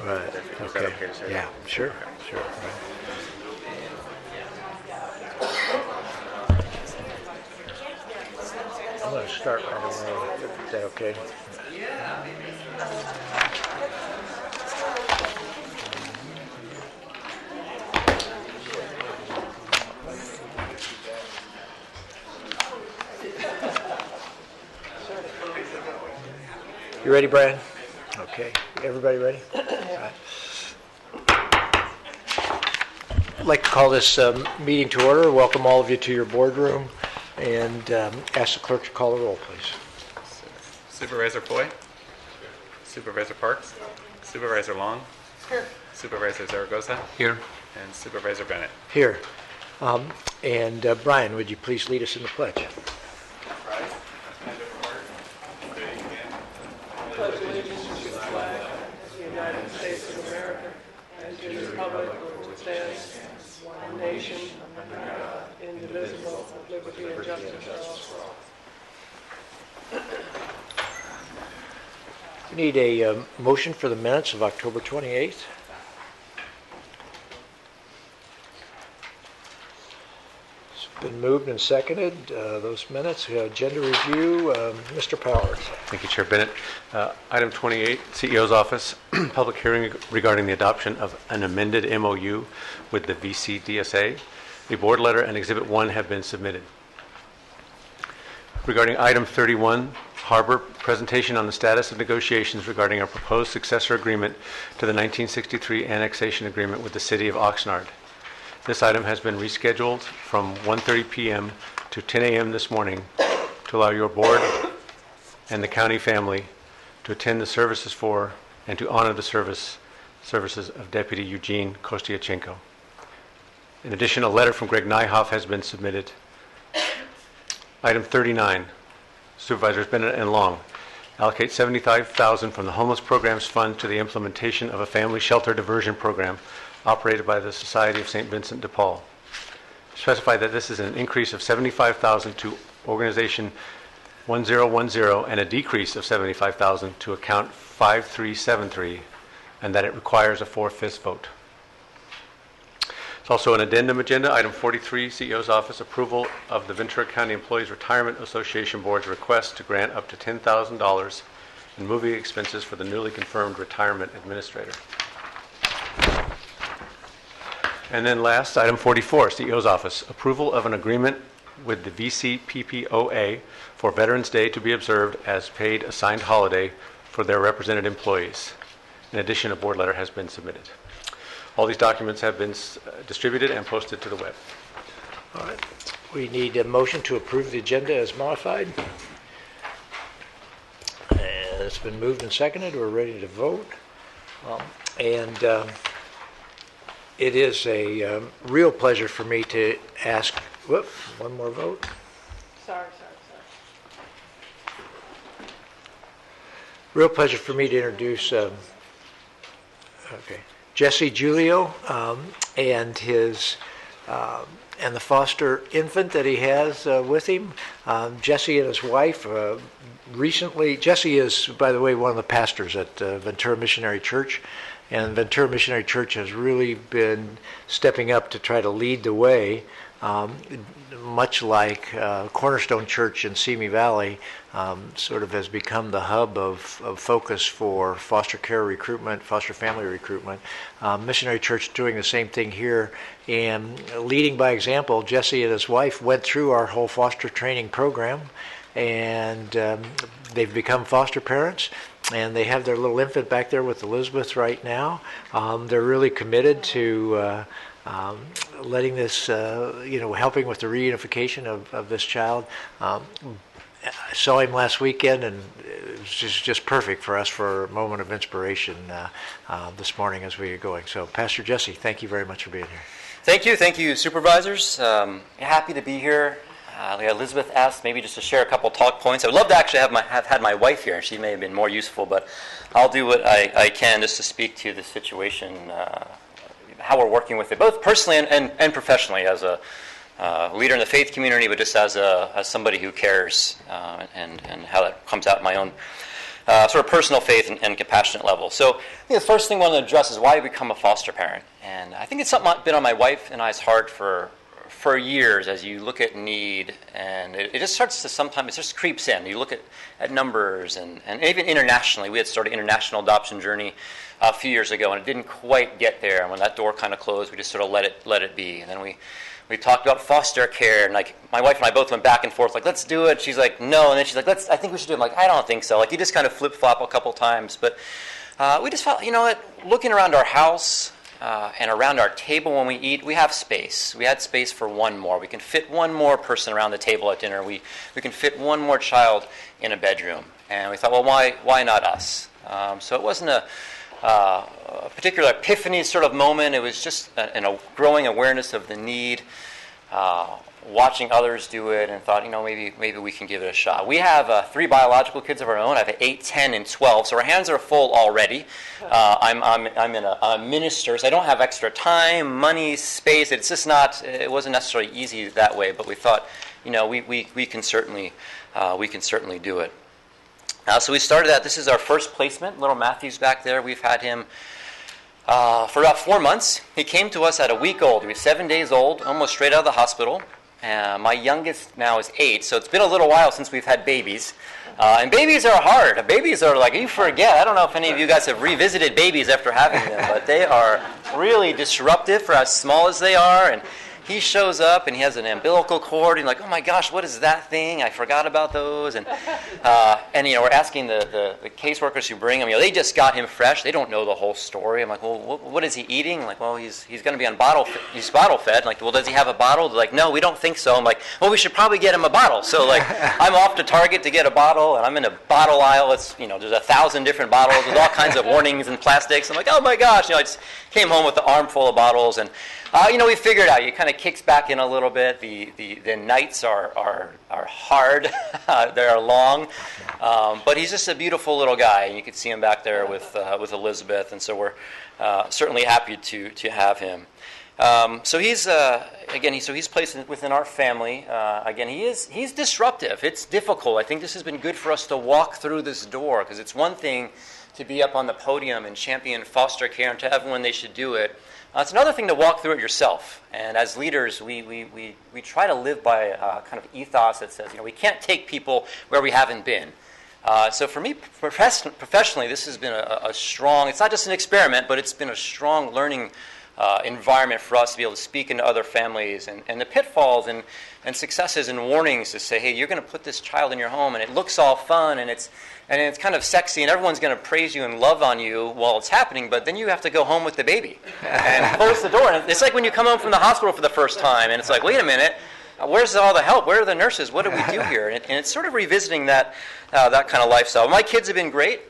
Right. Is that Okay. okay to say? Yeah. Sure. Okay. Sure. Right. I'm going to start right away. Is that okay? You ready, Brian? Okay. Everybody ready? All right. I'd like to call this meeting to order. Welcome all of you to your boardroom, and ask the clerk to call the roll, please. Supervisor Foy? Supervisor Parks? Supervisor Long? Here. Supervisor Zaragoza? Here. And Supervisor Bennett. Here. And Brian, would you please lead us in the pledge? Pledge allegiance to the flag of the United States of America and to the republic for which it stands, one nation, under God, indivisible, with liberty and justice for all. We need a motion for the minutes of October 28th. It's been moved and seconded. Those minutes, agenda review, Mr. Powers. Thank you, Chair Bennett. Item 28, CEO's Office, public hearing regarding the adoption of an amended MOU with the VCDSA. A board letter and Exhibit 1 have been submitted. Regarding item 31, Harbor, presentation on the status of negotiations regarding our proposed successor agreement to the 1963 annexation agreement with the City of Oxnard. This item has been rescheduled from 1:30 p.m. to 10 a.m. this morning to allow your board and the county family to attend the services for and to honor the services of Deputy Eugene Kostiachenko. In addition, a letter from Greg Nyhoff has been submitted. Item 39, Supervisors Bennett and Long allocate $75,000 from the Homeless Programs Fund to the implementation of a family shelter diversion program operated by the Society of St. Vincent de Paul. Specify that this is an increase of $75,000 to organization 1010 and a decrease of $75,000 to account 5373, and that it requires a 4/5 vote. It's also an addendum agenda, item 43, CEO's Office, approval of the Ventura County Employees Retirement Association Board's request to grant up to $10,000 in moving expenses for the newly confirmed retirement administrator. And then last, item 44, CEO's Office, approval of an agreement with the VCPPOA for Veterans Day to be observed as paid assigned holiday for their represented employees. In addition, a board letter has been submitted. All these documents have been distributed and posted to the web. All right. We need a motion to approve the agenda as modified. And it's been moved and seconded. We're ready to vote. It is a real pleasure for me to ask, one more vote. Sorry. Real pleasure for me to introduce Jesse Giulio and his and the foster infant that he has with him. Jesse and his wife recently. Jesse is, by the way, one of the pastors at Ventura Missionary Church, and Ventura Missionary Church has really been stepping up to try to lead the way. Much like Cornerstone Church in Simi Valley, sort of has become the hub of focus for foster care recruitment, foster family recruitment. Missionary Church doing the same thing here, and leading by example. Jesse and his wife went through our whole foster training program, and they've become foster parents, and they have their little infant back there with Elizabeth right now. They're really committed to letting this, helping with the reunification of this child. I saw him last weekend, and it was just perfect for us for a moment of inspiration this morning as we are going. So, Pastor Jesse, thank you very much for being here. Thank you, supervisors. Happy to be here. Elizabeth asked maybe just to share a couple talk points. I would love to actually have had my wife here. She may have been more useful, but I'll do what I can just to speak to the situation, how we're working with it, both personally and professionally, as a leader in the faith community, but just as somebody who cares, and how that comes out in my own sort of personal faith and compassionate level. So I think the first thing I want to address is why I become a foster parent. And I think it's something that's been on my wife and I's heart for years as you look at need, and it just starts to sometimes, it just creeps in. You look at numbers, and even internationally. We had started an international adoption journey a few years ago, and it didn't quite get there. And when that door kind of closed, we just sort of let it be. And then we talked about foster care, and like my wife and I both went back and forth, like, let's do it. She's like, no, and then she's like, I think we should do it. I'm like, I don't think so. Like, you just kind of flip-flop a couple times. But we just felt, you know what, looking around our house and around our table when we eat, we have space. We had space for one more. We can fit one more person around the table at dinner. We can fit one more child in a bedroom. And we thought, well, why not us? So it wasn't a particular epiphany sort of moment. It was just a growing awareness of the need, watching others do it, and thought, you know, maybe we can give it a shot. We have 3 biological kids of our own. I have 8, 10, and 12, so our hands are full already. I'm in a minister, so I don't have extra time, money, space. It's just not. It wasn't necessarily easy that way, but we thought, you know, we can certainly do it. So we started that. This is our first placement. Little Matthew's back there. We've had him for about 4 months. He came to us at a week old. He was 7 days old, almost straight out of the hospital. My youngest now is 8, so it's been a little while since we've had babies. And babies are hard. Babies are like, you forget. I don't know if any of you guys have revisited babies after having them, but they are really disruptive for as small as they are. And he shows up and he has an umbilical cord, and like, oh my gosh, what is that thing? I forgot about those. And you know, we're asking the caseworkers who bring him, you know, they just got him fresh. They don't know the whole story. I'm like, well, what is he eating? I'm like, well, he's going to be on he's bottle fed. I'm like, well, does he have a bottle? They're like, no, we don't think so. I'm like, well, we should probably get him a bottle. So like, I'm off to Target to get a bottle, and I'm in a bottle aisle. It's, you know, there's 1,000 different bottles with all kinds of warnings and plastics. I'm like, oh my gosh, you know, I just came home with the armful of bottles, and you know, we figured out. It kind of kicks back in a little bit. The nights are hard. They're long, but he's just a beautiful little guy, and you can see him back there with Elizabeth, and so we're certainly happy to have him. So he's he's placed within our family. Again, he's disruptive. It's difficult. I think this has been good for us to walk through this door, because it's one thing to be up on the podium and champion foster care and tell everyone they should do it. It's another thing to walk through it yourself. And as leaders, we try to live by a kind of ethos that says, you know, we can't take people where we haven't been. So for me, professionally, this has been a strong, it's not just an experiment, but it's been a strong learning environment for us to be able to speak into other families and the pitfalls and successes and warnings to say, hey, you're going to put this child in your home, and it looks all fun, and it's kind of sexy, and everyone's going to praise you and love on you while it's happening, but then you have to go home with the baby and close the door. And it's like when you come home from the hospital for the first time, and it's like, wait a minute, where's all the help? Where are the nurses? What do we do here? And it's sort of revisiting that kind of lifestyle. My kids have been great.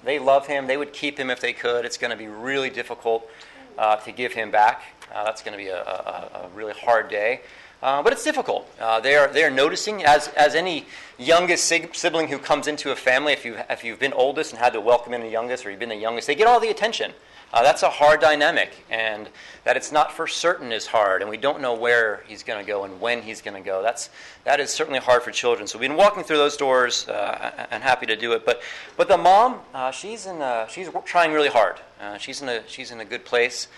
They love him. They would keep him if they could. It's going to be really difficult to give him back. That's going to be a really hard day. But it's difficult. They are noticing, as any youngest sibling who comes into a family. If you've been oldest and had to welcome in the youngest, or you've been the youngest, they get all the attention. That's a hard dynamic, and that it's not for certain is hard, and we don't know where he's going to go and when he's going to go. That is certainly hard for children. So we've been walking through those doors and happy to do it. But the mom, she's trying really hard. She's in a good place.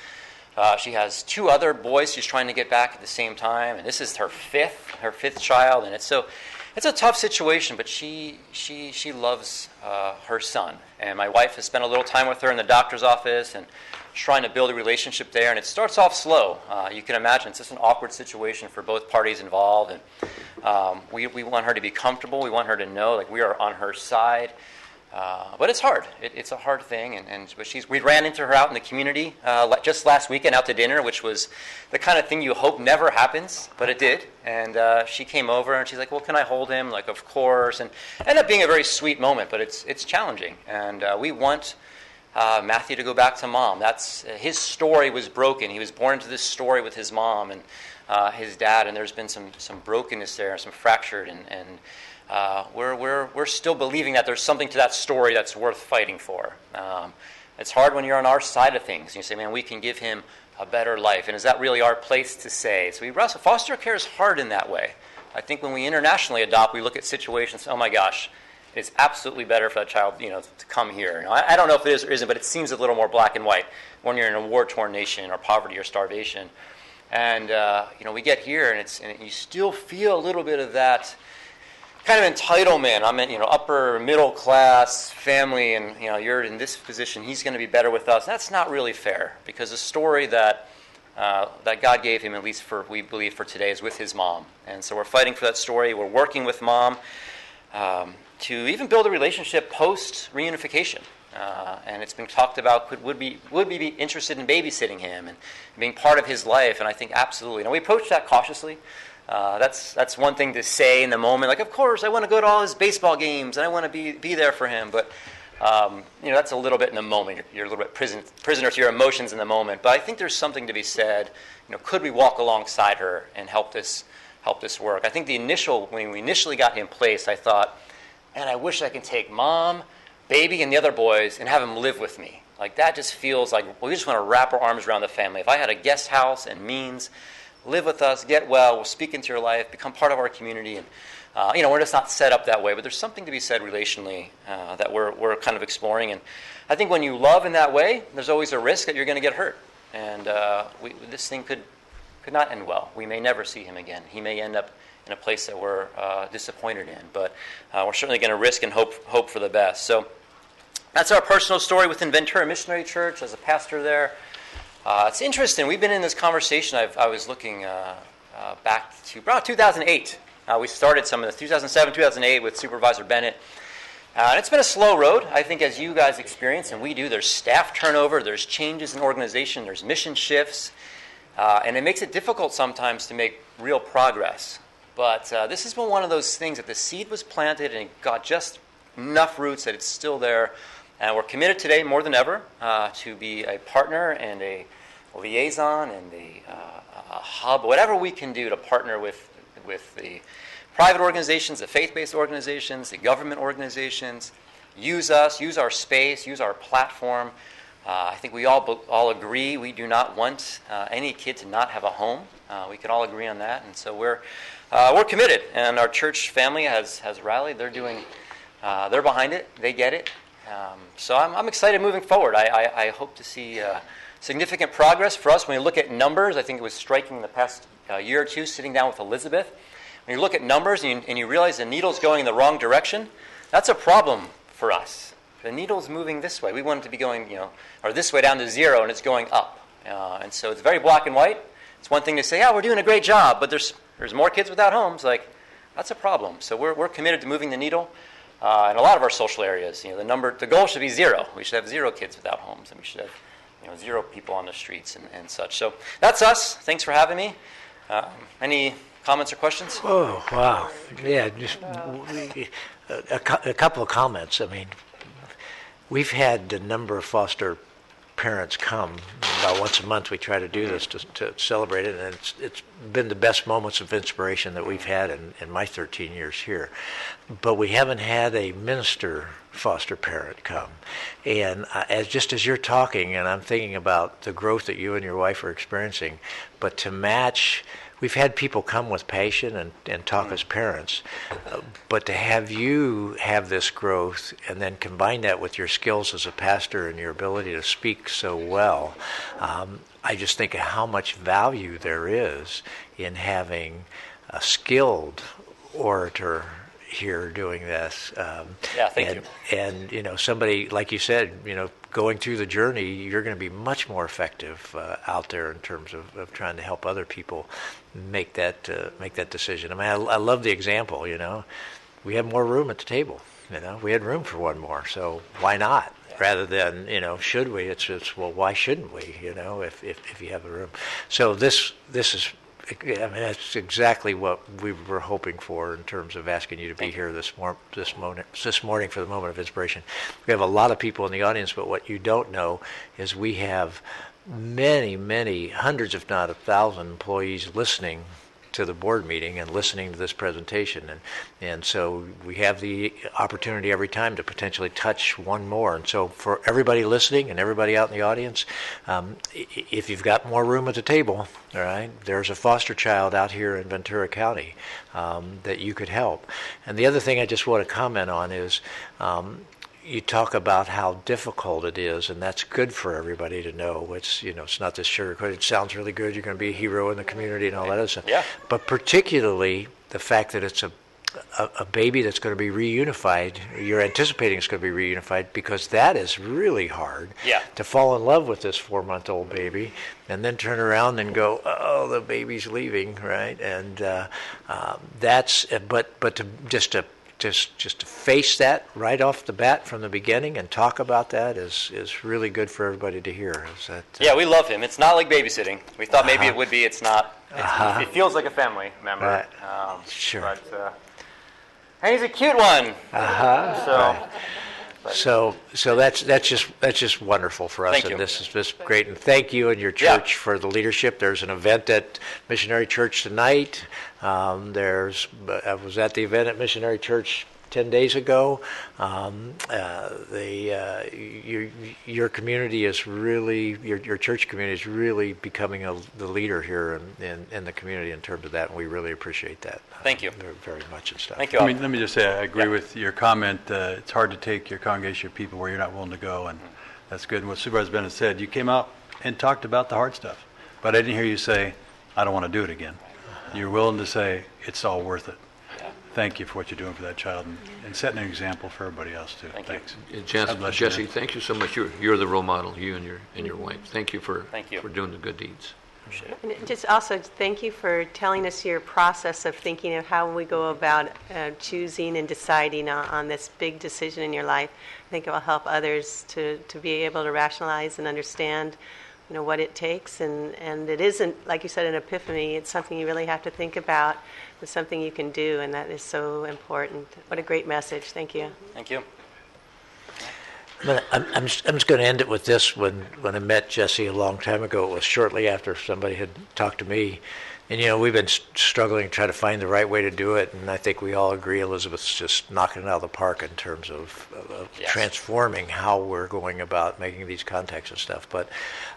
She has 2 other boys she's trying to get back at the same time, and this is her fifth child, and it's a tough situation. But she loves her son, and my wife has spent a little time with her in the doctor's office and trying to build a relationship there. And it starts off slow. You can imagine it's just an awkward situation for both parties involved, and we want her to be comfortable. We want her to know like we are on her side. But it's hard. It's a hard thing, but we ran into her out in the community just last weekend out to dinner, which was the kind of thing you hope never happens, but it did. And she came over and she's like, "Well, can I hold him?" Like, of course. And ended up being a very sweet moment, but it's challenging. And we want Matthew to go back to mom. That's his story was broken. He was born into this story with his mom and his dad, and there's been some brokenness there, some fractured, and we're still believing that there's something to that story that's worth fighting for. It's hard when you're on our side of things. You say, man, we can give him a better life. And is that really our place to say? So we wrestle. Foster care is hard in that way. I think when we internationally adopt, we look at situations, oh my gosh, it's absolutely better for that child, to come here. Now, I don't know if it is or isn't, but it seems a little more black and white when you're in a war-torn nation or poverty or starvation. And we get here, and you still feel a little bit of that kind of entitlement. I'm in, upper middle class family, and you're in this position. He's going to be better with us. That's not really fair, because the story that God gave him, at least we believe for today, is with his mom. And so we're fighting for that story. We're working with mom to even build a relationship post reunification. And it's been talked about, would we be interested in babysitting him and being part of his life? And I think absolutely. Now, we approach that cautiously. That's one thing to say in the moment, like, of course, I want to go to all his baseball games and I want to be there for him. But that's a little bit in the moment. You're a little bit prisoner to your emotions in the moment. But I think there's something to be said. Could we walk alongside her and help this work? I think when we initially got him placed, I thought, man, I wish I could take mom, baby, and the other boys and have them live with me. Like, that just feels like, we just want to wrap our arms around the family. If I had a guest house and means, live with us, get well, we'll speak into your life, become part of our community. And, we're just not set up that way. But there's something to be said relationally that we're kind of exploring. And I think when you love in that way, there's always a risk that you're going to get hurt. And this thing could not end well. We may never see him again. He may end up in a place that we're disappointed in. But we're certainly going to risk and hope for the best. So that's our personal story within Ventura Missionary Church as a pastor there. It's interesting. We've been in this conversation. I was looking back to about 2008. We started some of this 2007, 2008 with Supervisor Bennett. And it's been a slow road, I think, as you guys experience, and we do. There's staff turnover, there's changes in organization, there's mission shifts, and it makes it difficult sometimes to make real progress. But this has been one of those things that the seed was planted and it got just enough roots that it's still there. And we're committed today more than ever to be a partner and a liaison and a hub, whatever we can do to partner with the private organizations, the faith-based organizations, the government organizations. Use us, use our space, use our platform. I think we all agree we do not want any kid to not have a home. We can all agree on that, and so we're committed. And our church family has rallied. They're behind it. They get it. So I'm excited moving forward. I hope to see significant progress for us. When you look at numbers, I think it was striking in the past year or two, sitting down with Elizabeth. When you look at numbers and you realize the needle's going in the wrong direction, that's a problem for us. The needle's moving this way. We want it to be going, or this way down to zero, and it's going up. And so it's very black and white. It's one thing to say, we're doing a great job, but there's more kids without homes. Like, that's a problem. So we're committed to moving the needle. In a lot of our social areas, the goal should be zero. We should have 0 kids without homes, and we should have 0 people on the streets and such. So that's us. Thanks for having me. Any comments or questions? Oh, wow. Yeah, just a couple of comments. I mean, we've had a number of foster parents come. About once a month we try to do this to celebrate it, and it's been the best moments of inspiration that we've had in my 13 years here. But we haven't had a minister foster parent come. And as you're talking, and I'm thinking about the growth that you and your wife are experiencing, but to match, we've had people come with passion and talk as parents, but to have you have this growth and then combine that with your skills as a pastor and your ability to speak so well, I just think of how much value there is in having a skilled orator here doing this. Thank you. And somebody, like you said, going through the journey, you're going to be much more effective out there in terms of trying to help other people make that decision. I mean, I love the example. We have more room at the table. We had room for one more, so why not? Rather than should we? It's well, why shouldn't we? If you have the room. So this is. I mean, that's exactly what we were hoping for in terms of asking you to be here this morning for the moment of inspiration. We have a lot of people in the audience, but what you don't know is we have many, many hundreds, if not 1,000 employees listening to the board meeting and listening to this presentation. And so we have the opportunity every time to potentially touch one more. And so for everybody listening and everybody out in the audience, if you've got more room at the table, all right, there's a foster child out here in Ventura County that you could help. And the other thing I just want to comment on is you talk about how difficult it is, and that's good for everybody to know. It's, you know, it's not this sugarcoated, it sounds really good, you're going to be a hero in the community and all that other stuff. Yeah. But particularly the fact that it's a baby that's going to be reunified, you're anticipating it's going to be reunified, because that is really hard. Yeah. To fall in love with this 4-month-old baby and then turn around and go, oh, the baby's leaving, right? And that's, but to just to face that right off the bat from the beginning and talk about that is really good for everybody to hear. Is that, Yeah, we love him. It's not like babysitting. We thought maybe it would be. It's not. It feels like a family member. Right. Sure. But and he's a cute one. So So that's just wonderful for us, Thank and you. this is just great. And thank you and your church for the leadership. There's an event at Missionary Church tonight. I was at the event at Missionary Church 10 days ago. Your community is really, your church community is really becoming the leader here in the community in terms of that, and we really appreciate that. Thank you. Very much and stuff. thank you all. Let me just say, I agree with your comment. It's hard to take your congregation of people where you're not willing to go, and that's good. And what Supervisor Bennett said, you came out and talked about the hard stuff, but I didn't hear you say, I don't want to do it again. You're willing to say, it's all worth it. Thank you for what you're doing for that child and setting an example for everybody else, too. Thank you. Thanks. Jesse, God bless you, Jesse, man. thank you so much. You're the role model, you and your wife. Thank you for doing the good deeds. And just also, thank you for telling us your process of thinking of how we go about choosing and deciding on this big decision in your life. I think it will help others to be able to rationalize and understand, you know, what it takes. And it isn't, like you said, an epiphany. It's something you really have to think about. It's something you can do, and that is so important. What a great message. Thank you. Thank you. I'm just going to end it with this. When I met Jesse a long time ago, it was shortly after somebody had talked to me. And, you know, we've been struggling to try to find the right way to do it, and I think we all agree Elizabeth's just knocking it out of the park in terms of Yes. transforming how we're going about making these contacts and stuff. But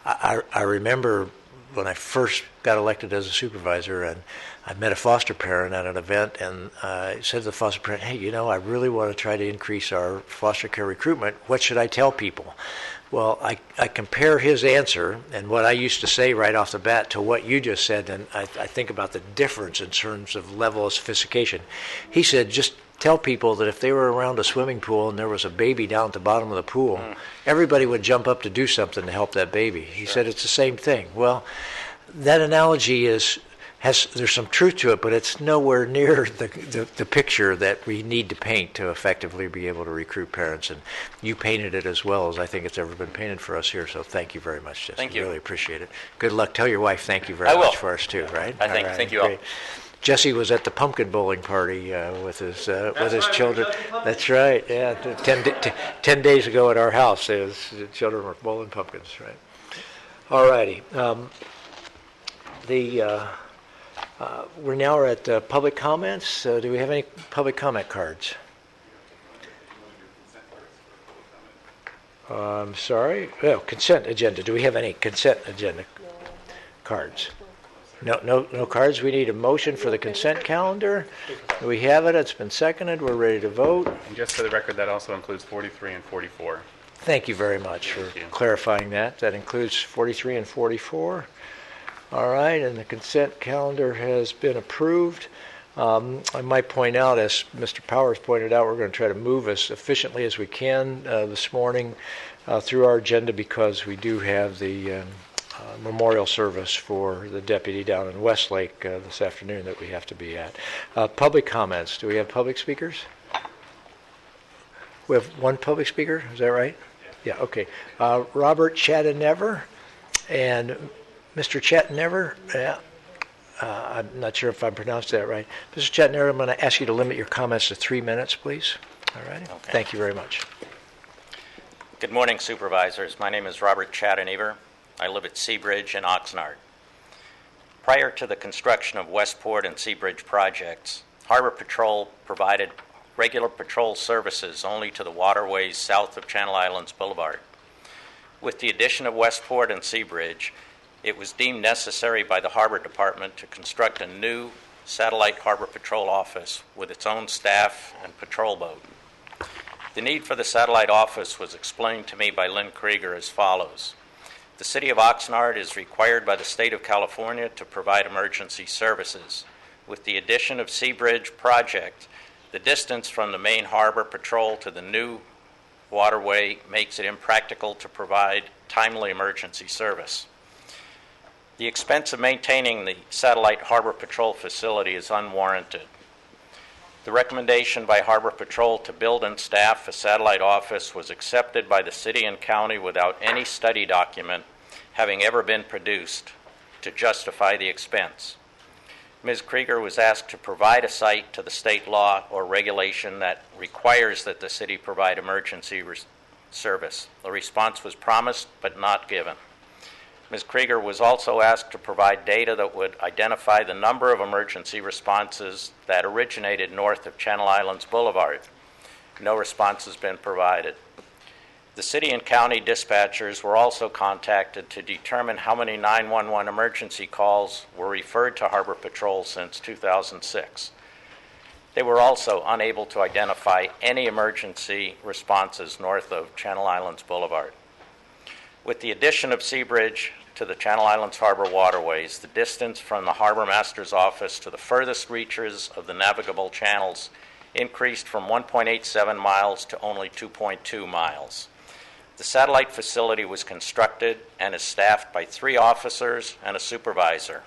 I remember when I first got elected as a supervisor, and I met a foster parent at an event, and I said to the foster parent, hey, you know, I really want to try to increase our foster care recruitment. What should I tell people? Well, I compare his answer and what I used to say right off the bat to what you just said, and I think about the difference in terms of level of sophistication. He said, just tell people that if they were around a swimming pool and there was a baby down at the bottom of the pool, everybody would jump up to do something to help that baby. He said it's the same thing. Well, that analogy there's some truth to it, but it's nowhere near the picture that we need to paint to effectively be able to recruit parents. And you painted it as well as I think it's ever been painted for us here. So thank you very much, Jesse. Thank you. Really appreciate it. Good luck. Tell your wife thank you very I will. much for us too, right? I think. All right, Thank you all. great. Jesse was at the pumpkin bowling party with his children. That's right. Yeah, 10 days ago at our house, the children were bowling pumpkins. Right. All righty. We're now at public comments. Do we have any public comment cards? I'm sorry. Oh, consent agenda. Do we have any consent agenda cards? No cards. We need a motion for the consent calendar. We have it. It's been seconded. We're ready to vote. And just for the record, that also includes 43 and 44. Thank you very much for Thank you. clarifying that. That includes 43 and 44. All right, and the consent calendar has been approved. I might point out, as Mr. Powers pointed out, we're going to try to move as efficiently as we can this morning through our agenda, because we do have the memorial service for the deputy down in Westlake this afternoon that we have to be at. Public comments. Do we have public speakers? We have one public speaker. Is that right? Yeah, okay. Robert Chattenever and Mr. Chattenever, yeah. I'm not sure if I pronounced that right. Mr. Chattenever, I'm going to ask you to limit your comments to 3 minutes, please. All right? Okay. Thank you very much. Good morning, supervisors. My name is Robert Chattenever. I live at Seabridge in Oxnard. Prior to the construction of Westport and Seabridge projects, Harbor Patrol provided regular patrol services only to the waterways south of Channel Islands Boulevard. With the addition of Westport and Seabridge, it was deemed necessary by the Harbor Department to construct a new satellite Harbor Patrol office with its own staff and patrol boat. The need for the satellite office was explained to me by Lynn Krieger as follows. The City of Oxnard is required by the State of California to provide emergency services. With the addition of Seabridge project, the distance from the main Harbor Patrol to the new waterway makes it impractical to provide timely emergency service. The expense of maintaining the satellite Harbor Patrol facility is unwarranted. The recommendation by Harbor Patrol to build and staff a satellite office was accepted by the city and county without any study document having ever been produced to justify the expense. Ms. Krieger was asked to provide a cite to the state law or regulation that requires that the city provide emergency service. The response was promised but not given. Ms. Krieger was also asked to provide data that would identify the number of emergency responses that originated north of Channel Islands Boulevard. No response has been provided. The city and county dispatchers were also contacted to determine how many 911 emergency calls were referred to Harbor Patrol since 2006. They were also unable to identify any emergency responses north of Channel Islands Boulevard. With the addition of Seabridge to the Channel Islands Harbor waterways, the distance from the Harbor Master's office to the furthest reaches of the navigable channels increased from 1.87 miles to only 2.2 miles. The satellite facility was constructed and is staffed by 3 officers and a supervisor,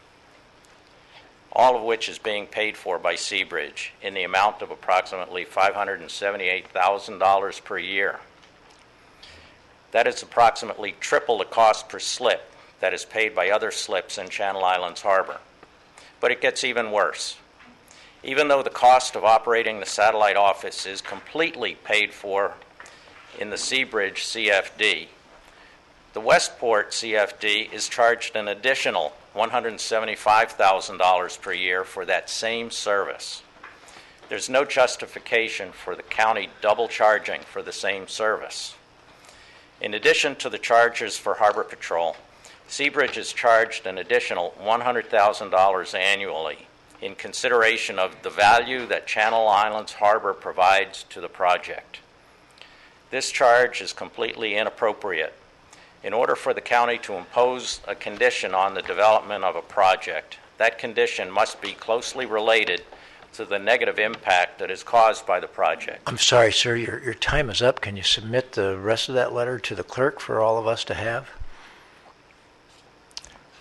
all of which is being paid for by Seabridge in the amount of approximately $578,000 per year. That is approximately triple the cost per slip that is paid by other slips in Channel Islands Harbor. But it gets even worse. Even though the cost of operating the satellite office is completely paid for in the Seabridge CFD, the Westport CFD is charged an additional $175,000 per year for that same service. There's no justification for the county double charging for the same service. In addition to the charges for Harbor Patrol, Seabridge is charged an additional $100,000 annually in consideration of the value that Channel Islands Harbor provides to the project. This charge is completely inappropriate. In order for the county to impose a condition on the development of a project, that condition must be closely related to the negative impact that is caused by the project. I'm sorry, sir, your time is up. Can you submit the rest of that letter to the clerk for all of us to have?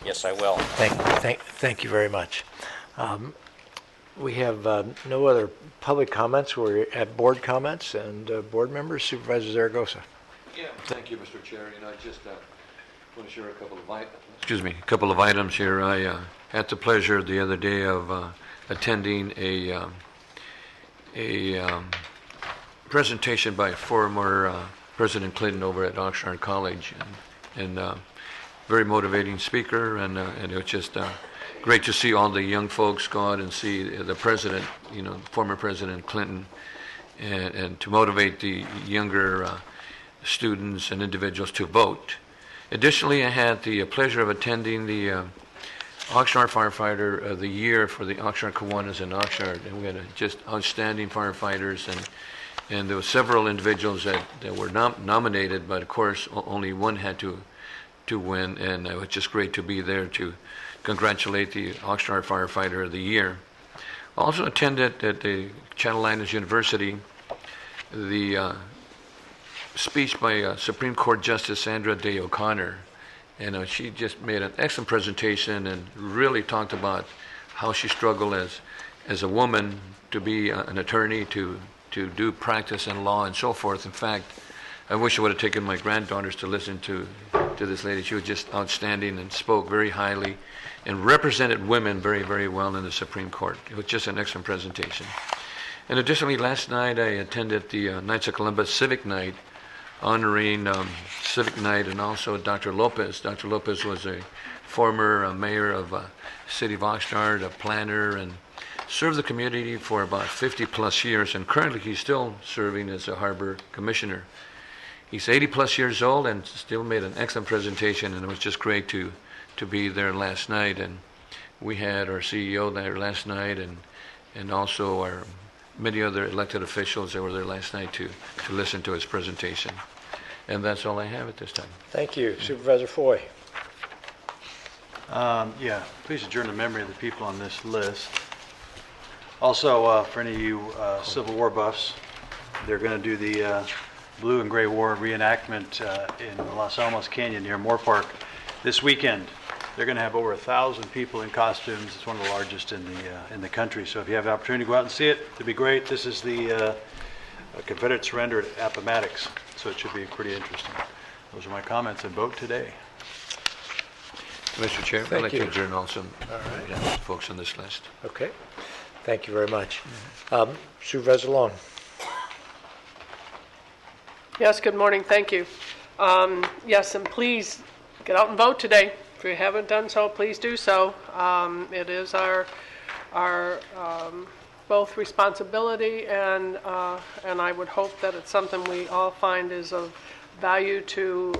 Yes, I will. Thank you very much. We have no other public comments. We're at board comments and board members. Supervisor Zaragoza. Yeah, thank you, Mr. Chair. I just want to share a couple of items here. I had the pleasure the other day of attending a presentation by former President Clinton over at Oxnard College, and very motivating speaker, and it was just great to see all the young folks go out and see the president, former President Clinton, and to motivate the younger students and individuals to vote. Additionally, I had the pleasure of attending the Oxnard Firefighter of the Year for the Oxnard Kiwanis in Oxnard, and we had just outstanding firefighters, and there were several individuals that were nominated, but of course only one had to win, and it was just great to be there to congratulate the Oxnard Firefighter of the Year. I also attended at the Channel Islands University the speech by Supreme Court Justice Sandra Day O'Connor, and she just made an excellent presentation and really talked about how she struggled as a woman to be an attorney, to do practice in law and so forth. In fact, I wish I would have taken my granddaughters to listen to this lady. She was just outstanding and spoke very highly and represented women very, very well in the Supreme Court. It was just an excellent presentation. And additionally, last night I attended the Knights of Columbus Civic Night honoring Civic Night, and also Dr. Lopez. Dr. Lopez was a former mayor of City of Oxnard, a planner, and served the community for about 50-plus years, and currently he's still serving as a harbor commissioner. He's 80-plus years old and still made an excellent presentation, and it was just great to be there last night. And we had our CEO there last night, and also our many other elected officials that were there last night to listen to his presentation. And that's all I have at this time. Thank you. Supervisor Foy. Yeah, please adjourn the memory of the people on this list. Also, for any of you Civil War buffs, they're going to do the Blue and Gray War reenactment in Los Alamos Canyon near Moore Park this weekend. They're going to have over 1,000 people in costumes. It's one of the largest in the country. So if you have the opportunity to go out and see it, it'd be great. This is the Confederate surrender at Appomattox, so it should be pretty interesting. Those are my comments and vote today. Mr. Chair, Thank I'd like you. to adjourn also. All right. Yeah, folks on this list. Okay. Thank you very much. Supervisor Long. Yes, good morning, thank you. Yes, and please get out and vote today. If you haven't done so, please do so. It is our both responsibility and I would hope that it's something we all find is of value to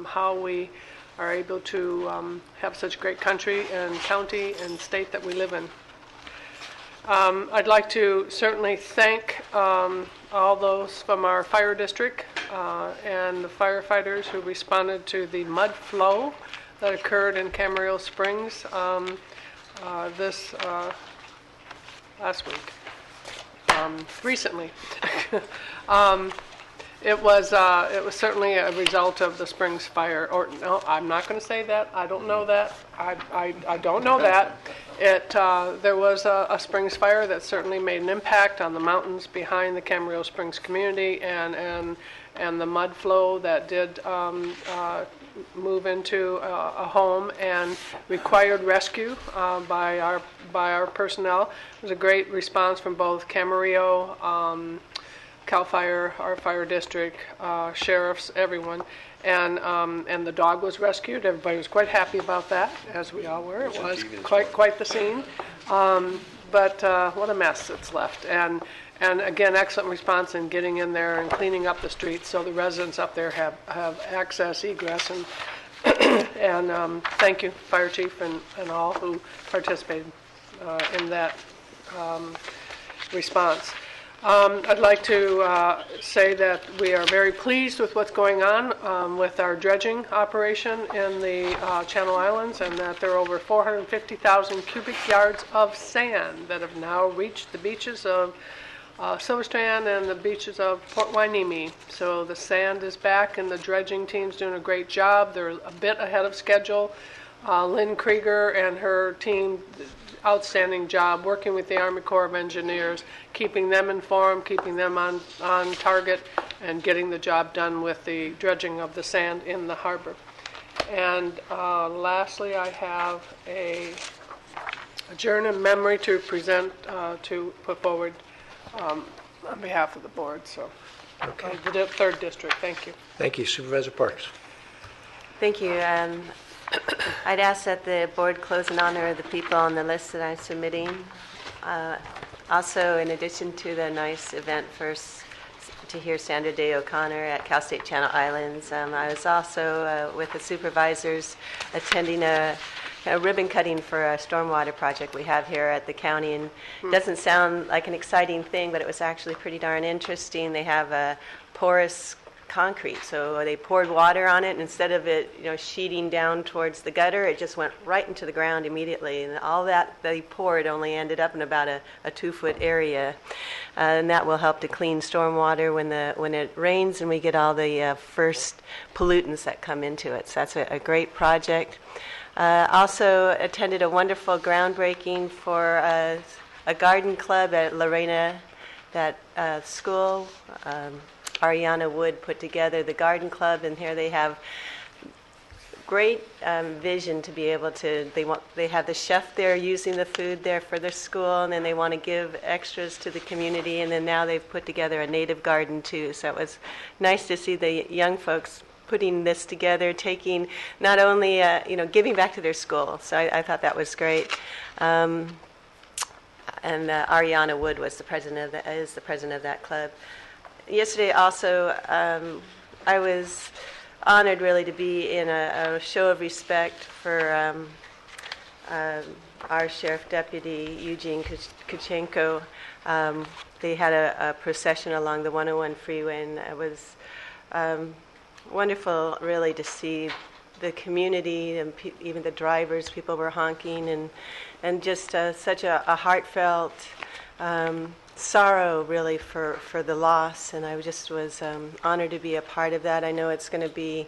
how we are able to have such great country and county and state that we live in. I'd like to certainly thank all those from our fire district and the firefighters who responded to the mud flow that occurred in Camarillo Springs this last week, recently. It was certainly a result of the Springs fire. Or no, I'm not going to say that. I don't know that. I don't know that. There was a Springs fire that certainly made an impact on the mountains behind the Camarillo Springs community, and the mud flow that did move into a home and required rescue by our personnel. It was a great response from both Camarillo, CAL FIRE, our fire district, sheriffs, everyone, and the dog was rescued. Everybody was quite happy about that, as we all were. It was quite the scene, but what a mess it's left. And again, excellent response in getting in there and cleaning up the streets so the residents up there have access, egress, and and thank you, Fire Chief, and all who participated in that response. I'd like to say that we are very pleased with what's going on with our dredging operation in the Channel Islands, and that there are over 450,000 cubic yards of sand that have now reached the beaches of Silver Strand and the beaches of Port Hueneme. So the sand is back, and the dredging team's doing a great job. They're a bit ahead of schedule. Lynn Krieger and her team, outstanding job working with the Army Corps of Engineers, keeping them informed, keeping them on target, and getting the job done with the dredging of the sand in the harbor. And lastly, I have a adjourn in memory to present, to put forward on behalf of the board. So, Okay. The third district. Thank you. Thank you. Supervisor Parks. Thank you. I'd ask that the board close in honor of the people on the list that I'm submitting. Also, in addition to the nice event to hear Sandra Day O'Connor at Cal State Channel Islands, I was also with the supervisors attending a ribbon cutting for a stormwater project we have here at the county. And it doesn't sound like an exciting thing, but it was actually pretty darn interesting. They have a porous concrete, so they poured water on it, and instead of it sheeting down towards the gutter, it just went right into the ground immediately, and all that they poured only ended up in about a 2-foot area, and that will help to clean stormwater when it rains and we get all the first pollutants that come into it. So that's a great project. Also attended a wonderful groundbreaking for a garden club at Lorena, that school. Ariana Wood put together the garden club, and here they have great vision to be able to. They have the chef there using the food there for their school, and then they want to give extras to the community. And then now they've put together a native garden too. So it was nice to see the young folks putting this together, taking not only giving back to their school. So I thought that was great. And Ariana Wood was is the president of that club. Yesterday also, I was honored really to be in a show of respect for our sheriff deputy Eugene Kuchenko. They had a procession along the 101 freeway, and it was wonderful really to see the community and even the drivers. People were honking, and just such a heartfelt sorrow really for the loss, and I just was honored to be a part of that. I know it's going to be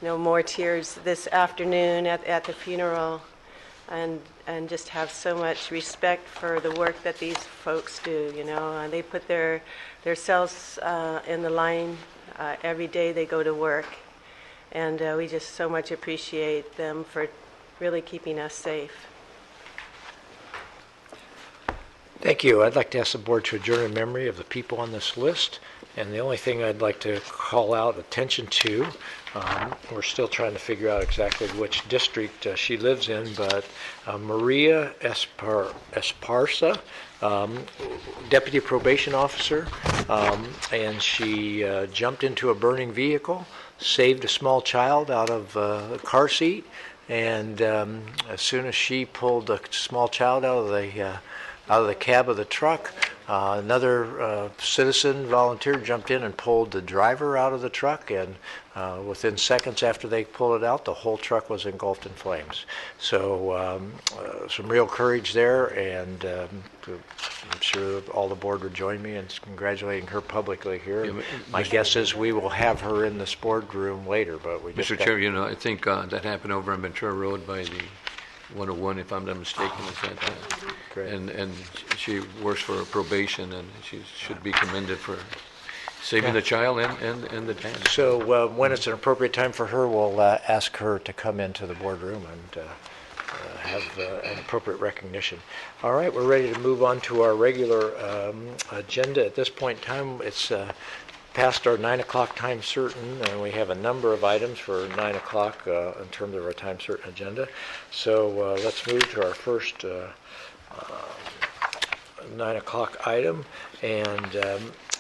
more tears this afternoon at the funeral, and just have so much respect for the work that these folks do. They put their selves in the line every day they go to work, and we just so much appreciate them for really keeping us safe. Thank you. I'd like to ask the board to adjourn in memory of the people on this list. And the only thing I'd like to call out attention to, we're still trying to figure out exactly which district she lives in, but Maria Esparza, deputy probation officer, and she jumped into a burning vehicle, saved a small child out of a car seat, and as soon as she pulled the small child out of the cab of the truck, another citizen volunteer jumped in and pulled the driver out of the truck, and within seconds after they pulled it out, the whole truck was engulfed in flames. So some real courage there, and I'm sure all the board would join me in congratulating her publicly here. Yeah, My guess is we will have her in this boardroom later, but we just Mr. Chair, I think that happened over on Ventura Road by the 101, if I'm not mistaken. Is that Great. And she works for probation, and she should be commended for saving the child and the dad. So when it's an appropriate time for her, we'll ask her to come into the boardroom and have an appropriate recognition. All right, we're ready to move on to our regular agenda. At this point in time, it's past our 9 o'clock time certain, and we have a number of items for 9 o'clock in terms of our time certain agenda. So let's move to our first 9 o'clock item, and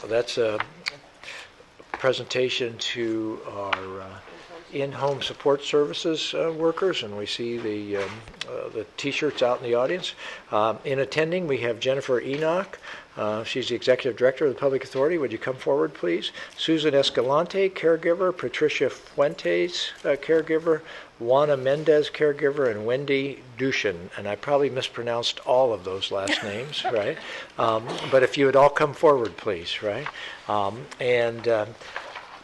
that's a presentation to our in-home support services workers, and we see the T-shirts out in the audience. In attending, we have Jennifer Enoch. She's the Executive Director of the Public Authority. Would you come forward, please? Susan Escalante, caregiver. Patricia Fuentes, caregiver. Juana Mendez, caregiver. And Wendy Dushin. And I probably mispronounced all of those last names, right? But if you would all come forward, please, right?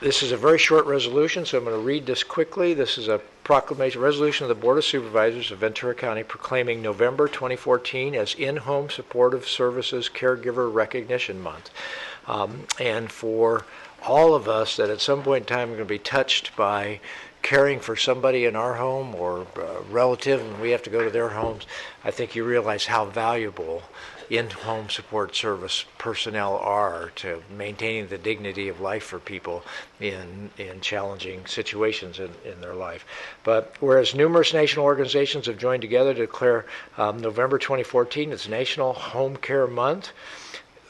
This is a very short resolution, so I'm going to read this quickly. This is a proclamation, resolution of the Board of Supervisors of Ventura County proclaiming November 2014 as In-Home Supportive Services Caregiver Recognition Month. And for all of us that at some point in time are going to be touched by caring for somebody in our home or a relative and we have to go to their homes, I think you realize how valuable in-home support service personnel are to maintaining the dignity of life for people in challenging situations in their life. But whereas numerous national organizations have joined together to declare November 2014 as National Home Care Month,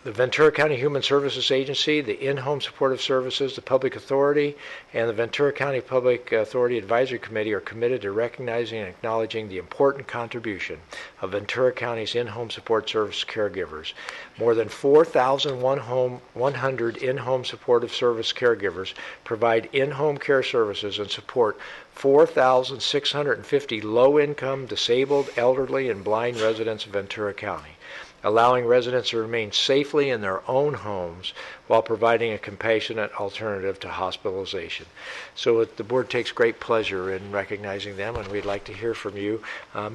the Ventura County Human Services Agency, the In-Home Supportive Services, the Public Authority, and the Ventura County Public Authority Advisory Committee are committed to recognizing and acknowledging the important contribution of Ventura County's in-home support service caregivers. More than 4,100 in-home supportive service caregivers provide in-home care services and support 4,650 low-income, disabled, elderly, and blind residents of Ventura County, allowing residents to remain safely in their own homes while providing a compassionate alternative to hospitalization. So the board takes great pleasure in recognizing them, and we'd like to hear from you.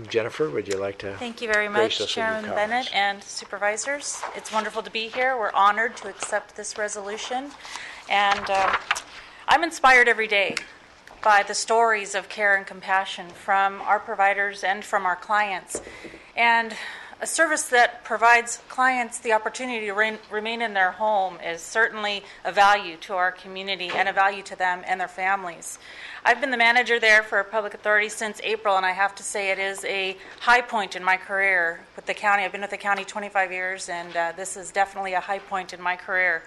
Jennifer, would you like to Thank you very grace much, us with your Chairman comments? Bennett and supervisors. It's wonderful to be here. We're honored to accept this resolution. And I'm inspired every day by the stories of care and compassion from our providers and from our clients. And a service that provides clients the opportunity to remain in their home is certainly a value to our community and a value to them and their families. I've been the manager there for a public authority since April, and I have to say it is a high point in my career with the county. I've been with the county 25 years, and this is definitely a high point in my career.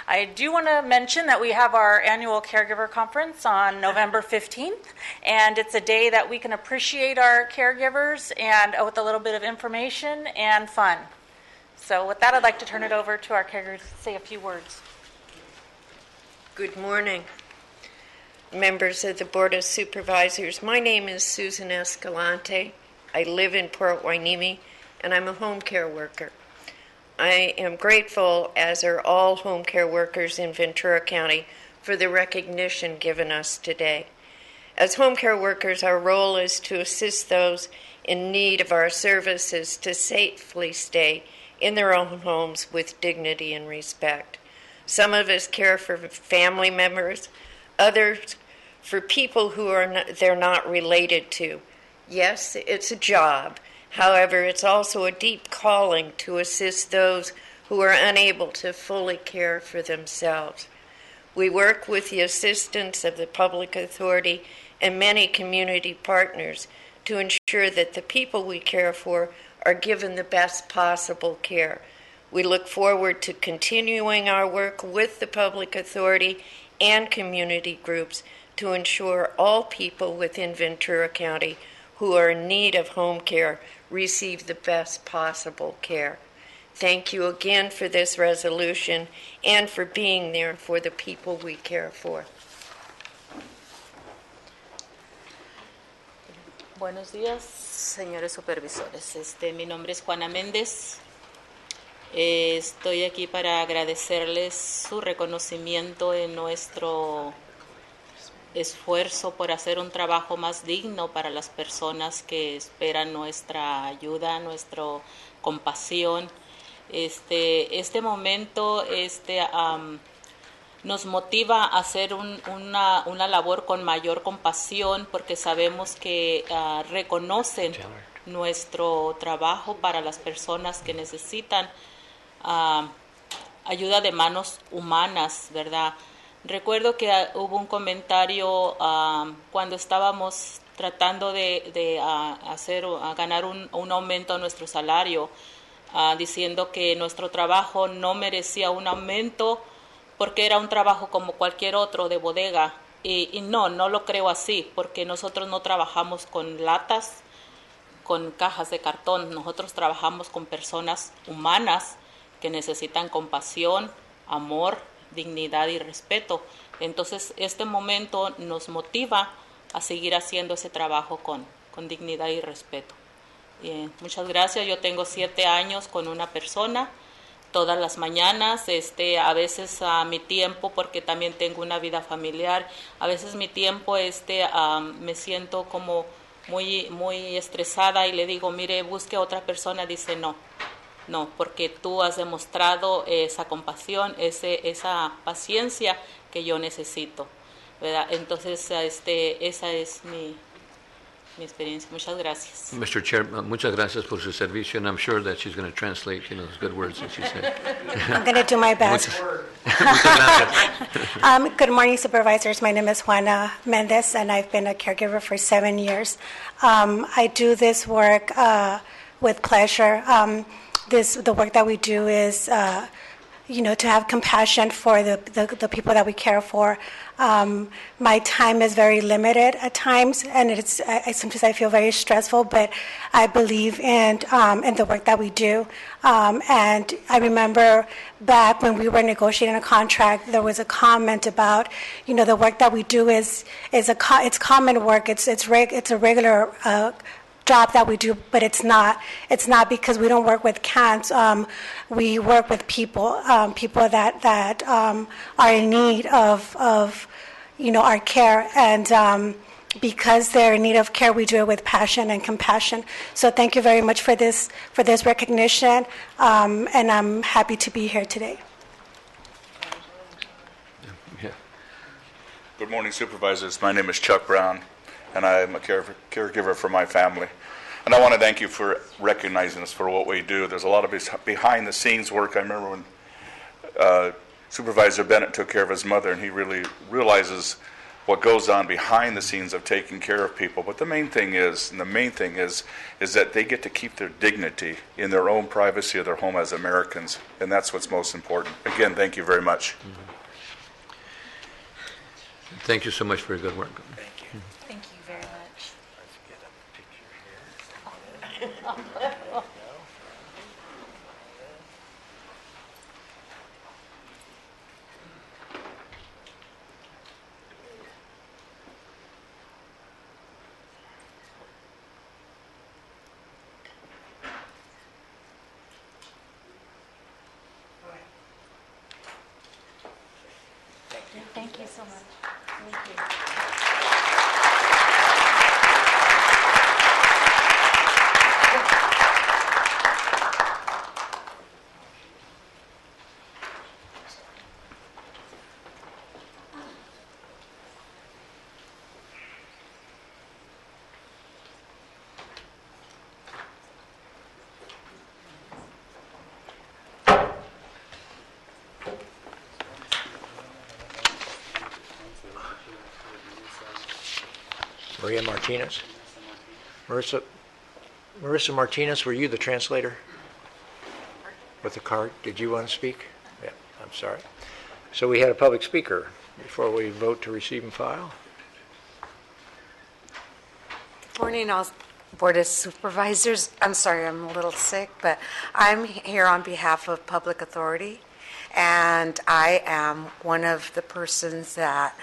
I do want to mention that we have our annual caregiver conference on November 15th, and it's a day that we can appreciate our caregivers and with a little bit of information and fun. So with that, I'd like to turn it over to our caregivers to say a few words. Good morning, members of the Board of Supervisors. My name is Susan Escalante. I live in Port Hueneme, and I'm a home care worker. I am grateful, as are all home care workers in Ventura County, for the recognition given us today. As home care workers, our role is to assist those in need of our services to safely stay in their own homes with dignity and respect. Some of us care for family members, others for people who they're not related to. Yes, it's a job. However, it's also a deep calling to assist those who are unable to fully care for themselves. We work with the assistance of the public authority and many community partners to ensure that the people we care for are given the best possible care. We look forward to continuing our work with the public authority and community groups to ensure all people within Ventura County who are in need of home care receive the best possible care. Thank you again for this resolution and for being there for the people we care for. Buenos días, señores supervisores. Mi nombre es Juana Méndez. Estoy aquí para agradecerles su reconocimiento en nuestro esfuerzo por hacer un trabajo más digno para las personas que esperan nuestra ayuda, nuestra compasión. Este momento nos motiva a hacer una labor con mayor compasión porque sabemos que reconocen nuestro trabajo para las personas que necesitan ayuda de manos humanas, ¿verdad? Recuerdo que hubo un comentario cuando estábamos tratando de ganar un aumento a nuestro salario, diciendo que nuestro trabajo no merecía un aumento porque era un trabajo como cualquier otro de bodega. Y no lo creo así, porque nosotros no trabajamos con latas, con cajas de cartón. Nosotros trabajamos con personas humanas que necesitan compasión, amor, dignidad y respeto. Entonces, este momento nos motiva a seguir haciendo ese trabajo con dignidad y respeto. Muchas gracias. Yo tengo 7 años con una persona, todas las mañanas, a veces mi tiempo, porque también tengo una vida familiar, a veces mi tiempo, me siento como muy estresada y le digo, mire, busque a otra persona. Dice, no, porque tú has demostrado esa compasión, esa paciencia que yo necesito, ¿verdad? Entonces, esa es mi experiencia. Muchas gracias. Mr. Chair, muchas gracias por su servicio, and I'm sure that she's going to translate, those good words that she said. I'm going to do my best. Good morning, supervisors. My name is Juana Mendez, and I've been a caregiver for 7 years. I do this work with pleasure. The work that we do is, to have compassion for the people that we care for. My time is very limited at times, and sometimes I feel very stressful, but I believe in the work that we do. And I remember back when we were negotiating a contract, there was a comment about, the work that we do it's common work. It's a regular job that we do, but it's not because we don't work with cans. We work with people that are in need of our care, and because they're in need of care, we do it with passion and compassion. So thank you very much for this recognition, and I'm happy to be here today. Good morning, Supervisors. My name is Chuck Brown, and I'm a caregiver for my family. And I want to thank you for recognizing us for what we do. There's a lot of behind-the-scenes work. I remember when Supervisor Bennett took care of his mother, and he really realizes what goes on behind the scenes of taking care of people. But the main thing is that they get to keep their dignity in their own privacy of their home as Americans, and that's what's most important. Again, thank you very much. Thank you so much for your good work. Thank you. Thank you very much. Thank you so much. Thank you. Maria Martinez. Marissa Martinez, were you the translator with the card? Did you want to speak? Yeah, I'm sorry. So we had a public speaker before we vote to receive and file. Morning, all Board of Supervisors. I'm sorry, I'm a little sick, but I'm here on behalf of Public Authority, and I am one of the persons that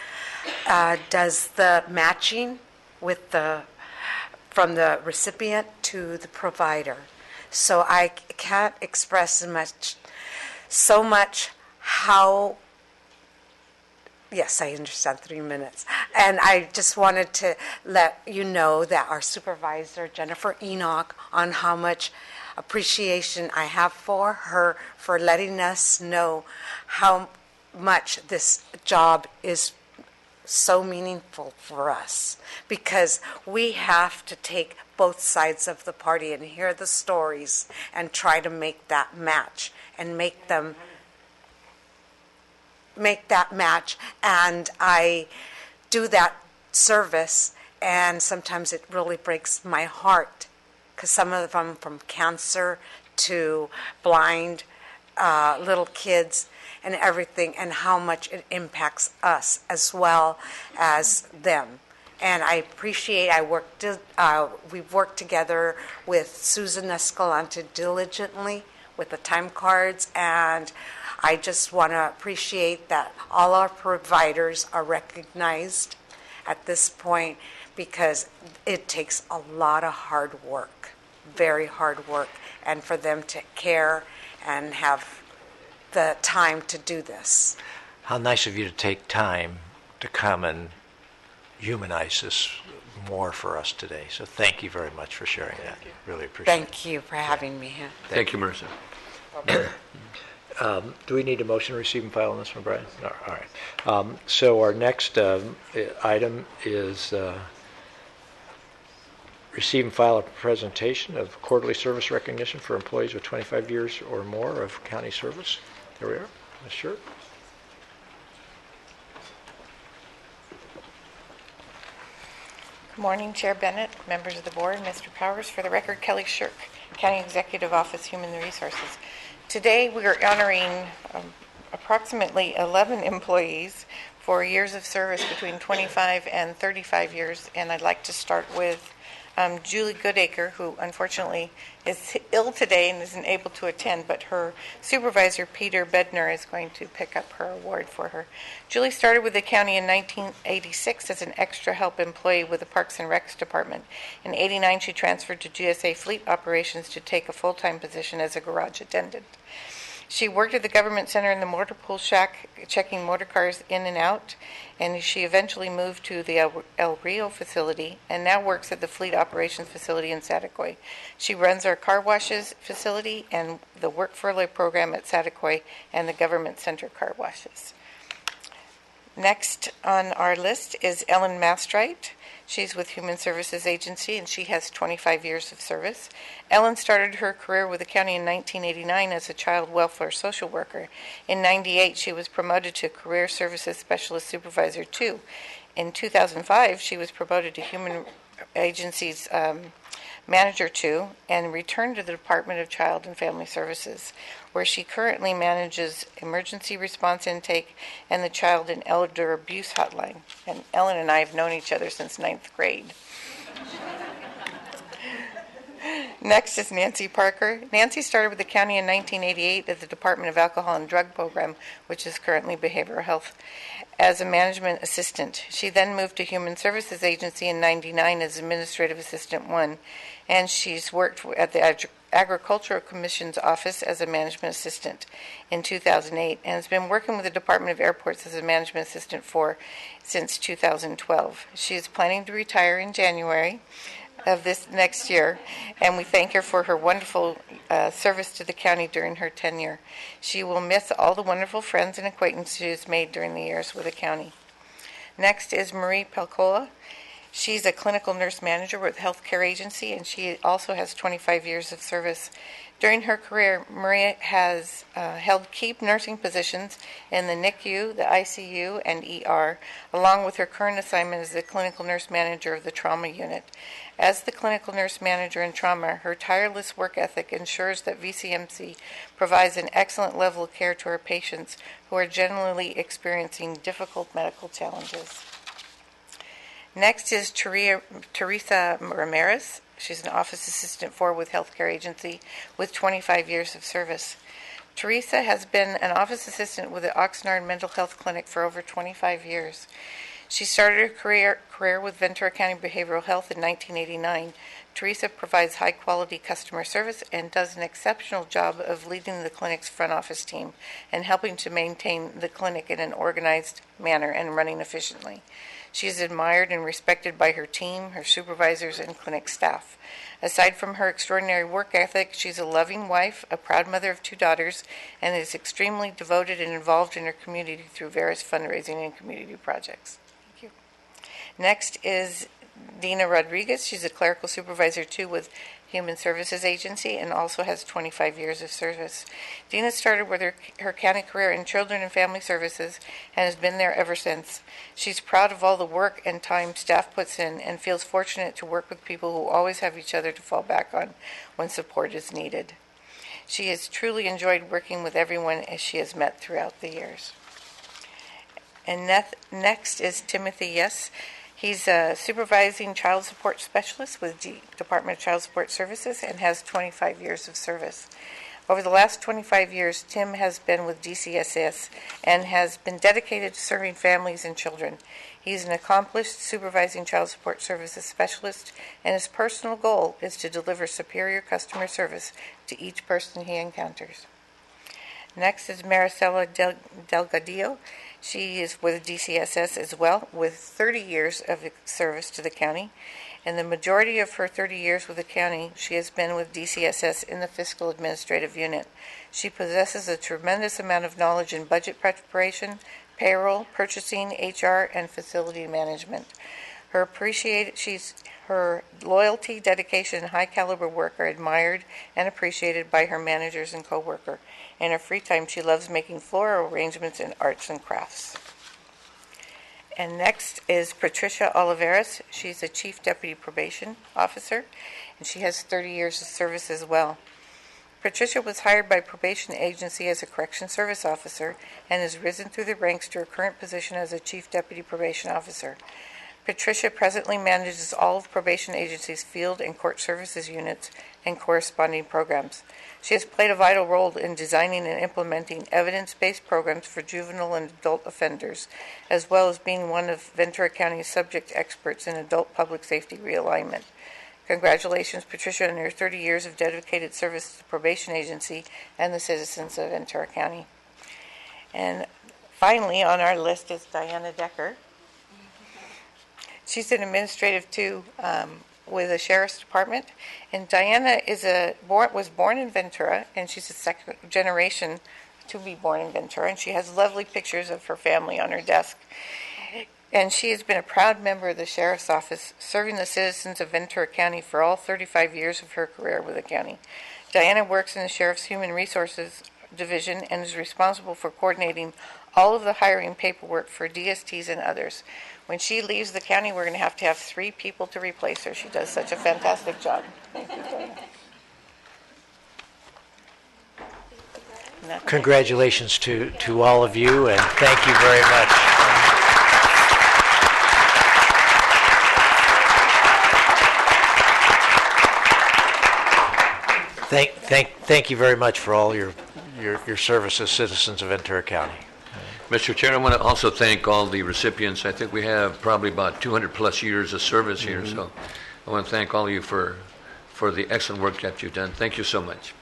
does the matching with from the recipient to the provider. So I can't express so much how. Yes, I understand 3 minutes. And I just wanted to let you know that our supervisor, Jennifer Enoch, on how much appreciation I have for her for letting us know how much this job is so meaningful for us, because we have to take both sides of the party and hear the stories and try to make that match and make that match. And I do that service, and sometimes it really breaks my heart, because some of them, from cancer to blind little kids and everything, and how much it impacts us as well as them. And I appreciate, we've worked together with Susan Escalante diligently with the time cards, and I just want to appreciate that all our providers are recognized at this point, because it takes a lot of hard work, very hard work, and for them to care and have the time to do this. How nice of you to take time to come and humanize this more for us today. So thank you very much for sharing that. Really appreciate it. Thank you for having me here. Thank you, Marissa. Do we need a motion to receive and file on this one, Brian? No, all right. So our next item is receive and file a presentation of quarterly service recognition for employees with 25 years or more of county service. There we are. Ms. Shirk. Good morning, Chair Bennett, members of the board, Mr. Powers. For the record, Kelly Shirk, County Executive Office, Human Resources. Today we are honoring approximately 11 employees for years of service between 25 and 35 years, and I'd like to start with Julie Goodacre, who unfortunately is ill today and isn't able to attend, but her supervisor, Peter Bedner, is going to pick up her award for her. Julie started with the county in 1986 as an extra help employee with the Parks and Recs Department. In 89, she transferred to GSA Fleet Operations to take a full-time position as a garage attendant. She worked at the government center in the motor pool shack, checking motor cars in and out, and she eventually moved to the El Rio facility and now works at the fleet operations facility in Saticoy. She runs our car washes facility and the work furlough program at Saticoy and the government center car washes. Next on our list is Ellen Mastrite. She's with Human Services Agency, and she has 25 years of service. Ellen started her career with the county in 1989 as a child welfare social worker. In 98, she was promoted to Career Services Specialist Supervisor 2. In 2005, she was promoted to Human Agency's Manager 2 and returned to the Department of Child and Family Services, where she currently manages emergency response intake and the Child and Elder Abuse Hotline. And Ellen and I have known each other since 9th grade. Next is Nancy Parker. Nancy started with the county in 1988 at the Department of Alcohol and Drug Program, which is currently Behavioral Health, as a management assistant. She then moved to Human Services Agency in 99 as Administrative Assistant 1, and she's worked at the Agricultural Commission's office as a management assistant in 2008, and has been working with the Department of Airports as a management assistant since 2012. She is planning to retire in January of this next year, and we thank her for her wonderful service to the county during her tenure. She will miss all the wonderful friends and acquaintances she has made during the years with the county. Next is Marie Pelcola. She's a clinical nurse manager with Healthcare Agency, and she also has 25 years of service. During her career, Maria has held key nursing positions in the NICU, the ICU, and ER, along with her current assignment as the clinical nurse manager of the trauma unit. As the clinical nurse manager in trauma, her tireless work ethic ensures that VCMC provides an excellent level of care to our patients who are generally experiencing difficult medical challenges. Next is Teresa Ramirez. She's an office assistant 4 with Healthcare Agency with 25 years of service. Teresa has been an office assistant with the Oxnard Mental Health Clinic for over 25 years. She started her career with Ventura County Behavioral Health in 1989. Teresa provides high-quality customer service and does an exceptional job of leading the clinic's front office team and helping to maintain the clinic in an organized manner and running efficiently. She is admired and respected by her team, her supervisors, and clinic staff. Aside from her extraordinary work ethic, she's a loving wife, a proud mother of 2 daughters, and is extremely devoted and involved in her community through various fundraising and community projects. Thank you. Next is Dina Rodriguez. She's a clerical supervisor 2 with Human Services Agency and also has 25 years of service. Dina started with her county career in Children and Family Services and has been there ever since. She's proud of all the work and time staff puts in and feels fortunate to work with people who always have each other to fall back on when support is needed. She has truly enjoyed working with everyone as she has met throughout the years. And next is Timothy Yes. He's a supervising child support specialist with the Department of Child Support Services and has 25 years of service. Over the last 25 years, Tim has been with DCSS and has been dedicated to serving families and children. He's an accomplished supervising child support services specialist, and his personal goal is to deliver superior customer service to each person he encounters. Next is Maricela Delgadillo. She is with DCSS as well, with 30 years of service to the county. And the majority of her 30 years with the county, she has been with DCSS in the Fiscal Administrative Unit. She possesses a tremendous amount of knowledge in budget preparation, payroll, purchasing, HR, and facility management. Her loyalty, dedication, and high-caliber work are admired and appreciated by her managers and co-worker. In her free time, she loves making floral arrangements in arts and crafts. And next is Patricia Oliveras. She's a Chief Deputy Probation Officer, and she has 30 years of service as well. Patricia was hired by Probation Agency as a Correction Service Officer and has risen through the ranks to her current position as a Chief Deputy Probation Officer. Patricia presently manages all of Probation Agency's field and court services units and corresponding programs. She has played a vital role in designing and implementing evidence-based programs for juvenile and adult offenders, as well as being one of Ventura County's subject experts in adult public safety realignment. Congratulations, Patricia, on your 30 years of dedicated service to the Probation Agency and the citizens of Ventura County. And finally on our list is Diana Decker. She's an administrative 2 with the Sheriff's Department. And Diana was born in Ventura, and she's a second-generation to be born in Ventura, and she has lovely pictures of her family on her desk. And she has been a proud member of the Sheriff's Office, serving the citizens of Ventura County for all 35 years of her career with the county. Diana works in the Sheriff's Human Resources Division and is responsible for coordinating all of the hiring paperwork for DSTs and others. When she leaves the county, we're going to have 3 people to replace her. She does such a fantastic job. Thank you, Diana. Congratulations to all of you, and thank you very much. Thank you very much for all your service as citizens of Ventura County. Mr. Chair, I want to also thank all the recipients. I think we have probably about 200 plus years of service here, so I want to thank all of you for the excellent work that you've done. Thank you so much.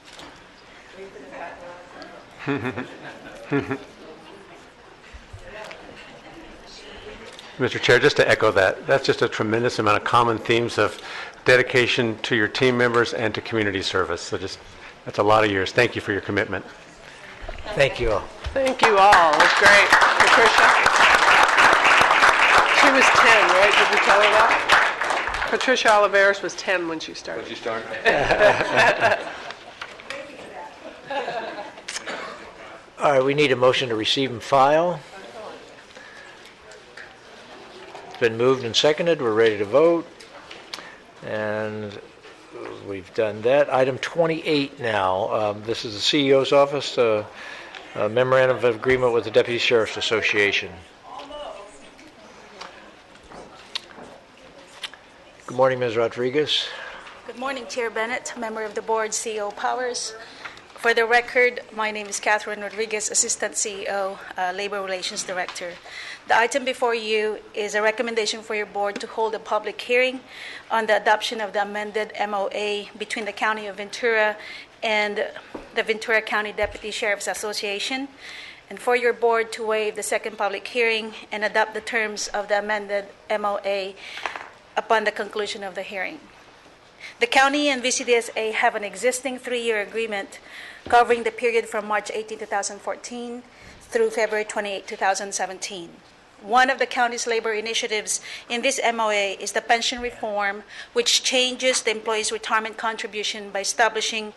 Mr. Chair, just to echo that, that's just a tremendous amount of common themes of dedication to your team members and to community service. So that's a lot of years. Thank you for your commitment. Thank you all. Thank you all. It was great. Patricia? She was 10, right? Did you tell her that? Patricia Oliveros was 10 when she started. When she started? All right, we need a motion to receive and file. It's been moved and seconded. We're ready to vote. And we've done that. Item 28 now. This is the CEO's office, a memorandum of agreement with the Deputy Sheriff's Association. Good morning, Ms. Rodriguez. Good morning, Chair Bennett, member of the board, CEO Powers. For the record, my name is Catherine Rodriguez, Assistant CEO, Labor Relations Director. The item before you is a recommendation for your board to hold a public hearing on the adoption of the amended MOA between the County of Ventura and the Ventura County Deputy Sheriff's Association, and for your board to waive the second public hearing and adopt the terms of the amended MOA upon the conclusion of the hearing. The county and VCDSA have an existing 3-year agreement covering the period from March 18, 2014 through February 28, 2017. One of the county's labor initiatives in this MOA is the pension reform, which changes the employee's retirement contribution by establishing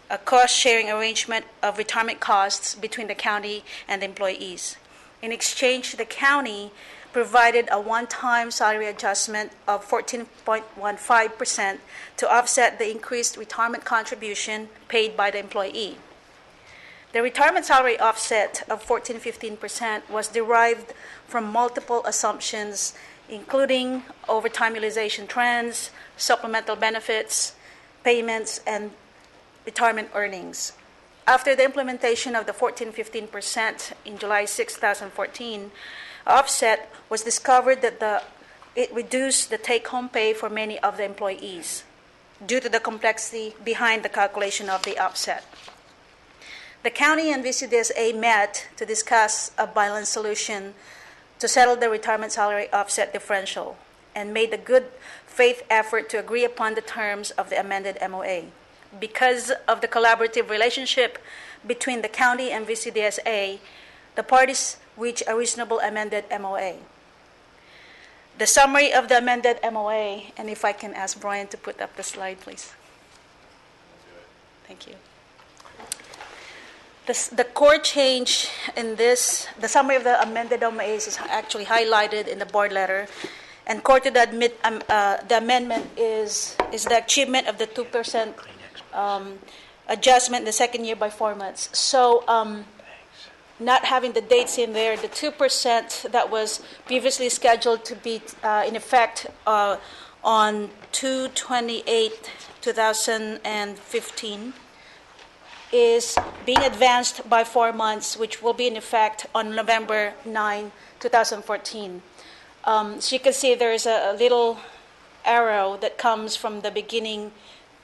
a cost-sharing arrangement of retirement costs between the county and the employees. In exchange, the county provided a one-time salary adjustment of 14.15% to offset the increased retirement contribution paid by the employee. The retirement salary offset of 14.15% was derived from multiple assumptions, including overtime utilization trends, supplemental benefits, payments, and retirement earnings. After the implementation of the 14.15% in July 6, 2014, offset was discovered that it reduced the take-home pay for many of the employees due to the complexity behind the calculation of the offset. The county and VCDSA met to discuss a balanced solution to settle the retirement salary offset differential and made a good faith effort to agree upon the terms of the amended MOA. Because of the collaborative relationship between the county and VCDSA, the parties reached a reasonable amended MOA. The summary of the amended MOA, and if I can ask Brian to put up the slide, please. Thank you. The core change in this, the summary of the amended MOA is actually highlighted in the board letter, and core to the amendment is the achievement of the 2% adjustment in the second year by 4 months. So not having the dates in there, the 2% that was previously scheduled to be in effect on 2/28/2015 is being advanced by 4 months, which will be in effect on November 9, 2014. So you can see there's a little arrow that comes from the beginning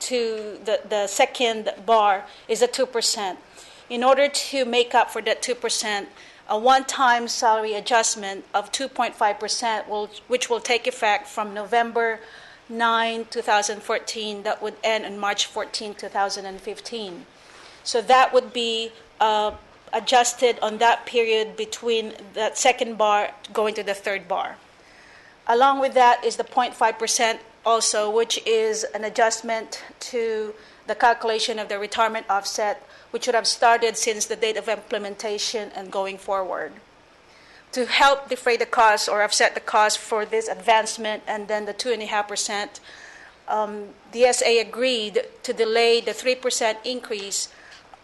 to the second bar is a 2%. In order to make up for that 2%, a one-time salary adjustment of 2.5%, which will take effect from November 9, 2014, that would end on March 14, 2015. So that would be adjusted on that period between that second bar going to the third bar. Along with that is the 0.5% also, which is an adjustment to the calculation of the retirement offset, which would have started since the date of implementation and going forward. To help defray the cost or offset the cost for this advancement and then the 2.5%, the SA agreed to delay the 3% increase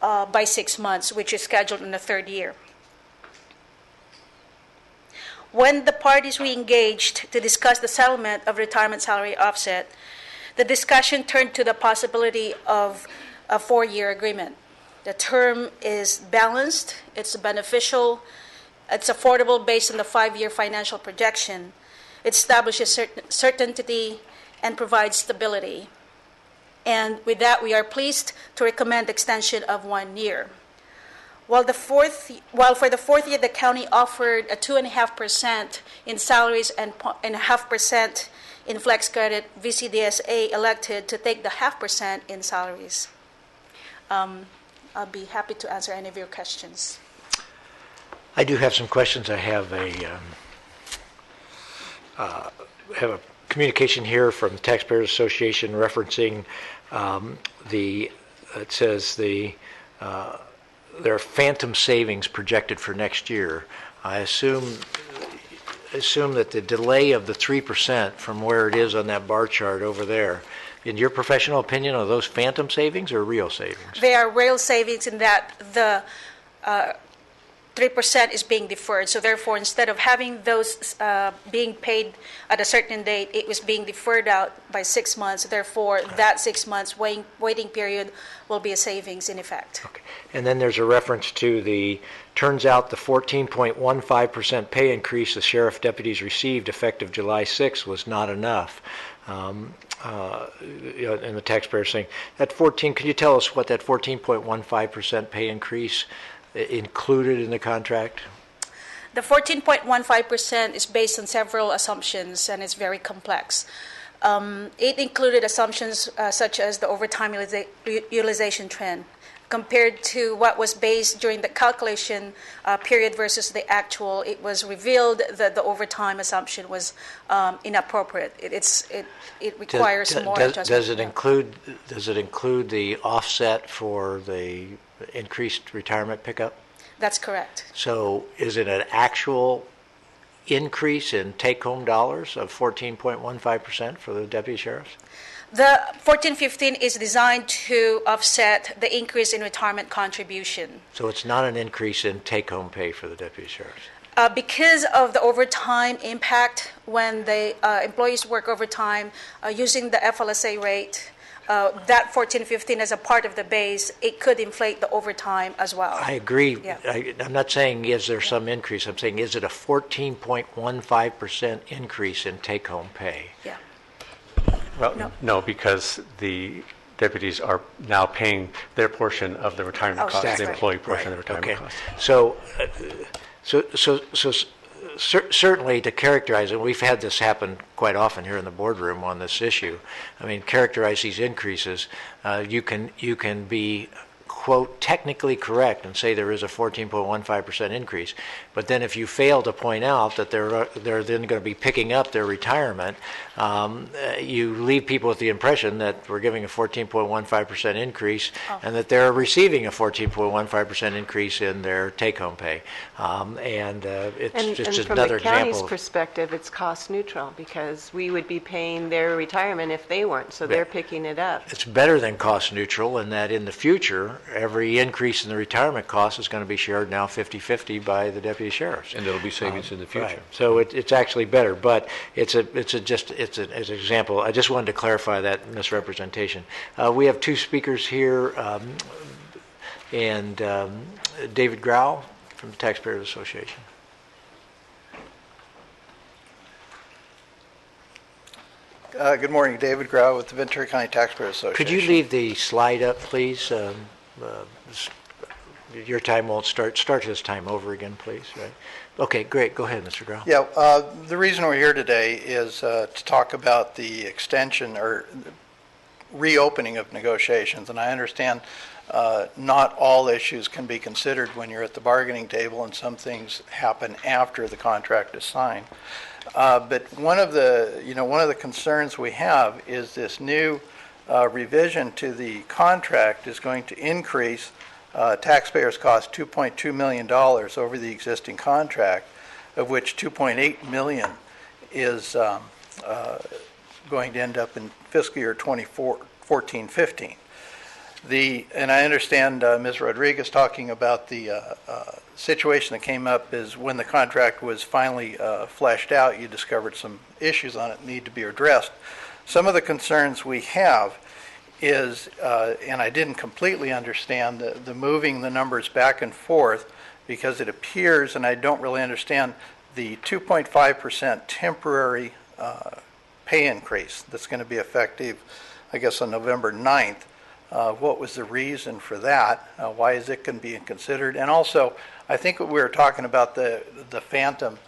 by 6 months, which is scheduled in the third year. When the parties re-engaged to discuss the settlement of retirement salary offset, the discussion turned to the possibility of a 4-year agreement. The term is balanced, it's beneficial, it's affordable based on the 5-year financial projection. It establishes certainty and provides stability. And with that, we are pleased to recommend extension of 1 year. While for the fourth year, the county offered a 2.5% in salaries and 0.5% in flex credit, VCDSA elected to take the 0.5% in salaries. I'll be happy to answer any of your questions. I do have some questions. I have a communication here from the Taxpayers Association referencing it says there are phantom savings projected for next year. I assume that the delay of the 3% from where it is on that bar chart over there, in your professional opinion, are those phantom savings or real savings? They are real savings in that the 3% is being deferred. So therefore, instead of having those being paid at a certain date, it was being deferred out by 6 months. Therefore, that 6 months waiting period will be a savings in effect. Okay. And then there's a reference to turns out the 14.15% pay increase the sheriff deputies received effective July 6th was not enough. And the taxpayers saying, can you tell us what that 14.15% pay increase included in the contract? The 14.15% is based on several assumptions, and it's very complex. It included assumptions such as the overtime utilization trend, compared to what was based during the calculation period versus the actual. It was revealed that the overtime assumption was inappropriate. It requires more adjustment. Does it include the offset for the increased retirement pickup? That's correct. So is it an actual increase in take-home dollars of 14.15% for the deputy sheriffs? The 1415 is designed to offset the increase in retirement contribution. So it's not an increase in take-home pay for the deputy sheriffs? Because of the overtime impact, when the employees work overtime using the FLSA rate, that 1415 as a part of the base, it could inflate the overtime as well. I agree. Yeah. I'm not saying is there some increase. I'm saying is it a 14.15% increase in take-home pay? Yeah. Well, no, because the deputies are now paying their portion of the retirement cost, Exactly. the employee portion Right. of the retirement cost. So certainly to characterize it, we've had this happen quite often here in the boardroom on this issue. I mean, characterize these increases. You can be, quote, technically correct and say there is a 14.15% increase, but then if you fail to point out that they're then going to be picking up their retirement, you leave people with the impression that we're giving a 14.15% increase and that they're receiving a 14.15% increase in their take-home pay. It's just and from another the county's example. perspective, it's cost neutral because we would be paying their retirement if they weren't, so they're picking it up. It's better than cost neutral in that in the future, every increase in the retirement cost is going to be shared now 50-50 by the deputy sheriffs. And there'll be savings in the future. Right. So it's actually better, but it's an example. I just wanted to clarify that misrepresentation. We have two speakers here, and David Grau from the Taxpayers Association. Good morning, David Grau with the Ventura County Taxpayers Association. Could you leave the slide up, please? Your time won't start. Start this time over again, please. Right? Okay, great. Go ahead, Mr. Grau. Yeah, the reason we're here today is to talk about the extension or reopening of negotiations, and I understand not all issues can be considered when you're at the bargaining table, and some things happen after the contract is signed. But one of the concerns we have is this new revision to the contract is going to increase taxpayers' cost $2.2 million over the existing contract, of which $2.8 million is going to end up in fiscal year 2014-15. And I understand Ms. Rodriguez talking about the situation that came up is when the contract was finally fleshed out, you discovered some issues on it that need to be addressed. Some of the concerns we have is, and I didn't completely understand, the moving the numbers back and forth, because it appears, and I don't really understand, the 2.5% temporary pay increase that's going to be effective, I guess, on November 9th. What was the reason for that? Why is it going to be considered? And also, I think we were talking about the phantom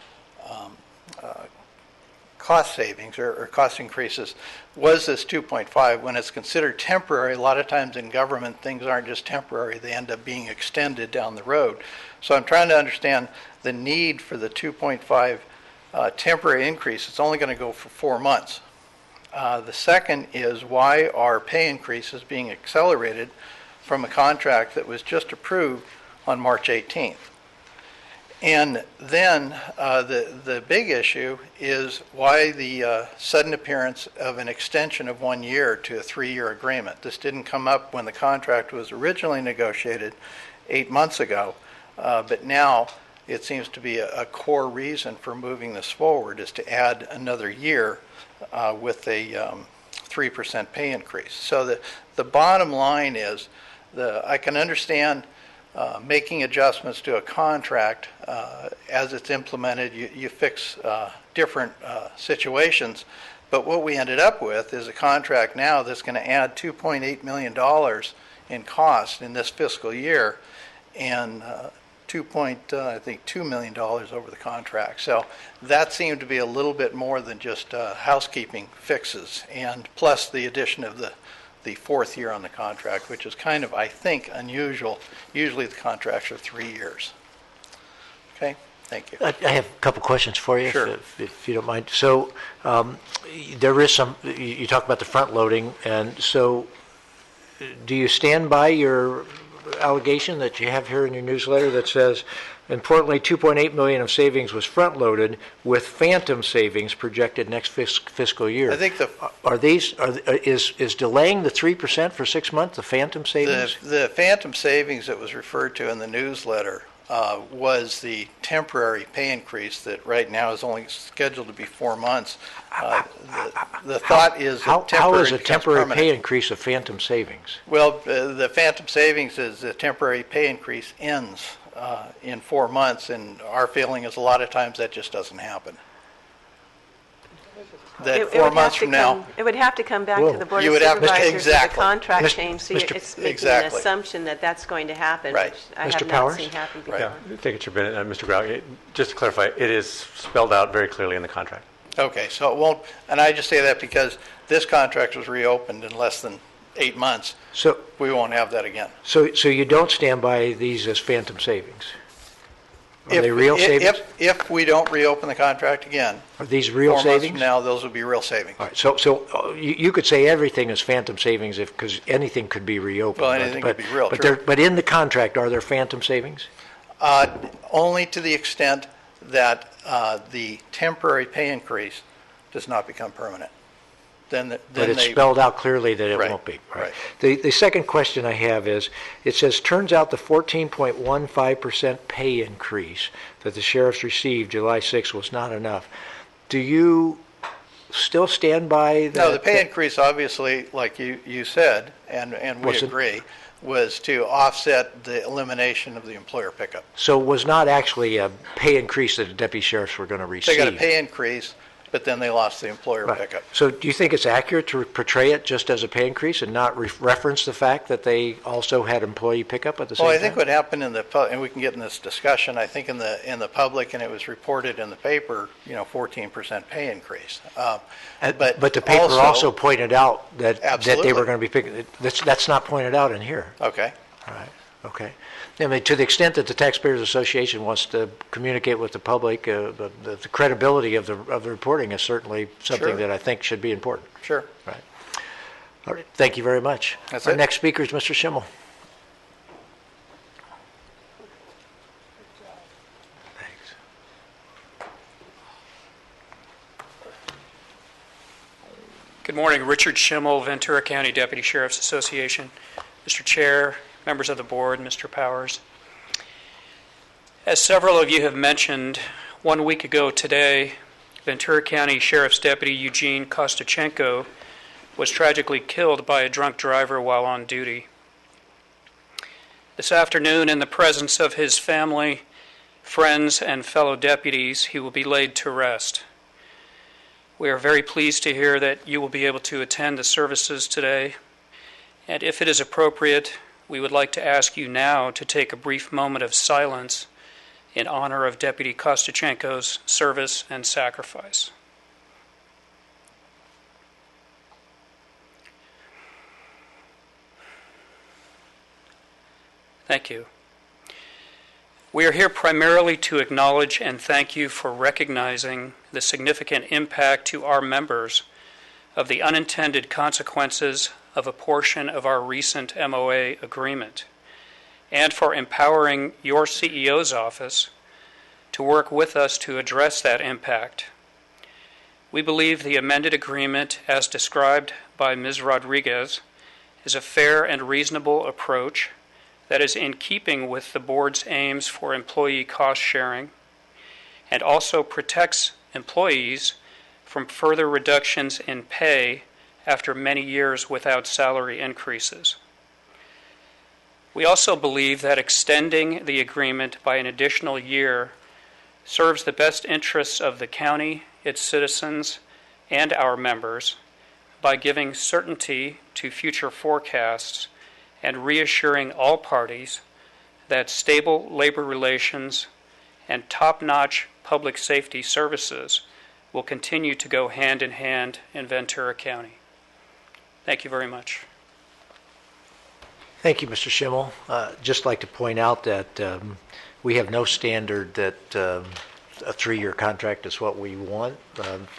cost savings or cost increases. Was this 2.5? When it's considered temporary, a lot of times in government, things aren't just temporary. They end up being extended down the road. So I'm trying to understand the need for the 2.5 temporary increase. It's only going to go for 4 months. The second is, why are pay increases being accelerated from a contract that was just approved on March 18th? And then the big issue is why the sudden appearance of an extension of 1 year to a 3-year agreement. This didn't come up when the contract was originally negotiated 8 months ago, but now it seems to be a core reason for moving this forward is to add another year with a 3% pay increase. So the bottom line is, I can understand making adjustments to a contract as it's implemented. You fix different situations, but what we ended up with is a contract now that's going to add $2.8 million in cost in this fiscal year, and $2 million over the contract. So that seemed to be a little bit more than just housekeeping fixes, and plus the addition of the fourth year on the contract, which is kind of, I think, unusual. Usually the contracts are 3 years. Okay, thank you. I have a couple questions for you, Sure. if you don't mind. So there is some, you talk about the front loading, and so do you stand by your allegation that you have here in your newsletter that says, importantly, $2.8 million of savings was front-loaded with phantom savings projected next fiscal year? I think is delaying the 3% for 6 months the phantom savings? The phantom savings that was referred to in the newsletter was the temporary pay increase that right now is only scheduled to be 4 months. The thought is that how is a becomes temporary permanent. pay increase of phantom savings? Well, the phantom savings is the temporary pay increase ends in 4 months, and our feeling is a lot of times that just doesn't happen. That 4 months from now, it would have to come back to the Board You of would have to- Supervisors with exactly. the contract Mr. change, so Mr. it's making exactly. an assumption that that's going to happen, Right. which I Mr. have not Powers? seen happen before. Yeah, thank you, Chair Bennett. Mr. Grau, just to clarify, it is spelled out very clearly in the contract. okay, so it won't, and I just say that because this contract was reopened in less than 8 months. So we won't have that again. So you don't stand by these as phantom savings? Are they real savings? If we don't reopen the contract again, Are these real 4 months savings? from now, those will be real savings. All right, so you could say everything is phantom savings because anything could be reopened. Well, anything could be real, but, true. but in the contract, are there phantom savings? Only to the extent that the temporary pay increase does not become permanent. Then But it's spelled out clearly that it Right, won't be. right. The second question I have is, it says, turns out the 14.15% pay increase that the sheriffs received July 6th was not enough. Do you still stand by that? No, the pay increase, obviously, like you said, and we Was it- agree, was to offset the elimination of the employer pickup. So it was not actually a pay increase that the deputy sheriffs were going to receive? They got a pay increase, but then they lost the employer Right. pickup. So do you think it's accurate to portray it just as a pay increase and not reference the fact that they also had employee pickup at the same Well, time? I think what happened and we can get in this discussion, I think in the public, and it was reported in the paper, 14% pay increase. But the paper also pointed out that they Absolutely. were going to be picking, that's not pointed out in here. Okay. All right, okay. I mean, to the extent that the Taxpayers Association wants to communicate with the public, the credibility of the reporting is certainly something Sure. that I think should be important. Sure. Right. All right, thank you very much. That's Our it. next speaker is Mr. Schimmel. Good morning, Richard Schimmel, Ventura County Deputy Sheriff's Association. Mr. Chair, members of the board, Mr. Powers. As several of you have mentioned, 1 week ago today, Ventura County Sheriff's Deputy Eugene Kostachenko was tragically killed by a drunk driver while on duty. This afternoon, in the presence of his family, friends, and fellow deputies, he will be laid to rest. We are very pleased to hear that you will be able to attend the services today, and if it is appropriate, we would like to ask you now to take a brief moment of silence in honor of Deputy Kostachenko's service and sacrifice. Thank you. We are here primarily to acknowledge and thank you for recognizing the significant impact to our members of the unintended consequences of a portion of our recent MOA agreement, and for empowering your CEO's office to work with us to address that impact. We believe the amended agreement, as described by Ms. Rodriguez, is a fair and reasonable approach that is in keeping with the board's aims for employee cost sharing and also protects employees from further reductions in pay after many years without salary increases. We also believe that extending the agreement by an additional year serves the best interests of the county, its citizens, and our members by giving certainty to future forecasts and reassuring all parties that stable labor relations and top-notch public safety services will continue to go hand in hand in Ventura County. Thank you very much. Thank you, Mr. Schimmel. Just like to point out that we have no standard that a 3-year contract is what we want.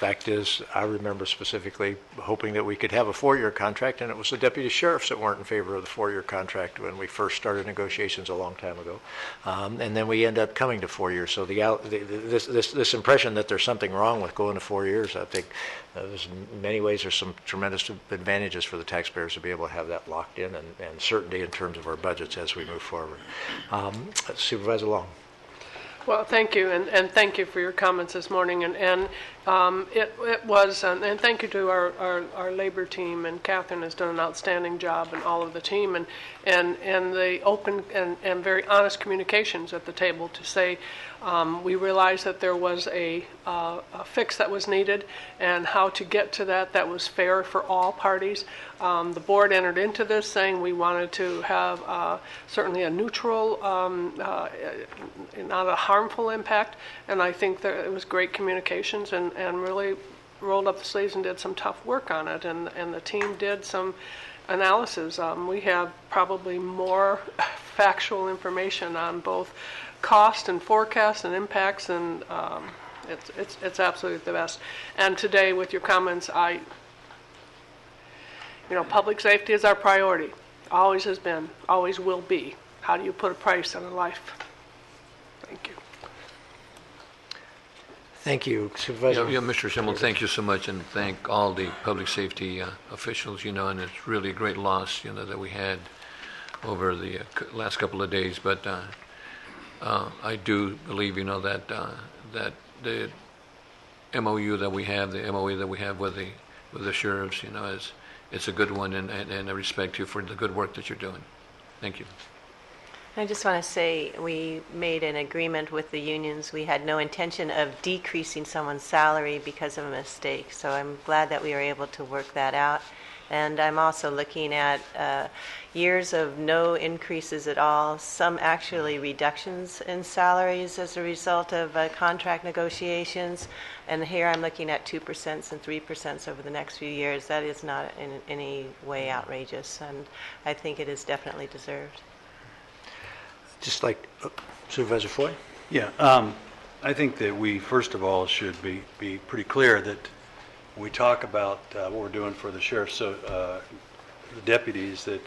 Fact is, I remember specifically hoping that we could have a 4-year contract, and it was the deputy sheriffs that weren't in favor of the 4-year contract when we first started negotiations a long time ago. And then we end up coming to 4 years. So this impression that there's something wrong with going to 4 years, I think there's in many ways there's some tremendous advantages for the taxpayers to be able to have that locked in and certainty in terms of our budgets as we move forward. Supervisor Long. Well, thank you, and thank you for your comments this morning. And it was, and thank you to our labor team, and Catherine has done an outstanding job, and all of the team, and the open and very honest communications at the table to say we realized that there was a fix that was needed, and how to get to that was fair for all parties. The board entered into this saying we wanted to have certainly a neutral, not a harmful impact, and I think that it was great communications and really rolled up the sleeves and did some tough work on it, and the team did some analysis. We have probably more factual information on both cost and forecast and impacts, and it's absolutely the best. And today, with your comments, public safety is our priority. Always has been, always will be. How do you put a price on a life? Thank you. Thank you, Supervisor. Yeah, Mr. Schimmel, thank you so much, and thank all the public safety officials, and it's really a great loss, that we had over the last couple of days. But I do believe, that the MOU that we have, the MOA that we have with the sheriffs, it's a good one, and I respect you for the good work that you're doing. Thank you. I just want to say we made an agreement with the unions. We had no intention of decreasing someone's salary because of a mistake. So I'm glad that we were able to work that out. And I'm also looking at years of no increases at all, some actually reductions in salaries as a result of contract negotiations. And here I'm looking at 2% and 3% over the next few years. That is not in any way outrageous, and I think it is definitely deserved. Just like Supervisor Foy? Yeah, I think that we, first of all, should be pretty clear that when we talk about what we're doing for the sheriff's, the deputies, that,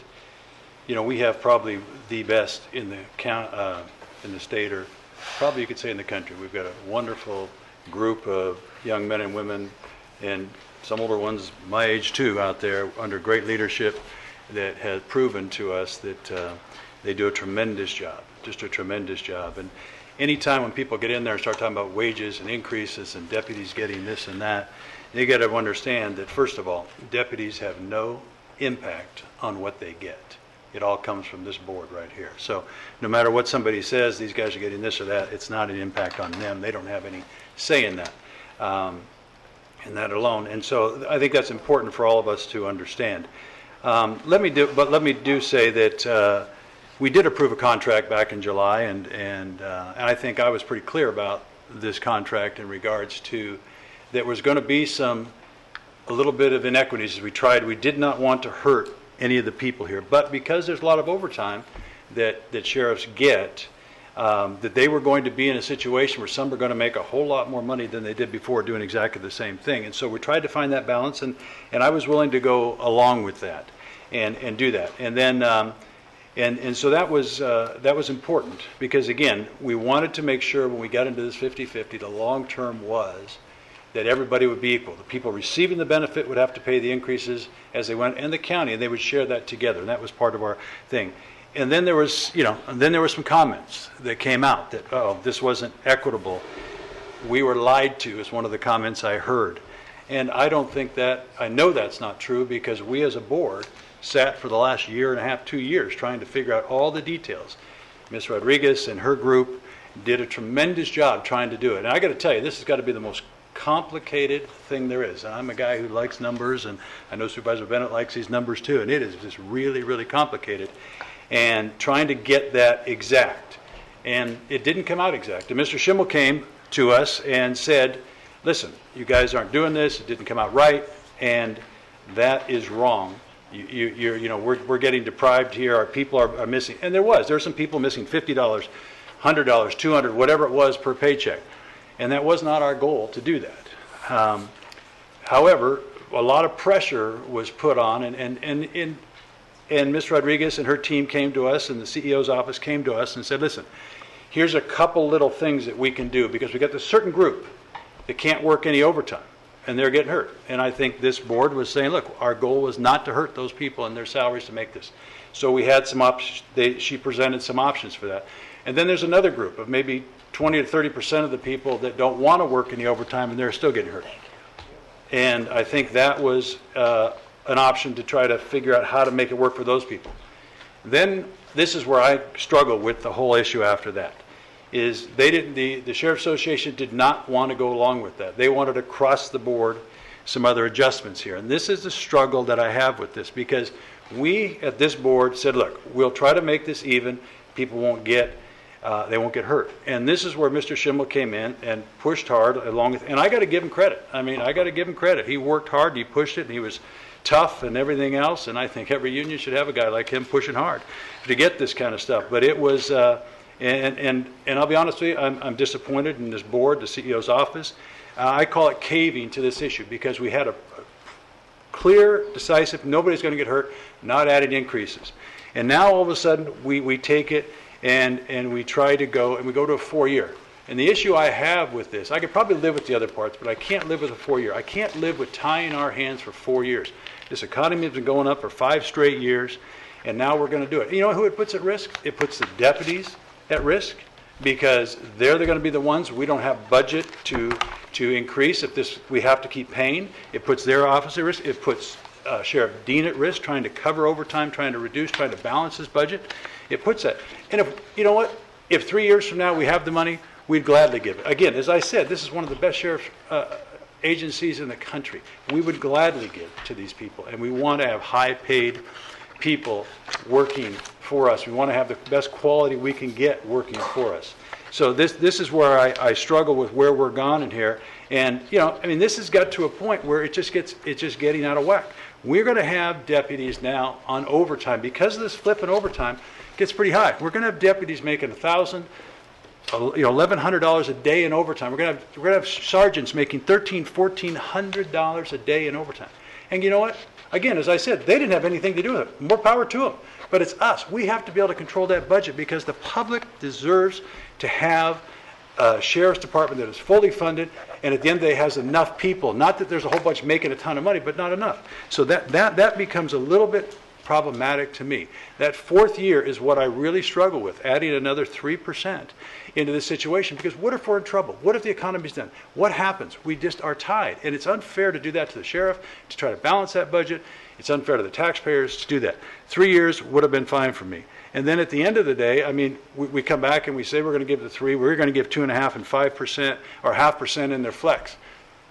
you know, we have probably the best in the state, or probably you could say in the country. We've got a wonderful group of young men and women, and some older ones my age too, out there under great leadership that has proven to us that they do a tremendous job, just a tremendous job. And anytime when people get in there and start talking about wages and increases and deputies getting this and that, you got to understand that, first of all, deputies have no impact on what they get. It all comes from this board right here. So no matter what somebody says, these guys are getting this or that, it's not an impact on them. They don't have any say in that, and that alone. And so I think that's important for all of us to understand. Let me say that we did approve a contract back in July, and I think I was pretty clear about this contract in regards to there was going to be a little bit of inequities as we tried. We did not want to hurt any of the people here, but because there's a lot of overtime that sheriffs get, that they were going to be in a situation where some were going to make a whole lot more money than they did before doing exactly the same thing. And so we tried to find that balance, and I was willing to go along with that and do that. And then and so that was important, because again, we wanted to make sure when we got into this 50-50, the long term was that everybody would be equal. The people receiving the benefit would have to pay the increases as they went, and the county, and they would share that together, and that was part of our thing. And then there was, some comments that came out that, oh, this wasn't equitable. We were lied to, is one of the comments I heard. And I don't think that, I know that's not true, because we as a board sat for the last year and a half, 2 years, trying to figure out all the details. Ms. Rodriguez and her group did a tremendous job trying to do it. And I got to tell you, this has got to be the most complicated thing there is. And I'm a guy who likes numbers, and I know Supervisor Bennett likes these numbers too, and it is just really, really complicated. And trying to get that exact. And it didn't come out exact. And Mr. Schimmel came to us and said, listen, you guys aren't doing this, it didn't come out right, and that is wrong. We're getting deprived here, our people are missing. And there were some people missing $50, $100, $200, whatever it was per paycheck. And that was not our goal to do that. However, a lot of pressure was put on, and Ms. Rodriguez and her team came to us, and the CEO's office came to us and said, listen, here's a couple little things that we can do, because we got this certain group that can't work any overtime, and they're getting hurt. And I think this board was saying, look, our goal was not to hurt those people and their salaries to make this. So we had some options. She presented some options for that. And then there's another group of maybe 20 to 30% of the people that don't want to work any overtime, and they're still getting hurt. And I think that was an option to try to figure out how to make it work for those people. Then this is where I struggle with the whole issue after that, is the Sheriff's Association did not want to go along with that. They wanted across the board some other adjustments here. And this is the struggle that I have with this, because we at this board said, look, we'll try to make this even. People won't get hurt. And this is where Mr. Schimmel came in and pushed hard along with, and I got to give him credit. He worked hard, he pushed it, and he was tough and everything else. And I think every union should have a guy like him pushing hard to get this kind of stuff. But it was, and I'll be honest with you, I'm disappointed in this board, the CEO's office. I call it caving to this issue, because we had a clear, decisive, nobody's going to get hurt, not adding increases. And now all of a sudden we take it and we try to go, and we go to a 4-year. And the issue I have with this, I could probably live with the other parts, but I can't live with a 4-year. I can't live with tying our hands for 4 years. This economy has been going up for 5 straight years, and now we're going to do it. You know who it puts at risk? It puts the deputies at risk, because they're going to be the ones we don't have budget to increase if we have to keep paying. It puts their office at risk. It puts Sheriff Dean at risk, trying to cover overtime, trying to reduce, trying to balance his budget. It puts that. And if, you know what, if 3 years from now we have the money, we'd gladly give it. Again, as I said, this is one of the best sheriff agencies in the country. We would gladly give to these people, and we want to have high-paid people working for us. We want to have the best quality we can get working for us. So this is where I struggle with where we're gone in here. And, you know, I mean, this has got to a point where it's just getting out of whack. We're going to have deputies now on overtime. Because of this flip in overtime, it gets pretty high. We're going to have deputies making $1,000, $1,100 a day in overtime. We're going to have sergeants making $1,300, $1,400 a day in overtime. And you know what? Again, as I said, they didn't have anything to do with it. More power to them. But it's us. We have to be able to control that budget because the public deserves to have a sheriff's department that is fully funded and at the end of the day has enough people. Not that there's a whole bunch making a ton of money, but not enough. So that becomes a little bit problematic to me. That fourth year is what I really struggle with, adding another 3% into this situation, because what if we're in trouble? What if the economy's done? What happens? We just are tied. And it's unfair to do that to the sheriff, to try to balance that budget. It's unfair to the taxpayers to do that. 3 years would have been fine for me. And then at the end of the day, I mean, we come back and we say we're going to give the 3, we're going to give 2.5% and 5% or 0.5% in their flex.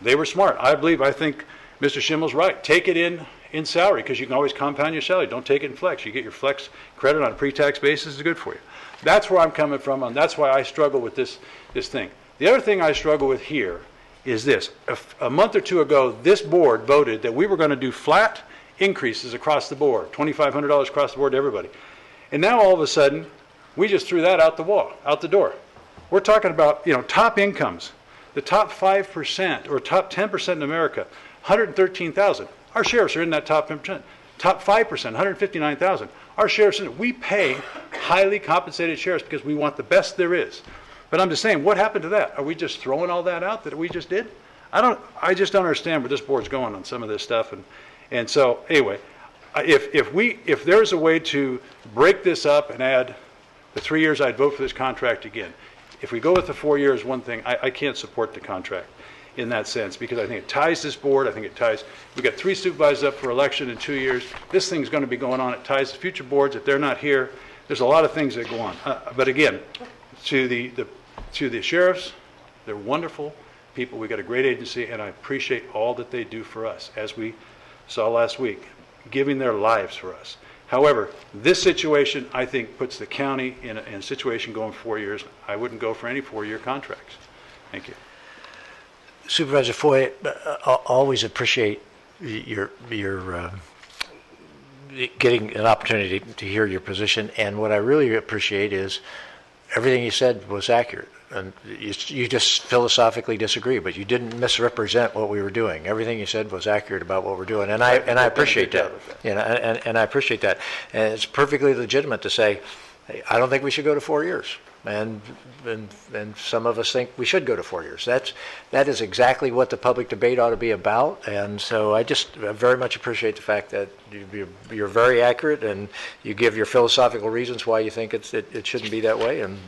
They were smart. I think Mr. Schimmel's right. Take it in salary, because you can always compound your salary. Don't take it in flex. You get your flex credit on a pre-tax basis, is good for you. That's where I'm coming from, and that's why I struggle with this thing. The other thing I struggle with here is this. A month or two ago, this board voted that we were going to do flat increases across the board, $2,500 across the board to everybody. And now all of a sudden, we just threw that out the door. We're talking about, you know, top incomes, the top 5% or top 10% in America, 113,000. Our sheriffs are in that top 10%. Top 5%, 159,000. Our sheriffs, we pay highly compensated sheriffs because we want the best there is. But I'm just saying, what happened to that? Are we just throwing all that out that we just did? I just don't understand where this board's going on some of this stuff. And so anyway, if there's a way to break this up and add the 3 years, I'd vote for this contract again. If we go with the 4 years, one thing, I can't support the contract in that sense, because I think it ties this board. I think it ties, we got 3 supervisors up for election in 2 years. This thing's going to be going on. It ties the future boards. If they're not here, there's a lot of things that go on. But again, to the sheriffs, they're wonderful people. We got a great agency, and I appreciate all that they do for us, as we saw last week, giving their lives for us. However, this situation, I think, puts the county in a situation going 4 years. I wouldn't go for any 4-year contracts. Thank you. Supervisor Foy, always appreciate your getting an opportunity to hear your position, and what I really appreciate is everything you said was accurate. And you just philosophically disagree, but you didn't misrepresent what we were doing. Everything you said was accurate about what we're doing, and I appreciate that. You know, and I appreciate that. And it's perfectly legitimate to say, hey, I don't think we should go to 4 years, and some of us think we should go to 4 years. That is exactly what the public debate ought to be about, and so I just very much appreciate the fact that you're very accurate and you give your philosophical reasons why you think it shouldn't be that way, and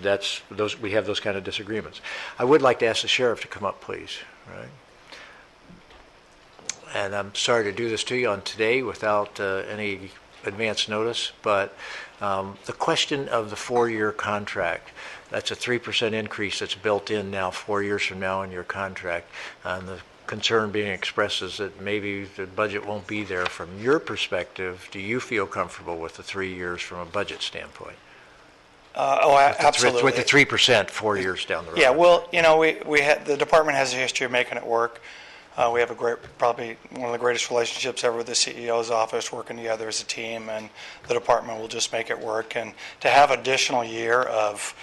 we have those kind of disagreements. I would like to ask the sheriff to come up, please. Right. And I'm sorry to do this to you on today without any advance notice, but the question of the 4-year contract, that's a 3% increase that's built in now 4 years from now in your contract. And the concern being expressed is that maybe the budget won't be there. From your perspective, do you feel comfortable with the 3 years from a budget standpoint? Absolutely. With the 3% 4 years down the road. Yeah, well, you know, the department has a history of making it work. We have probably one of the greatest relationships ever with the CEO's office, working together as a team, and the department will just make it work. And to have additional year of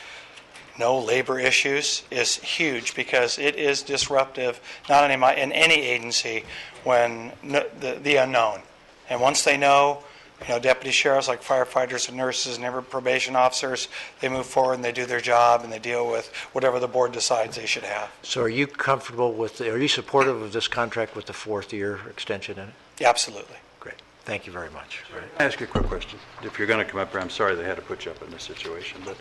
no labor issues is huge, because it is disruptive, not only in any agency, when the unknown. And once they know, you know, deputy sheriffs like firefighters and nurses and every probation officers, they move forward and they do their job and they deal with whatever the board decides they should have. So are you comfortable are you supportive of this contract with the 4th year extension in it? Yeah, absolutely. Great. thank you very much. Can I ask you a quick question? If you're going to come up here, I'm sorry they had to put you up in this situation, but,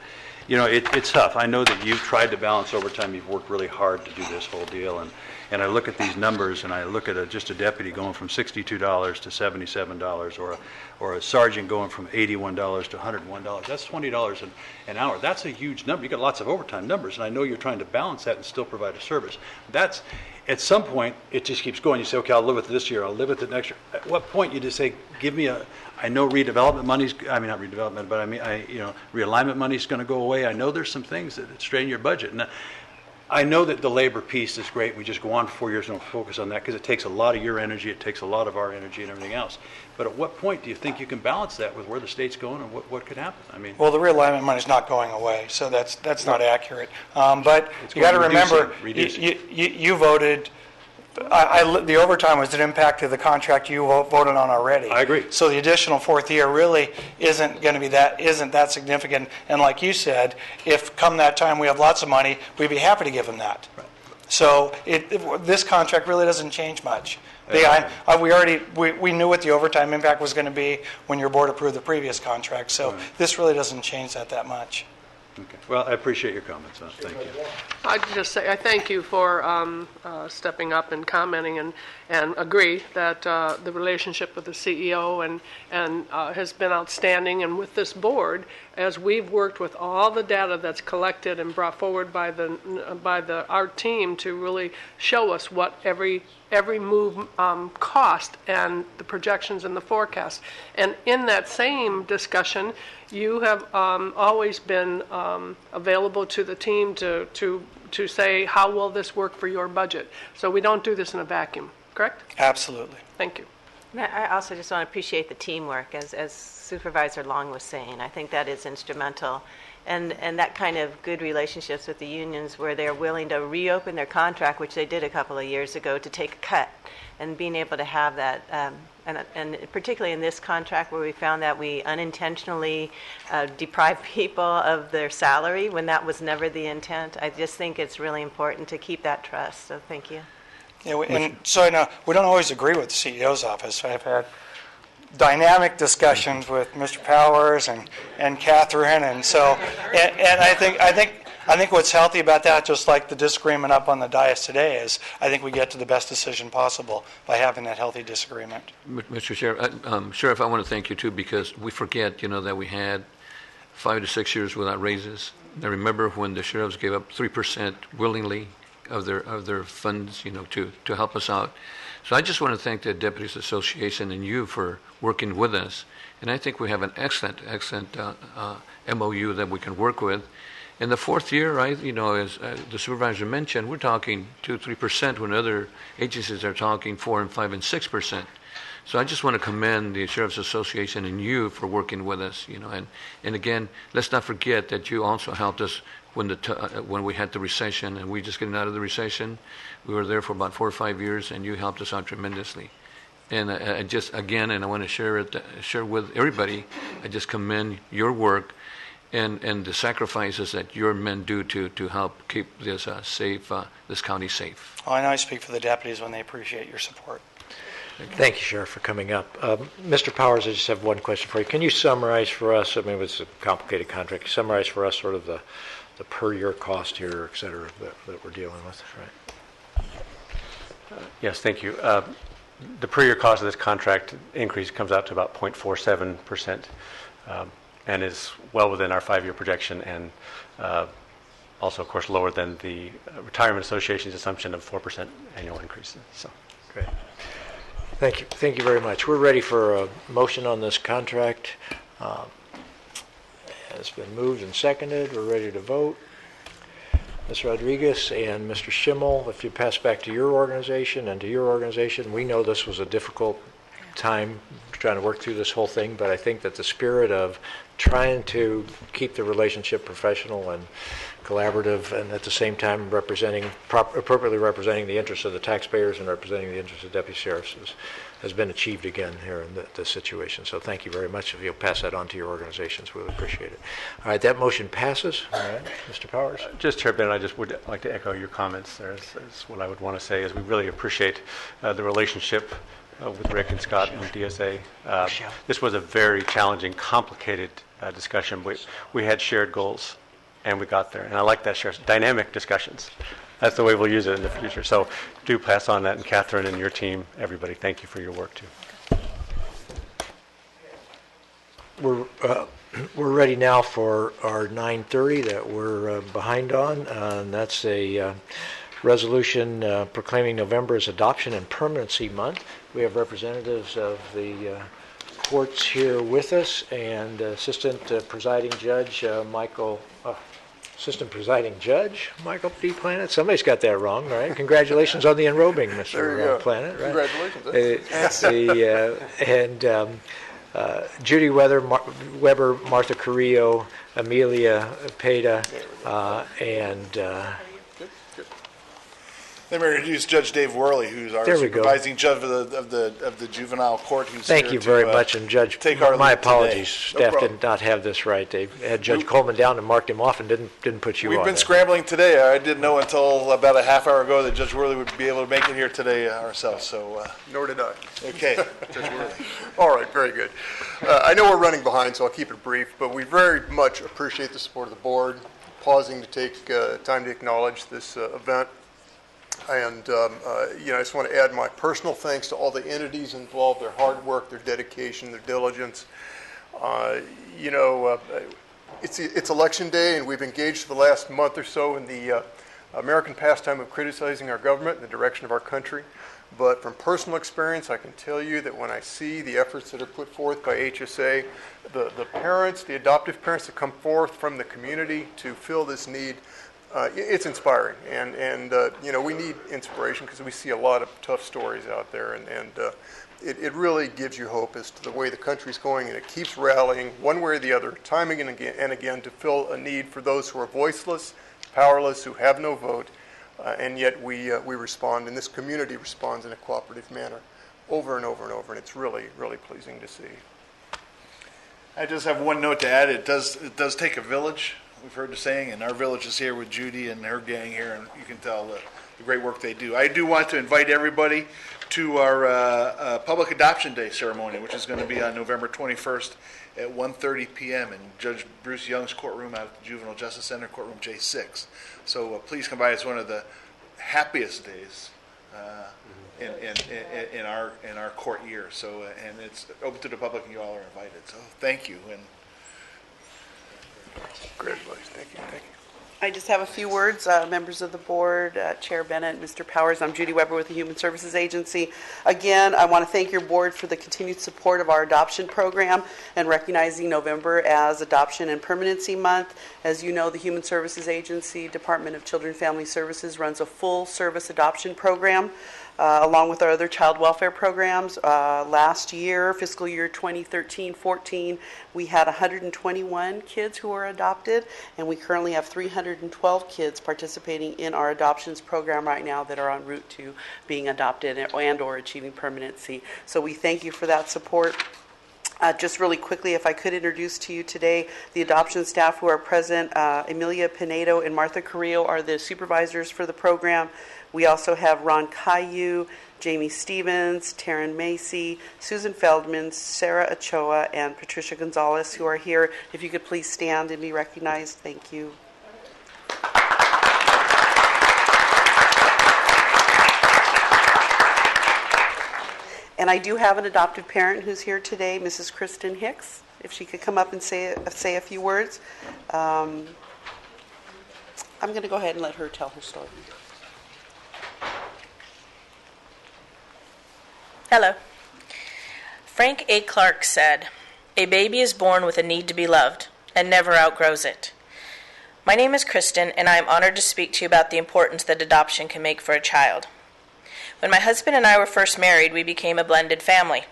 you know, it's tough. I know that you've tried to balance overtime. You've worked really hard to do this whole deal, and I look at these numbers, and I look at just a deputy going from $62 to $77, or a sergeant going from $81 to $101. That's $20 an hour. That's a huge number. You got lots of overtime numbers, and I know you're trying to balance that and still provide a service. That's at some point it just keeps going. You say, okay, I'll live with it this year. I'll live with it next year. At what point you just say, give me a? I know redevelopment money's. I mean, not redevelopment, but realignment money's going to go away. I know there's some things that strain your budget. And I know that the labor piece is great. We just go on for 4 years and don't focus on that because it takes a lot of your energy. It takes a lot of our energy and everything else. But at what point do you think you can balance that with where the state's going and what could happen? I mean, well, the realignment money is not going away, so that's not accurate. But you got to remember, you voted. The overtime was an impact of the contract you voted on already. I agree. So the additional fourth year really isn't that significant. And like you said, if come that time we have lots of money, we'd be happy to give them that. Right. So this contract really doesn't change much. We knew what the overtime impact was going to be when your board approved the previous contract. So this really doesn't change that much. Okay. Well, I appreciate your comments. Thank you. I'd just say I thank you for stepping up and commenting and agree that the relationship with the CEO and has been outstanding. And with this board, as we've worked with all the data that's collected and brought forward by our team to really show us what every move cost and the projections and the forecast. And in that same discussion, you have always been available to the team to say, how will this work for your budget? So we don't do this in a vacuum, correct? Absolutely. Thank you. I also just want to appreciate the teamwork, as Supervisor Long was saying. I think that is instrumental. And that kind of good relationships with the unions where they're willing to reopen their contract, which they did a couple of years ago, to take a cut, and being able to have that, and particularly in this contract where we found that we unintentionally deprived people of their salary when that was never the intent. I just think it's really important to keep that trust, so thank you. Yeah, and so I know we don't always agree with the CEO's office. I've had dynamic discussions with Mr. Powers and Catherine, and so and I think what's healthy about that, just like the disagreement up on the dais today, is I think we get to the best decision possible by having that healthy disagreement. Mr. Sheriff, Sheriff, I want to thank you too, because we forget, that we had 5 to 6 years without raises. I remember when the sheriffs gave up 3% willingly of their funds, to help us out. So I just want to thank the Deputies Association and you for working with us. And I think we have an excellent MOU that we can work with. In the fourth year, as the supervisor mentioned, we're talking 2-3% when other agencies are talking 4 and 5 and 6%. So I just want to commend the Sheriff's Association and you for working with us. And again, let's not forget that you also helped us when we had the recession, and we just getting out of the recession. We were there for about 4 or 5 years, and you helped us out tremendously. And I want to share with everybody. I just commend your work and the sacrifices that your men do to help keep this this county safe. Oh, I know I speak for the deputies when they appreciate your support. Thank you, Sheriff, for coming up. Mr. Powers, I just have one question for you. Can you summarize for us, I mean, it's a complicated contract, summarize for us sort of the per year cost here, et cetera, that we're dealing with, right? Yes, thank you. The per year cost of this contract increase comes out to about 0.47%, and is well within our 5-year projection, and also, of course, lower than the Retirement Association's assumption of 4% annual increases. So, great. Thank you. Thank you very much. We're ready for a motion on this contract. It's been moved and seconded. We're ready to vote. Ms. Rodriguez and Mr. Schimmel, if you pass back to your organization and to your organization, we know this was a difficult time trying to work through this whole thing, but I think that the spirit of trying to keep the relationship professional and collaborative, and at the same time appropriately representing the interests of the taxpayers and representing the interests of deputy sheriffs has been achieved again here in this situation. So thank you very much. If you'll pass that on to your organizations, we'll appreciate it. All right, that motion passes. All right, Mr. Powers. Just, Chair Bennett, I just would like to echo your comments there. What I would want to say is we really appreciate the relationship with Rick and Scott and DSA. This was a very challenging, complicated discussion. We had shared goals, and we got there. And I like that dynamic discussions. That's the way we'll use it in the future. So do pass on that. And Catherine and your team, everybody, thank you for your work, too. We're ready now for our 9:30 that we're behind on. And that's a resolution proclaiming November as Adoption and Permanency Month. We have representatives of the courts here with us, and Assistant Presiding Judge Michael D. Planet. Somebody's got that wrong, right? Congratulations on the enrobing, Mr. Planet. Right? Congratulations. Judy Weber, Martha Carrillo, Amelia Peda, and Let me introduce Judge Dave Worley, who's our supervising judge of the juvenile court. Who's Thank you very much, and Judge, my apologies. Today. Staff did not have this right. They had Judge Coleman down and marked him off and didn't put you on. We've been scrambling today. I didn't know until about a half hour ago that Judge Worley would be able to make it here today ourselves. So nor did I. Okay, Judge Worley. All right, very good. I know we're running behind, so I'll keep it brief, but we very much appreciate the support of the board, pausing to take time to acknowledge this event. And, I just want to add my personal thanks to all the entities involved, their hard work, their dedication, their diligence. It's election day, and we've engaged for the last month or so in the American pastime of criticizing our government and the direction of our country. But from personal experience, I can tell you that when I see the efforts that are put forth by HSA, the parents, the adoptive parents that come forth from the community to fill this need, it's inspiring, and we need inspiration because we see a lot of tough stories out there, and it really gives you hope as to the way the country's going, and it keeps rallying one way or the other, time and again to fill a need for those who are voiceless, powerless, who have no vote, and yet we respond, and this community responds in a cooperative manner over and over and over, and it's really, really pleasing to see. I just have one note to add. It does take a village. We've heard the saying, and our village is here with Judy and her gang here, and you can tell the great work they do. I do want to invite everybody to our Public Adoption Day ceremony, which is going to be on November 21st at 1:30 p.m. in Judge Bruce Young's courtroom out at the Juvenile Justice Center, courtroom J6. So please come by. It's one of the happiest days in our court year. So and it's open to the public, and you all are invited. So thank you. And Congratulations. Thank you. I just have a few words, members of the board, Chair Bennett, Mr. Powers. I'm Judy Weber with the Human Services Agency. Again, I want to thank your board for the continued support of our adoption program and recognizing November as Adoption and Permanency Month. As you know, the Human Services Agency, Department of Children and Family Services, runs a full-service adoption program along with our other child welfare programs. Last year, fiscal year 2013-14, we had 121 kids who were adopted, and we currently have 312 kids participating in our adoptions program right now that are en route to being adopted and or achieving permanency. So we thank you for that support. Just really quickly, if I could introduce to you today the adoption staff who are present. Amelia Pinedo and Martha Carrillo are the supervisors for the program. We also have Ron Caillou, Jamie Stevens, Taryn Macy, Susan Feldman, Sarah Ochoa, and Patricia Gonzalez, who are here. If you could please stand and be recognized. Thank you. And I do have an adoptive parent who's here today, Mrs. Kristen Hicks. If she could come up and say a few words. I'm going to go ahead and let her tell her story. Hello. Frank A. Clark said, "A baby is born with a need to be loved and never outgrows it." My name is Kristen, and I am honored to speak to you about the importance that adoption can make for a child. When my husband and I were first married, we became a blended family.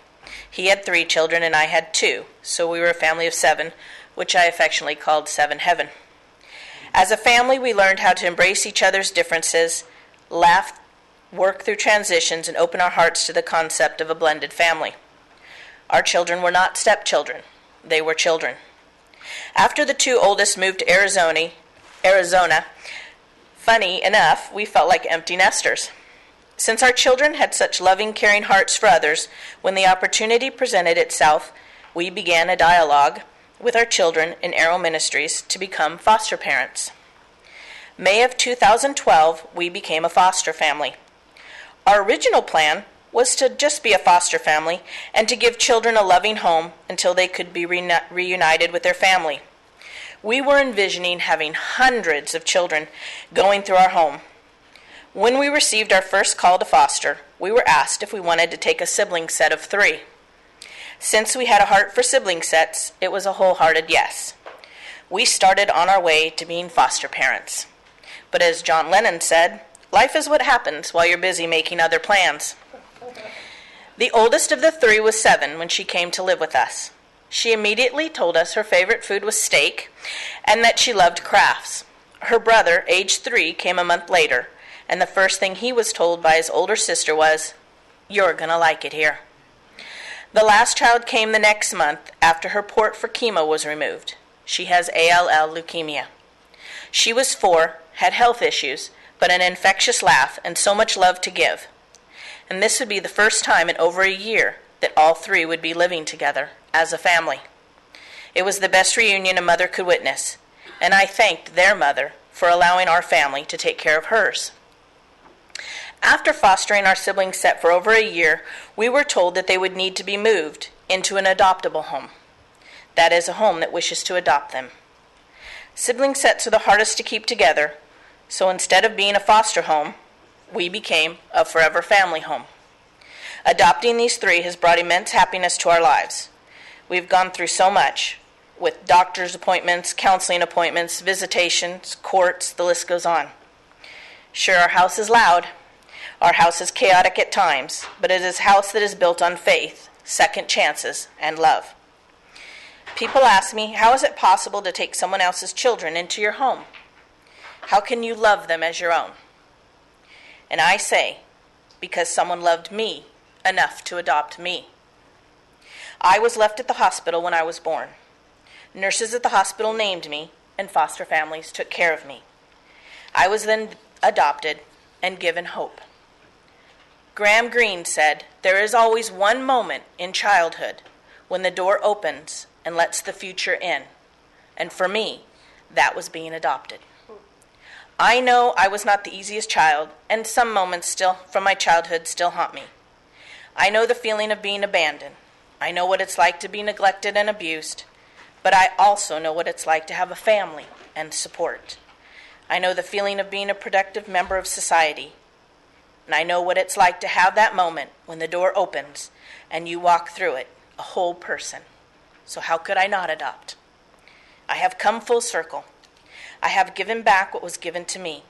He had 3 children and I had 2, so we were a family of 7, which I affectionately called 7 Heaven. As a family, we learned how to embrace each other's differences, laugh, work through transitions, and open our hearts to the concept of a blended family. Our children were not stepchildren. They were children. After the 2 oldest moved to Arizona, funny enough, we felt like empty nesters. Since our children had such loving, caring hearts for others, when the opportunity presented itself, we began a dialogue with our children in Arrow Ministries to become foster parents. May of 2012, we became a foster family. Our original plan was to just be a foster family and to give children a loving home until they could be reunited with their family. We were envisioning having hundreds of children going through our home. When we received our first call to foster, we were asked if we wanted to take a sibling set of 3. Since we had a heart for sibling sets, it was a wholehearted yes. We started on our way to being foster parents. But as John Lennon said, life is what happens while you're busy making other plans. The oldest of the 3 was 7 when she came to live with us. She immediately told us her favorite food was steak and that she loved crafts. Her brother, age 3, came a month later, and the first thing he was told by his older sister was, "You're going to like it here." The last child came the next month after her port for chemo was removed. She has ALL leukemia. She was 4, had health issues, but an infectious laugh and so much love to give. And this would be the first time in over a year that all 3 would be living together as a family. It was the best reunion a mother could witness, and I thanked their mother for allowing our family to take care of hers. After fostering our sibling set for over a year, we were told that they would need to be moved into an adoptable home. That is, a home that wishes to adopt them. Sibling sets are the hardest to keep together, so instead of being a foster home, we became a forever family home. Adopting these 3 has brought immense happiness to our lives. We've gone through so much, with doctor's appointments, counseling appointments, visitations, courts, the list goes on. Sure, our house is loud. Our house is chaotic at times, but it is a house that is built on faith, second chances, and love. People ask me, how is it possible to take someone else's children into your home? How can you love them as your own? And I say, because someone loved me enough to adopt me. I was left at the hospital when I was born. Nurses at the hospital named me, and foster families took care of me. I was then adopted and given hope. Graham Greene said, "There is always one moment in childhood when the door opens and lets the future in." And for me, that was being adopted. I know I was not the easiest child, and some moments still from my childhood still haunt me. I know the feeling of being abandoned. I know what it's like to be neglected and abused, but I also know what it's like to have a family and support. I know the feeling of being a productive member of society, and I know what it's like to have that moment when the door opens and you walk through it, a whole person. So how could I not adopt? I have come full circle. I have given back what was given to me.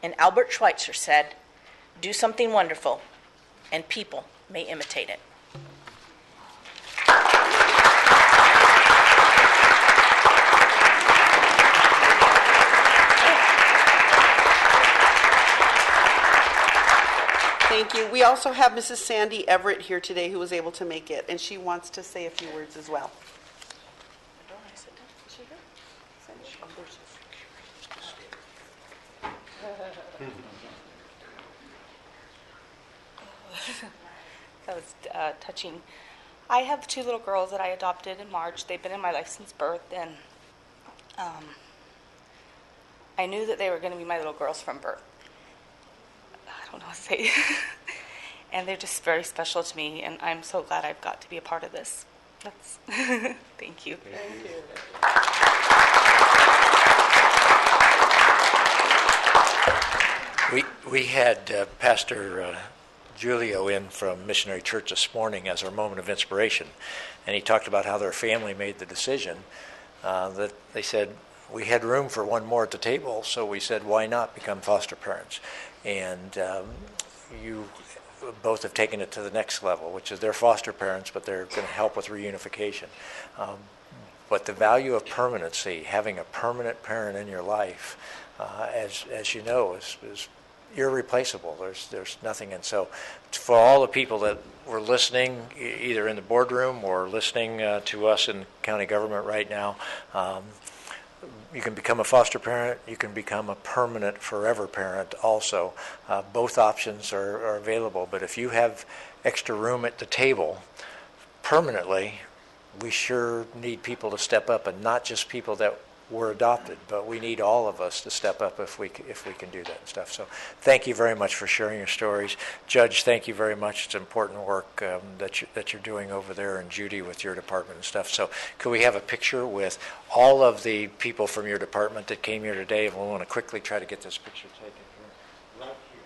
And Albert Schweitzer said, "Do something wonderful, and people may imitate it." Thank you. We also have Mrs. Sandy Everett here today who was able to make it, and she wants to say a few words as well. That was touching. I have 2 little girls that I adopted in March. They've been in my life since birth, and I knew that they were going to be my little girls from birth. I don't know what to say. And they're just very special to me, and I'm so glad I've got to be a part of this. That's thank you. Thank you. We had Pastor Julio in from Missionary Church this morning as our moment of inspiration, and he talked about how their family made the decision that they said, we had room for one more at the table, so we said, why not become foster parents? And you both have taken it to the next level, which is they're foster parents, but they're going to help with reunification. But the value of permanency, having a permanent parent in your life, as you know, is irreplaceable. There's nothing. And so for all the people that were listening, either in the boardroom or listening to us in county government right now, You can become a foster parent. You can become a permanent, forever parent also. Both options are available. But if you have extra room at the table permanently, we sure need people to step up, and not just people that were adopted, but we need all of us to step up if we can do that and stuff. So thank you very much for sharing your stories. Judge, thank you very much. It's important work that you're doing over there, and Judy with your department and stuff. So could we have a picture with all of the people from your department that came here today? And we want to quickly try to get this picture taken here. Right here.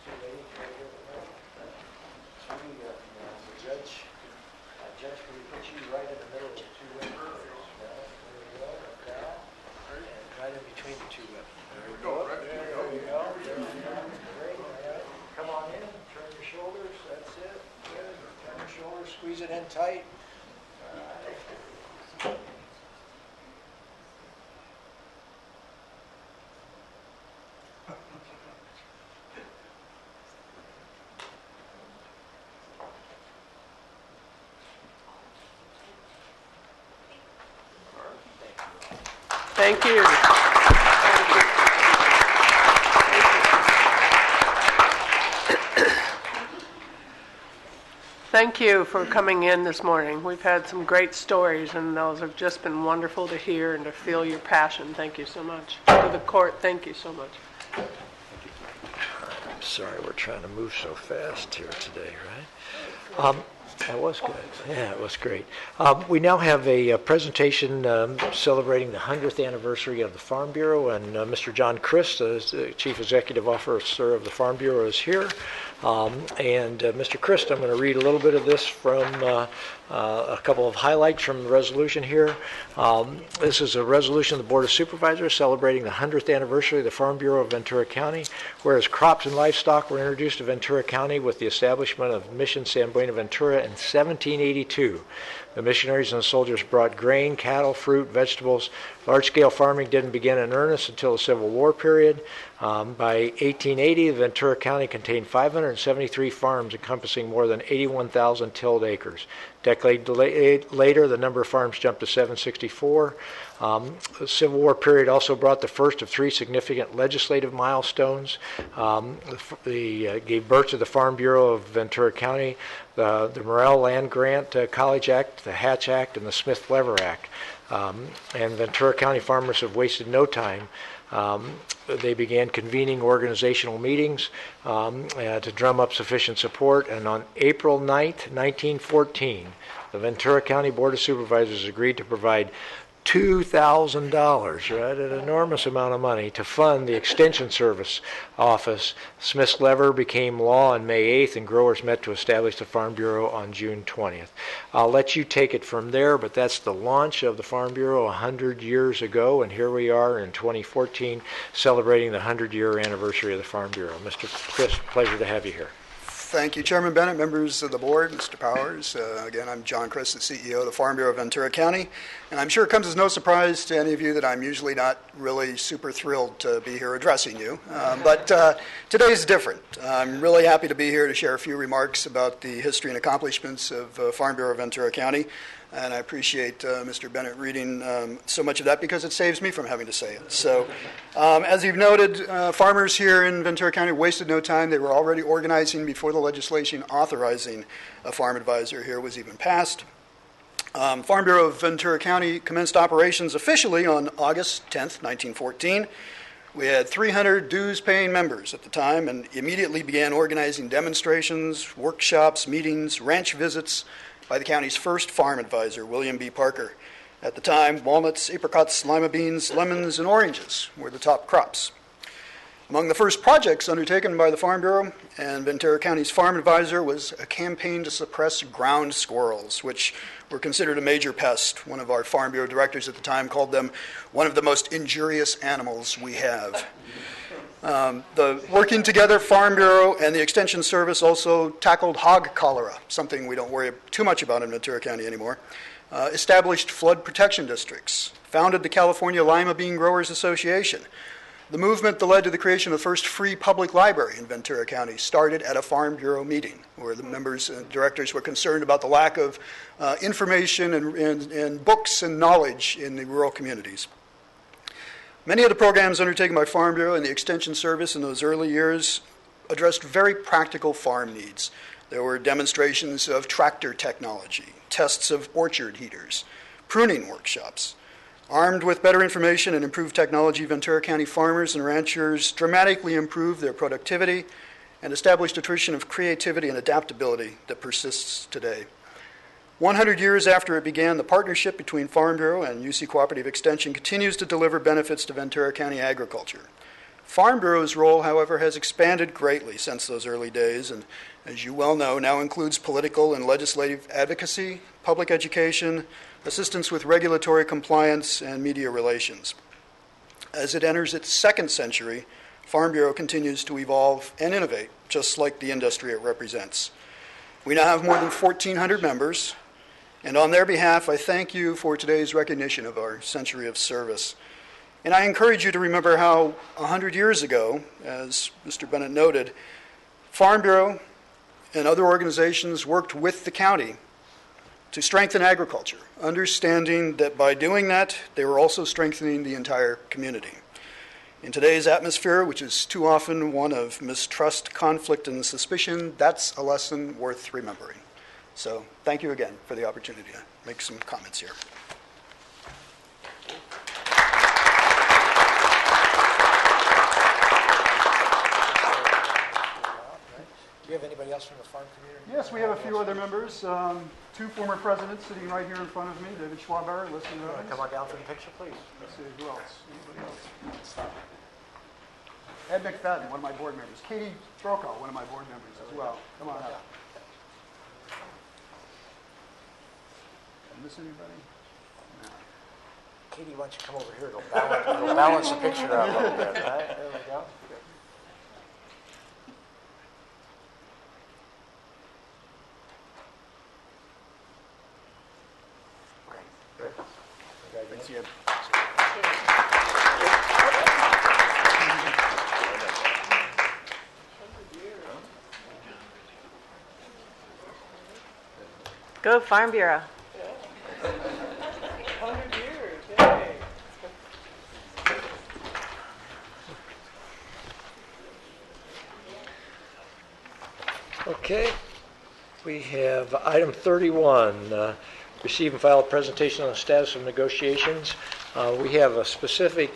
Two ladies right here. Judy, the judge. Judge, can we put you right in the middle of the two women? There we go, like that. And right in between the two women. There we go. There we go. Great. All right. Come on in. Turn your shoulders. That's it. Good. Turn your shoulders. Squeeze it in tight. All right. Thank you. Thank you for coming in this morning. We've had some great stories, and those have just been wonderful to hear and to feel your passion. Thank you so much. To the court, thank you so much. I'm sorry, we're trying to move so fast here today, right? That was good. Yeah, it was great. We now have a presentation celebrating the 100th anniversary of the Farm Bureau, and Mr. John Christ, the Chief Executive Officer of the Farm Bureau, is here. And Mr. Christ, I'm going to read a little bit of this from a couple of highlights from the resolution here. This is a resolution of the Board of Supervisors celebrating the 100th anniversary of the Farm Bureau of Ventura County, whereas crops and livestock were introduced to Ventura County with the establishment of Mission San Buenaventura in 1782. The missionaries and the soldiers brought grain, cattle, fruit, vegetables. Large-scale farming didn't begin in earnest until the Civil War period. By 1880, Ventura County contained 573 farms encompassing more than 81,000 tilled acres. Decade later, the number of farms jumped to 764. The Civil War period also brought the first of three significant legislative milestones. Gave birth to the Farm Bureau of Ventura County, the Morrell Land Grant College Act, the Hatch Act, and the Smith-Lever Act. And Ventura County farmers have wasted no time. They began convening organizational meetings to drum up sufficient support, and on April 9th, 1914, the Ventura County Board of Supervisors agreed to provide $2,000, right, an enormous amount of money, to fund the Extension Service Office. Smith's Lever became law on May 8th, and growers met to establish the Farm Bureau on June 20th. I'll let you take it from there, but that's the launch of the Farm Bureau 100 years ago, and here we are in 2014 celebrating the 100-year anniversary of the Farm Bureau. Mr. Chris, pleasure to have you here. Thank you, Chairman Bennett, members of the board, Mr. Powers. Again, I'm John Christ, the CEO of the Farm Bureau of Ventura County, and I'm sure it comes as no surprise to any of you that I'm usually not really super thrilled to be here addressing you, but today's different. I'm really happy to be here to share a few remarks about the history and accomplishments of Farm Bureau of Ventura County, and I appreciate Mr. Bennett reading so much of that because it saves me from having to say it. So, as you've noted, farmers here in Ventura County wasted no time. They were already organizing before the legislation authorizing a farm advisor here was even passed. Farm Bureau of Ventura County commenced operations officially on August 10th, 1914. We had 300 dues-paying members at the time and immediately began organizing demonstrations, workshops, meetings, ranch visits, by the county's first farm advisor, William B. Parker. At the time, walnuts, apricots, lima beans, lemons, and oranges were the top crops. Among the first projects undertaken by the Farm Bureau and Ventura County's farm advisor was a campaign to suppress ground squirrels, which were considered a major pest. One of our Farm Bureau directors at the time called them one of the most injurious animals we have. The working together Farm Bureau and the Extension Service also tackled hog cholera, something we don't worry too much about in Ventura County anymore, established flood protection districts, founded the California Lima Bean Growers Association. The movement that led to the creation of the first free public library in Ventura County started at a Farm Bureau meeting where the members and directors were concerned about the lack of information and books and knowledge in the rural communities. Many of the programs undertaken by Farm Bureau and the Extension Service in those early years addressed very practical farm needs. There were demonstrations of tractor technology, tests of orchard heaters, pruning workshops. Armed with better information and improved technology, Ventura County farmers and ranchers dramatically improved their productivity and established a tradition of creativity and adaptability that persists today. 100 years after it began, the partnership between Farm Bureau and UC Cooperative Extension continues to deliver benefits to Ventura County agriculture. Farm Bureau's role, however, has expanded greatly since those early days, and as you well know, now includes political and legislative advocacy, public education, assistance with regulatory compliance, and media relations. As it enters its second century, Farm Bureau continues to evolve and innovate, just like the industry it represents. We now have more than 1,400 members, and on their behalf, I thank you for today's recognition of our century of service. And I encourage you to remember how 100 years ago, as Mr. Bennett noted, Farm Bureau and other organizations worked with the county to strengthen agriculture, understanding that by doing that, they were also strengthening the entire community. In today's atmosphere, which is too often one of mistrust, conflict, and suspicion, that's a lesson worth remembering. So thank you again for the opportunity to make some comments here. Do you have anybody else from the farm community? Yes, we have a few other members. Two former presidents sitting right here in front of me, David Schwaber, listening to us. Come on down for the picture, please. Let's see, who else? Anybody else? Ed McFadden, one of my board members. Katie Brokaw, one of my board members as well. Come on up. Did I miss anybody? No. Katie, why don't you come over here? It'll balance the picture out a little bit, right? There we go. Thanks again. Go Farm Bureau. 100 years, yay. Okay. We have item 31. Receive and file a presentation on the status of negotiations. We have a specific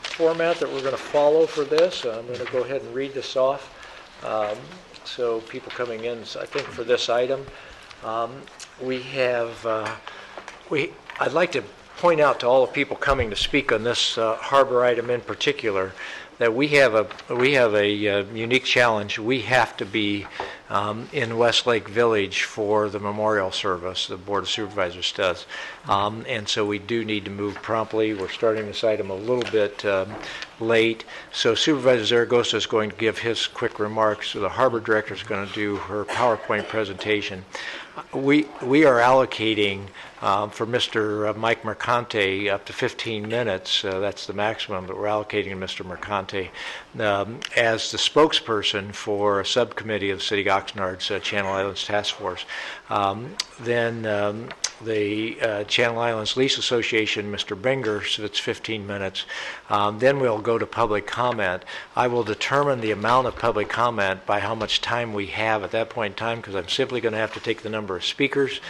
format that we're going to follow for this. I'm going to go ahead and read this off. So people coming in, I think for this item, I'd like to point out to all the people coming to speak on this harbor item in particular that we have a unique challenge. We have to be in Westlake Village for the memorial service. The Board of Supervisors does, and so we do need to move promptly. We're starting this item a little bit late, so Supervisor Zaragoza is going to give his quick remarks. So the Harbor Director is going to do her PowerPoint presentation. We are allocating for Mr. Mike Mercante up to 15 minutes. That's the maximum that we're allocating to Mr. Mercante as the spokesperson for a subcommittee of the City of Oxnard's Channel Islands Task Force. Then the Channel Islands Lease Association, Mr. Binger, so it's 15 minutes. Then we'll go to public comment. I will determine the amount of public comment by how much time we have at that point in time, because I'm simply going to have to take the number of speakers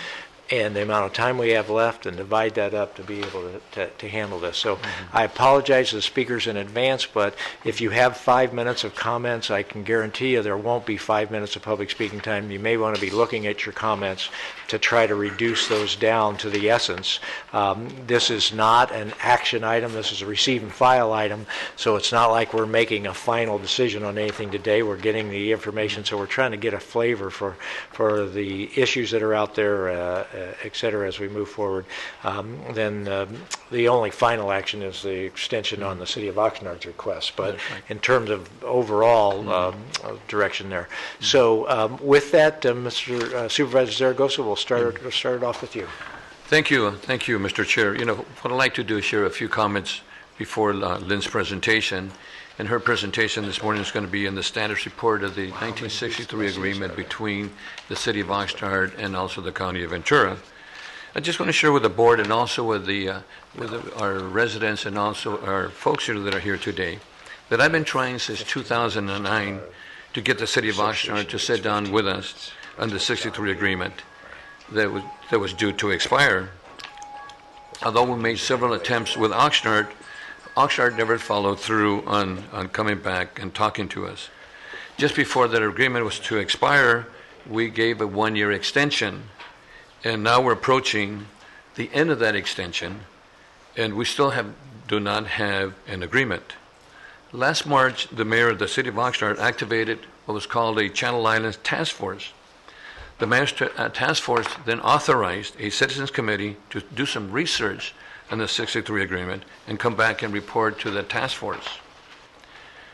and the amount of time we have left and divide that up to be able to handle this. So I apologize to the speakers in advance, but if you have 5 minutes of comments, I can guarantee you there won't be 5 minutes of public speaking time. You may want to be looking at your comments to try to reduce those down to the essence. This is not an action item. This is a receive and file item, so it's not like we're making a final decision on anything today. We're getting the information, so we're trying to get a flavor for the issues that are out there, et cetera, as we move forward. Then the only final action is the extension on the City of Oxnard's request, but in terms of overall direction there. So with that, Mr. Supervisor Zaragoza, we'll start it off with you. Thank you, Mr. Chair. You know, what I'd like to do is share a few comments before Lynn's presentation. And her presentation this morning is going to be in the status report of the 1963 agreement between the City of Oxnard and also the County of Ventura. I just want to share with the board and also with our residents and also our folks here that are here today that I've been trying since 2009 to get the city of Oxnard to sit down with us on the 63 agreement that was due to expire. Although we made several attempts with Oxnard, Oxnard never followed through on coming back and talking to us. Just before that agreement was to expire, we gave a one-year extension, and now we're approaching the end of that extension, and we still do not have an agreement. Last March, the mayor of the city of Oxnard activated what was called a Channel Islands Task Force. The mayor's task force then authorized a citizens committee to do some research on the 63 agreement and come back and report to the task force.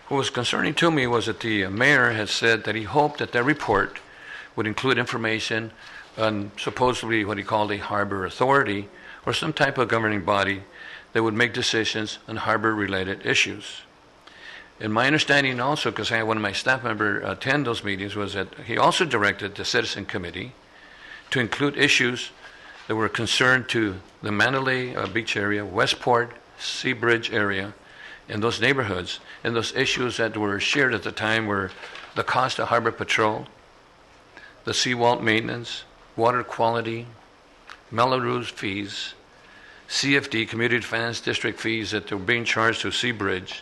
What was concerning to me was that the mayor had said that he hoped that that report would include information on supposedly what he called a harbor authority or some type of governing body that would make decisions on harbor-related issues. And my understanding also, because I had one of my staff members attend those meetings, was that he also directed the citizen committee to include issues that were concerned to the Mandalay Beach area, Westport, Seabridge area, and those neighborhoods. And those issues that were shared at the time were the cost of harbor patrol, the seawall maintenance, water quality, Melrose fees, CFD, Community Finance District fees that were being charged to Seabridge.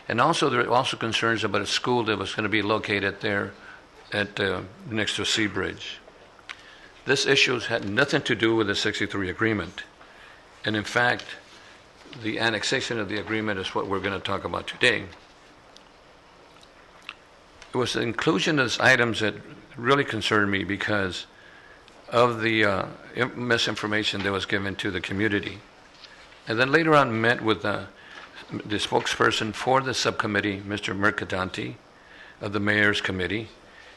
And also, there were also concerns about a school that was going to be located there at next to Seabridge. This issue had nothing to do with the 63 agreement. And in fact, the annexation of the agreement is what we're going to talk about today. It was the inclusion of these items that really concerned me because of the misinformation that was given to the community. And then later on met with the spokesperson for the subcommittee, Mr. Mercadante, of the mayor's committee,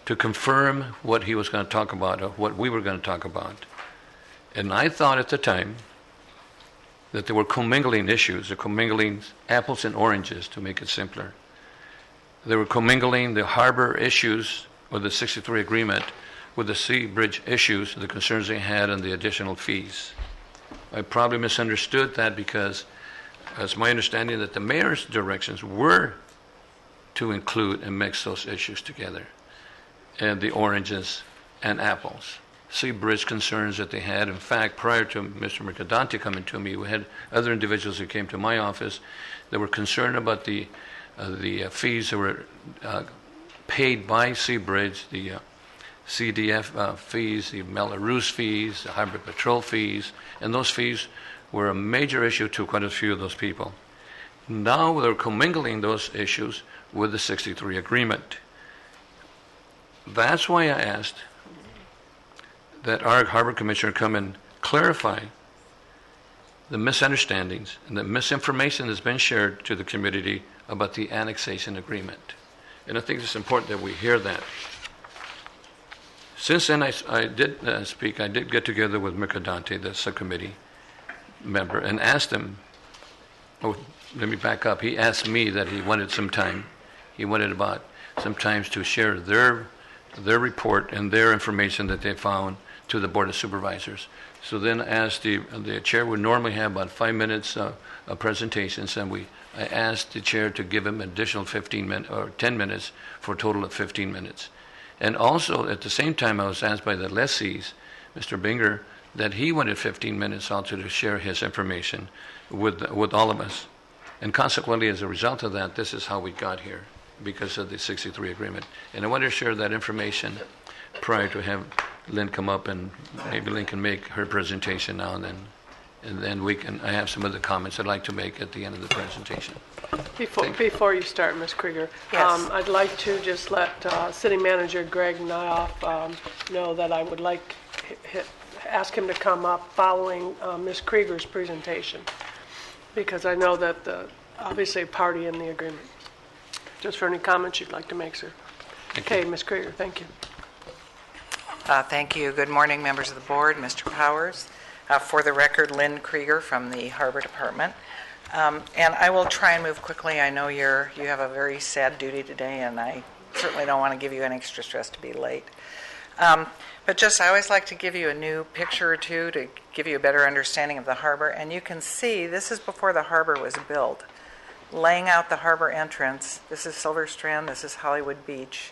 to confirm what he was going to talk about, or what we were going to talk about. And I thought at the time that there were commingling issues, or commingling apples and oranges, to make it simpler. They were commingling the harbor issues or the 63 agreement with the Seabridge issues, the concerns they had on the additional fees. I probably misunderstood that because it's my understanding that the mayor's directions were to include and mix those issues together, and the oranges and apples. Seabridge concerns that they had. In fact, prior to Mr. Mercadante coming to me, we had other individuals who came to my office that were concerned about the fees that were paid by Seabridge, the CDF fees, the Melrose fees, the harbor patrol fees, and those fees were a major issue to quite a few of those people. Now they're commingling those issues with the 63 agreement. That's why I asked that our harbor commissioner come and clarify the misunderstandings and the misinformation that's been shared to the community about the annexation agreement. And I think it's important that we hear that. Since then, I did get together with Mercadante, the subcommittee member, and asked him, let me back up. He asked me that he wanted some time. He wanted about some time to share their report and their information that they found to the Board of Supervisors. So then as the chair would normally have about 5 minutes of presentations, and I asked the chair to give him additional 15 minutes or 10 minutes for a total of 15 minutes. And also at the same time I was asked by the lessees, Mr. Binger, that he wanted 15 minutes also to share his information with all of us. And consequently, as a result of that, this is how we got here, because of the 63 agreement. And I want to share that information prior to have Lynn come up, and maybe Lynn can make her presentation now, and then I have some other comments I'd like to make at the end of the presentation. Before you start, Ms. Krieger, Yes. I'd like to just let City Manager Greg Nyoff know that I would like ask him to come up following Ms. Krieger's presentation, because I know that obviously a party in the agreement. Just for any comments you'd like to make, sir. Okay, Ms. Krieger, thank you. Thank you. Good morning, members of the board, Mr. Powers. For the record, Lynn Krieger from the Harbor Department. And I will try and move quickly. I know you have a very sad duty today, and I certainly don't want to give you any extra stress to be late. But just, I always like to give you a new picture or two to give you a better understanding of the harbor. And you can see, this is before the harbor was built. Laying out the harbor entrance, this is Silver Strand, this is Hollywood Beach.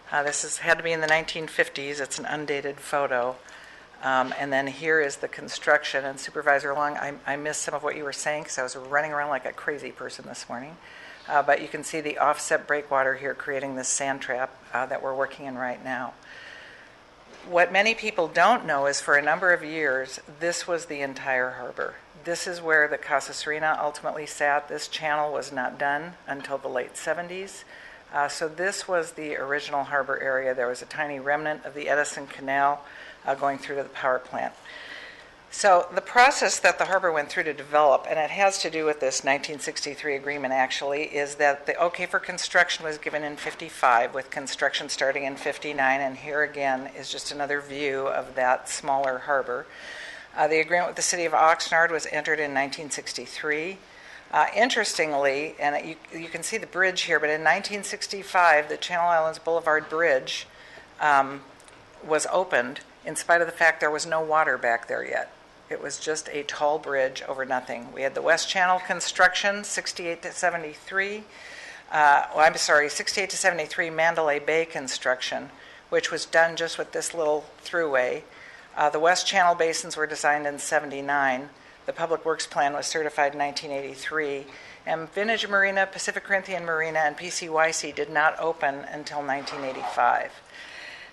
Had to be in the 1950s. It's an undated photo. And then here is the construction. And Supervisor Long, I missed some of what you were saying because I was running around like a crazy person this morning. But you can see the offset breakwater here creating this sand trap that we're working in right now. What many people don't know is for a number of years, this was the entire harbor. This is where the Casa Serena ultimately sat. This channel was not done until the late 70s. So this was the original harbor area. There was a tiny remnant of the Edison Canal going through to the power plant. So the process that the harbor went through to develop, and it has to do with this 1963 agreement actually, is that the okay for construction was given in 55 with construction starting in 59, and here again is just another view of that smaller harbor. The agreement with the city of Oxnard was entered in 1963. Interestingly, and you can see the bridge here, but in 1965, the Channel Islands Boulevard Bridge was opened in spite of the fact there was no water back there yet. It was just a tall bridge over nothing. We had the West Channel construction, 68 to 73. 68 to 73 Mandalay Bay construction, which was done just with this little throughway. The West Channel basins were designed in 79. The Public Works Plan was certified in 1983. And Vintage Marina, Pacific Corinthian Marina, and PCYC did not open until 1985.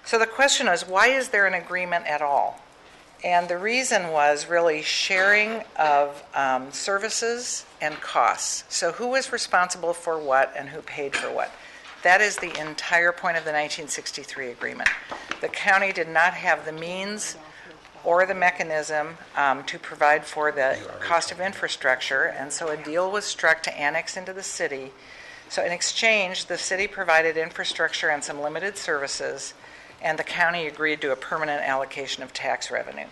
So the question is, why is there an agreement at all? And the reason was really sharing of services and costs. So who was responsible for what and who paid for what? That is the entire point of the 1963 agreement. The county did not have the means or the mechanism to provide for the cost of infrastructure, and so a deal was struck to annex into the city. So in exchange, the city provided infrastructure and some limited services, and the county agreed to a permanent allocation of tax revenue.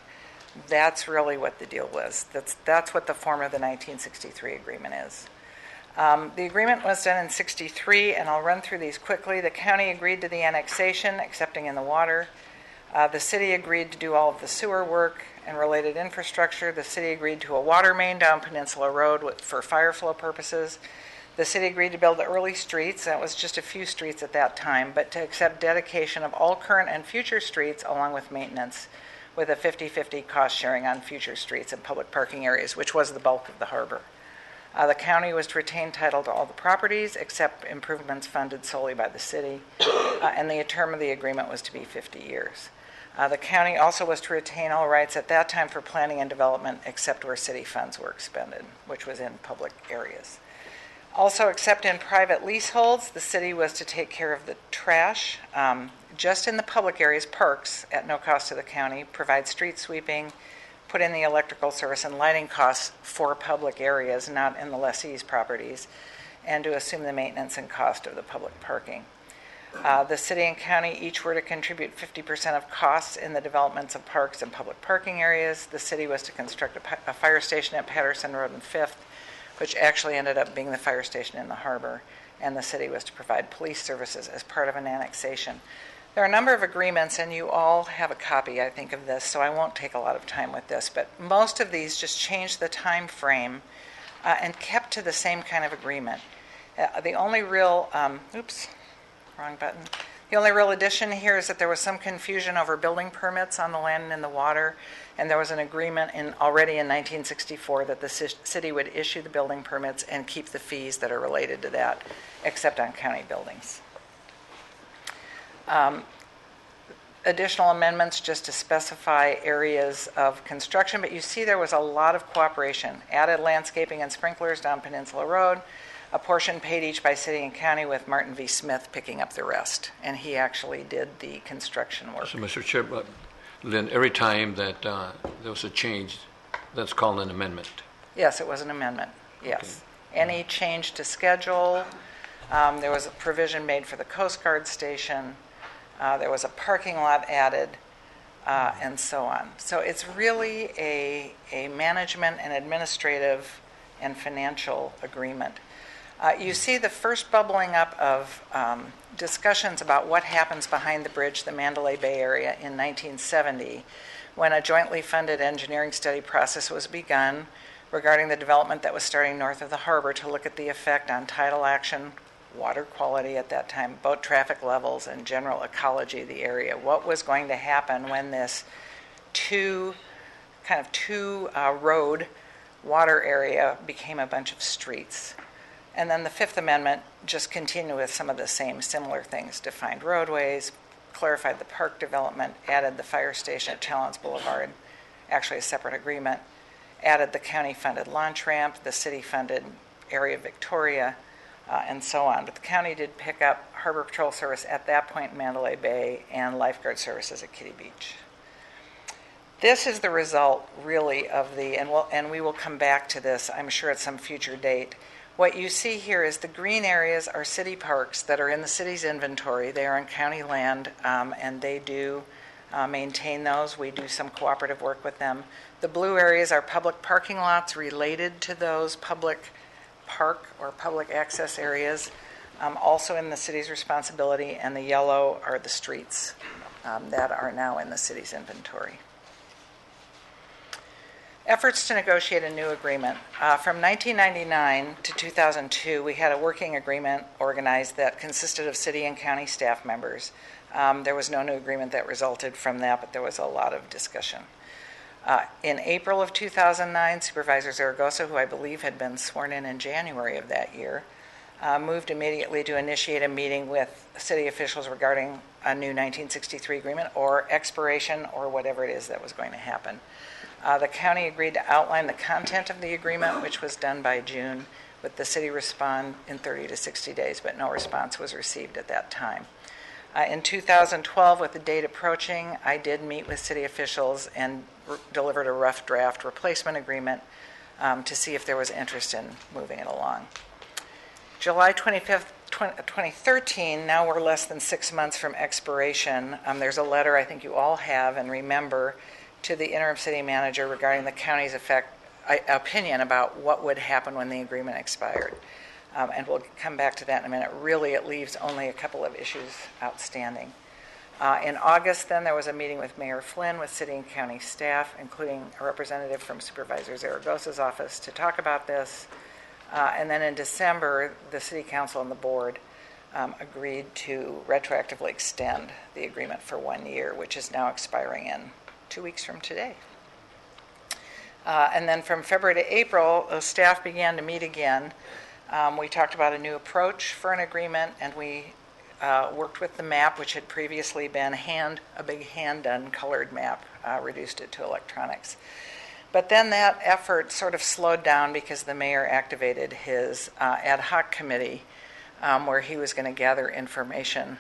That's really what the deal was. That's what the form of the 1963 agreement is. The agreement was done in 63, and I'll run through these quickly. The county agreed to the annexation, excepting in the water. The city agreed to do all of the sewer work and related infrastructure. The city agreed to a water main down Peninsula Road for fire flow purposes. The city agreed to build the early streets. That was just a few streets at that time, but to accept dedication of all current and future streets along with maintenance, with a 50-50 cost sharing on future streets and public parking areas, which was the bulk of the harbor. The county was to retain title to all the properties except improvements funded solely by the city, and the term of the agreement was to be 50 years. The county also was to retain all rights at that time for planning and development except where city funds were expended, which was in public areas. Also, except in private leaseholds, the city was to take care of the trash, just in the public areas, parks, at no cost to the county, provide street sweeping, put in the electrical service and lighting costs for public areas, not in the lessee's properties, and to assume the maintenance and cost of the public parking. The city and county each were to contribute 50% of costs in the developments of parks and public parking areas. The city was to construct a fire station at Patterson Road and 5th, which actually ended up being the fire station in the harbor, and the city was to provide police services as part of an annexation. There are a number of agreements, and you all have a copy, I think, of this, so I won't take a lot of time with this, but most of these just changed the time frame and kept to the same kind of agreement. The only real, wrong button. The only real addition here is that there was some confusion over building permits on the land and in the water, and there was an agreement already in 1964 that the city would issue the building permits and keep the fees that are related to that, except on county buildings. Additional amendments just to specify areas of construction, but you see there was a lot of cooperation. Added landscaping and sprinklers down Peninsula Road, a portion paid each by city and county, with Martin V. Smith picking up the rest, and he actually did the construction work. So, Mr. Chair, Lynn, every time that there was a change, that's called an amendment. Yes, it was an amendment, yes. Okay. Any change to schedule, there was a provision made for the Coast Guard station, there was a parking lot added, and so on. So it's really a management and administrative and financial agreement. You see the first bubbling up of discussions about what happens behind the bridge, the Mandalay Bay area, in 1970, when a jointly funded engineering study process was begun regarding the development that was starting north of the harbor to look at the effect on tidal action, water quality at that time, boat traffic levels, and general ecology of the area. What was going to happen when this two road water area became a bunch of streets. And then the Fifth Amendment just continued with some of the same similar things, defined roadways, clarified the park development, added the fire station at Challenge Boulevard, actually a separate agreement, added the county-funded launch ramp, the city-funded area of Victoria, and so on. But the county did pick up Harbor Patrol Service at that point in Mandalay Bay and lifeguard services at Kitty Beach. This is the result, really, of the, and we will come back to this, I'm sure, at some future date. What you see here is the green areas are city parks that are in the city's inventory. They are on county land, and they do maintain those. We do some cooperative work with them. The blue areas are public parking lots related to those public park or public access areas, also in the city's responsibility, and the yellow are the streets that are now in the city's inventory. Efforts to negotiate a new agreement. From 1999 to 2002, we had a working agreement organized that consisted of city and county staff members. There was no new agreement that resulted from that, but there was a lot of discussion. In April of 2009, Supervisor Zaragoza, who I believe had been sworn in January of that year, moved immediately to initiate a meeting with city officials regarding a new 1963 agreement or expiration or whatever it is that was going to happen. The county agreed to outline the content of the agreement, which was done by June, with the city respond in 30 to 60 days, but no response was received at that time. In 2012, with the date approaching, I did meet with city officials and delivered a rough draft replacement agreement to see if there was interest in moving it along. July 25th, 2013, now we're less than 6 months from expiration. There's a letter I think you all have and remember to the interim city manager regarding the county's opinion about what would happen when the agreement expired. And we'll come back to that in a minute. Really, it leaves only a couple of issues outstanding. In August, then, there was a meeting with Mayor Flynn with city and county staff, including a representative from Supervisor Zaragoza's office, to talk about this. And then in December, the city council and the board agreed to retroactively extend the agreement for 1 year, which is now expiring in 2 weeks from today. And then from February to April, staff began to meet again. We talked about a new approach for an agreement, and we worked with the map, which had previously been a big hand-done colored map, reduced it to electronics. But then that effort sort of slowed down because the mayor activated his ad hoc committee where he was going to gather information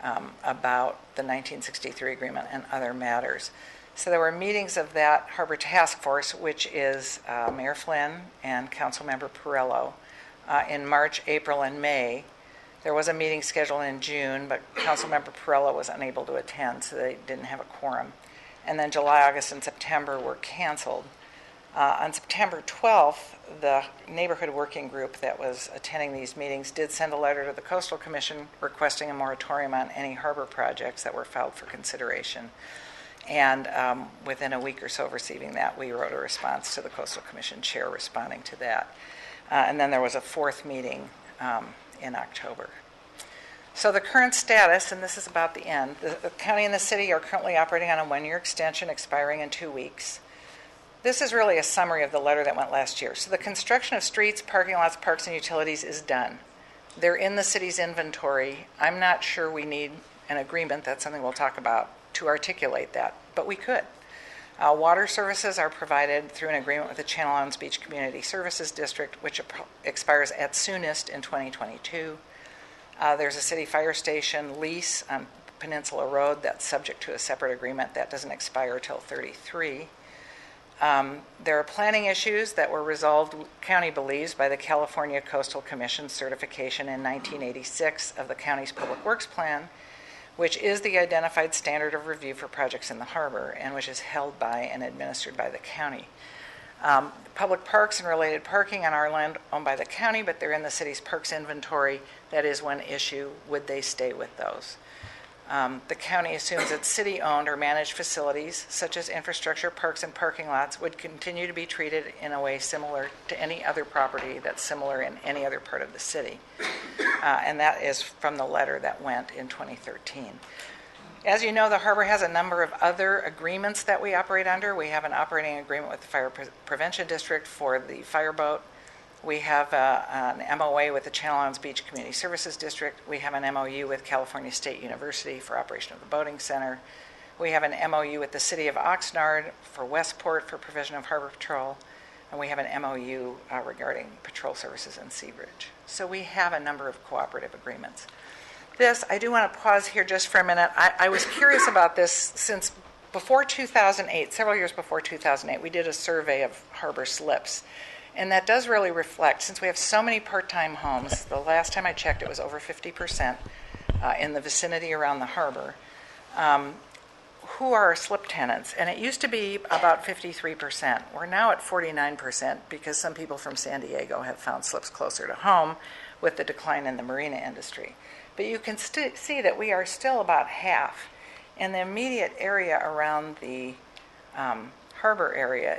about the 1963 agreement and other matters. So there were meetings of that Harbor Task Force, which is Mayor Flynn and Councilmember Perello, in March, April, and May. There was a meeting scheduled in June, but Councilmember Perello was unable to attend, so they didn't have a quorum. And then July, August, and September were canceled. On September 12th, the neighborhood working group that was attending these meetings did send a letter to the Coastal Commission requesting a moratorium on any harbor projects that were filed for consideration. And within a week or so of receiving that, we wrote a response to the Coastal Commission chair responding to that. And then there was a fourth meeting in October. So the current status, and this is about the end, the county and the city are currently operating on a 1-year extension expiring in 2 weeks. This is really a summary of the letter that went last year. So the construction of streets, parking lots, parks, and utilities is done. They're in the city's inventory. I'm not sure we need an agreement, that's something we'll talk about, to articulate that, but we could. Water services are provided through an agreement with the Channel Islands Beach Community Services District, which expires at soonest in 2022. There's a city fire station lease on Peninsula Road that's subject to a separate agreement that doesn't expire till 33. There are planning issues that were resolved, county believes, by the California Coastal Commission certification in 1986 of the county's Public Works Plan, which is the identified standard of review for projects in the harbor and which is held by and administered by the county. Public parks and related parking on our land owned by the county, but they're in the city's parks inventory. That is one issue. Would they stay with those? The county assumes that city-owned or managed facilities, such as infrastructure, parks, and parking lots, would continue to be treated in a way similar to any other property that's similar in any other part of the city. And that is from the letter that went in 2013. As you know, the harbor has a number of other agreements that we operate under. We have an operating agreement with the Fire Prevention District for the fireboat. We have an MOA with the Channel Islands Beach Community Services District. We have an MOU with California State University for operation of the boating center. We have an MOU with the City of Oxnard for Westport for provision of harbor patrol. And we have an MOU regarding patrol services in Seabridge. So we have a number of cooperative agreements. I do want to pause here just for a minute. I was curious about this since before 2008, several years before 2008, we did a survey of harbor slips. And that does really reflect, since we have so many part-time homes, the last time I checked it was over 50% in the vicinity around the harbor, who are our slip tenants. And it used to be about 53%. We're now at 49% because some people from San Diego have found slips closer to home with the decline in the marina industry. But you can see that we are still about half. And the immediate area around the harbor area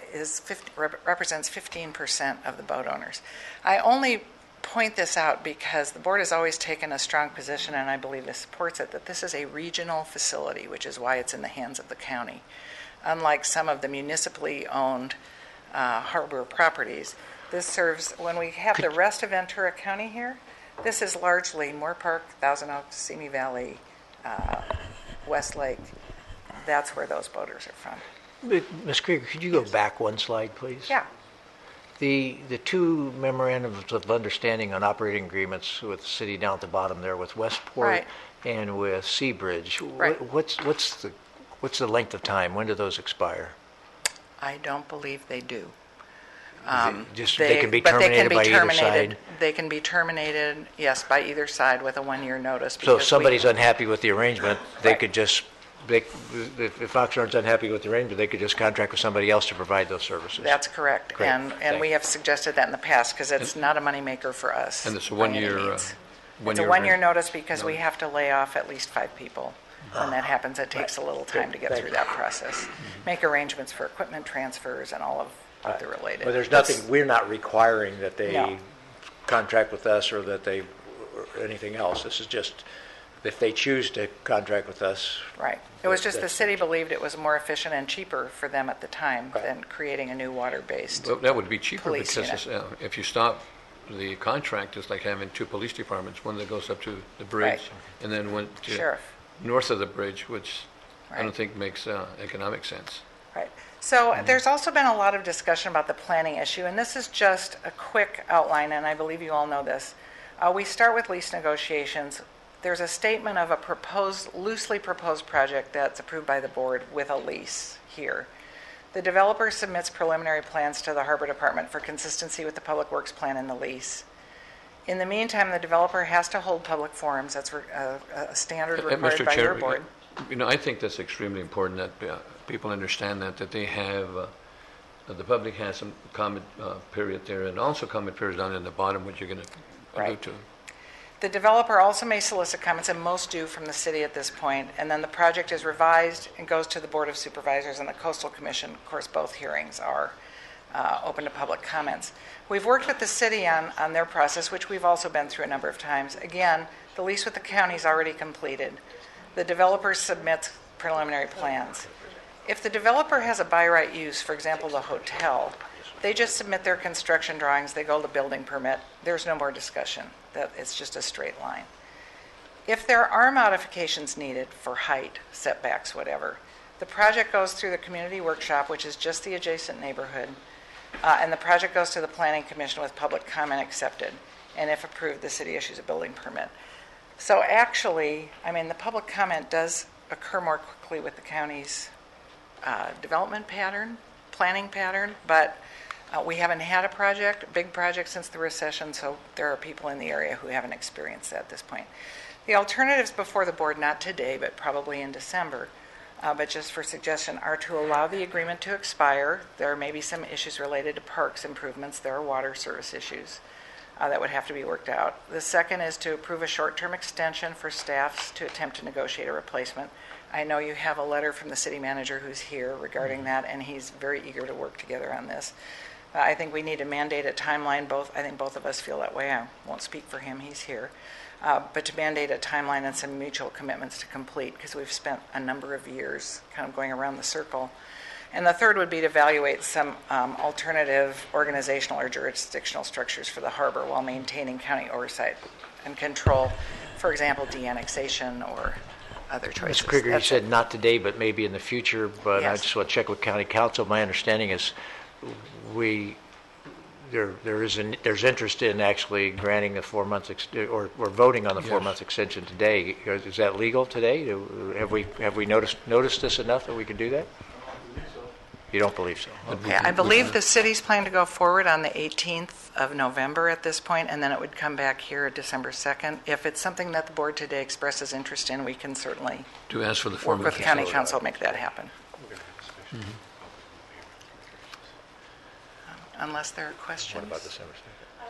represents 15% of the boat owners. I only point this out because the board has always taken a strong position, and I believe this supports it, that this is a regional facility, which is why it's in the hands of the county. Unlike some of the municipally owned harbor properties, this serves, when we have the rest of Ventura County here, this is largely Moore Park, Thousand Oaks, Simi Valley, Westlake. That's where those boaters are from. Ms. Krieger, could you go back one slide, please? Yeah. The two memorandums of understanding on operating agreements with the city down at the bottom there with Westport Right. and with Seabridge. Right. What's the length of time? When do those expire? I don't believe they do. They can be terminated by either side? They can be terminated, yes, by either side with a one-year notice. So if because somebody's unhappy with the arrangement, they could just, if Oxnard's unhappy with the arrangement, they could just contract with somebody else to provide those services. That's correct. Great. And we have suggested that in the past because it's not a moneymaker for us. And it's a by any one-year, means. It's a one-year notice because we have to lay off at least 5 people. When that happens, it takes a little time to get through that process. Make arrangements for equipment transfers and all of the related. But there's nothing, we're not requiring that they No. contract with us or that they, or anything else. This is just, if they choose to contract with us. Right. It was just the city believed it was more efficient and cheaper for them at the time than creating a new water-based Well, that would be cheaper police because unit. if you stop the contract, it's like having 2 police departments, one that goes up to the bridge Right. and then one to Sheriff. north of the bridge, which I Right. don't think makes economic sense. Right. So there's also been a lot of discussion about the planning issue, and this is just a quick outline, and I believe you all know this. We start with lease negotiations. There's a statement of a loosely proposed project that's approved by the board with a lease here. The developer submits preliminary plans to the Harbor Department for consistency with the Public Works plan and the lease. In the meantime, the developer has to hold public forums. That's a standard required Mr. by Chair, your board. I think that's extremely important that people understand that they have, that the public has some comment period there and also comment period down in the bottom, which you're going to allude to. The developer also may solicit comments, and most do from the city at this point, and then the project is revised and goes to the Board of Supervisors and the Coastal Commission. Of course, both hearings are open to public comments. We've worked with the city on their process, which we've also been through a number of times. Again, the lease with the county is already completed. The developer submits preliminary plans. If the developer has a by right use, for example, the hotel, they just submit their construction drawings, they go to building permit, there's no more discussion. It's just a straight line. If there are modifications needed for height, setbacks, whatever, the project goes through the community workshop, which is just the adjacent neighborhood, and the project goes to the Planning Commission with public comment accepted. And if approved, the city issues a building permit. So actually, the public comment does occur more quickly with the county's development pattern, planning pattern, but we haven't had a big project since the recession, so there are people in the area who haven't experienced that at this point. The alternatives before the board, not today, but probably in December, but just for suggestion, are to allow the agreement to expire. There may be some issues related to parks improvements. There are water service issues that would have to be worked out. The second is to approve a short-term extension for staffs to attempt to negotiate a replacement. I know you have a letter from the city manager who's here regarding that, and he's very eager to work together on this. I think we need to mandate a timeline. I think both of us feel that way. I won't speak for him. He's here. But to mandate a timeline and some mutual commitments to complete, because we've spent a number of years kind of going around the circle. And the third would be to evaluate some alternative organizational or jurisdictional structures for the harbor while maintaining county oversight and control, for example, de-annexation or other choices. Mr. Krieger, you said not today, but maybe in the future, but I Yes. just want to check with County Council. My understanding is there's interest in actually granting the 4 months or voting on the 4 months extension today. Is that legal today? Have we noticed this enough that we can do that? You don't believe so? Yeah, I believe the city's planning to go forward on the 18th of November at this point, and then it would come back here December 2nd. If it's something that the board today expresses interest in, we can certainly To ask for the work formal with county council to make that happen. Mhm. Unless there are questions. What about December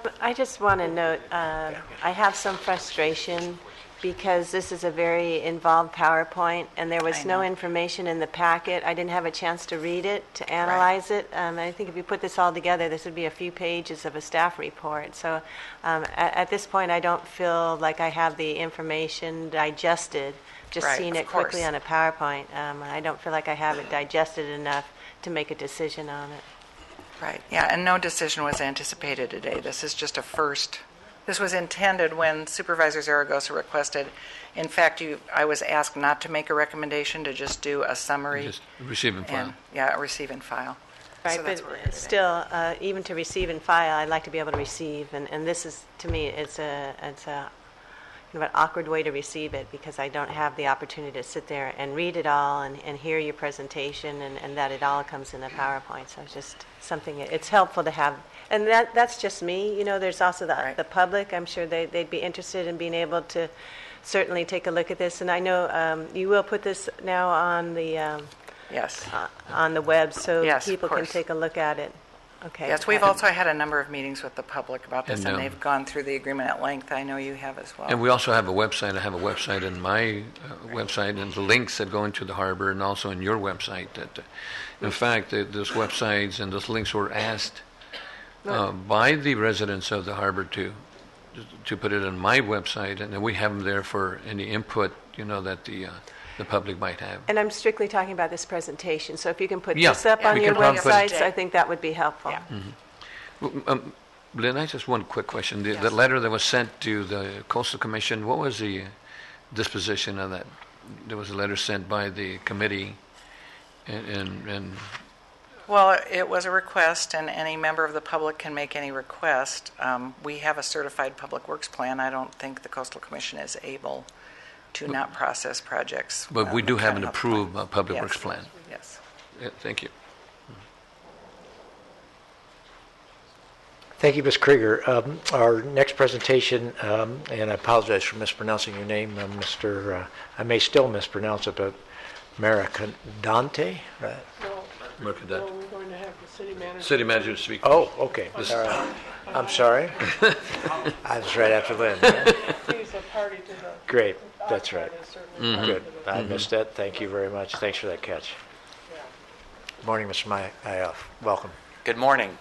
2nd? I just want to note, I have some frustration because this is a very involved PowerPoint, and there was no information in the packet. I didn't have a chance to read it, to analyze it. I think if you put this all together, this would be a few pages of a staff report. So at this point, I don't feel like I have the information digested, just Right, seeing of it quickly course. on a PowerPoint. I don't feel like I have it digested enough to make a decision on it. Right, yeah, and no decision was anticipated today. This is just a first. This was intended when Supervisor Zaragoza requested. In fact, I was asked not to make a recommendation, to just do a summary. Just receive and file. Yeah, receive and file. Right, So that's what we're here but today. still, even to receive and file, I'd like to be able to receive, and this is, to me, it's a kind of an awkward way to receive it, because I don't have the opportunity to sit there and read it all and hear your presentation, and that it all comes in a PowerPoint. So it's just something, it's helpful to have, and that's just me. There's also the public. I'm sure they'd be interested in being able to certainly take a look at this, and I know you will put this now on the Yes. On the web, so Yes, of people can course. take a look at it. Okay. Yes, we've also had a number of meetings with the public about this, And, and they've gone through the agreement at length. I know you have as well. And we also have a website. I have a website in my website, and the links that go into the harbor, and also in your website. That, in fact, those websites and those links were asked by the residents of the harbor to put it on my website, and then we have them there for any input that the public might have. And I'm strictly talking about this presentation, so if you can put Yeah, this up yeah, on we your can probably put it- websites, I think that would be helpful. Lynn, I just one quick question. The letter that was sent to the Coastal Commission, what was the disposition of that? There was a letter sent by the committee, and Well, it was a request, and any member of the public can make any request. We have a certified public works plan. I don't think the Coastal Commission is able to not process projects. but we do have an kind of approved public Yes. works plan. Yes. Yeah, thank you. Thank you, Ms. Krieger. Our next presentation, and I apologize for mispronouncing your name, Mr. I may still mispronounce it, but Maracandante, right? No, we're going to have the city manager. City manager speak. Oh, okay. All right. I'm sorry. I was right after Lynn. He's a party to the. Great, that's right. Is certainly part Good. of the- I missed that. Thank you very much. Thanks for that catch. Morning, Mr. Mayoff. Welcome. Good morning.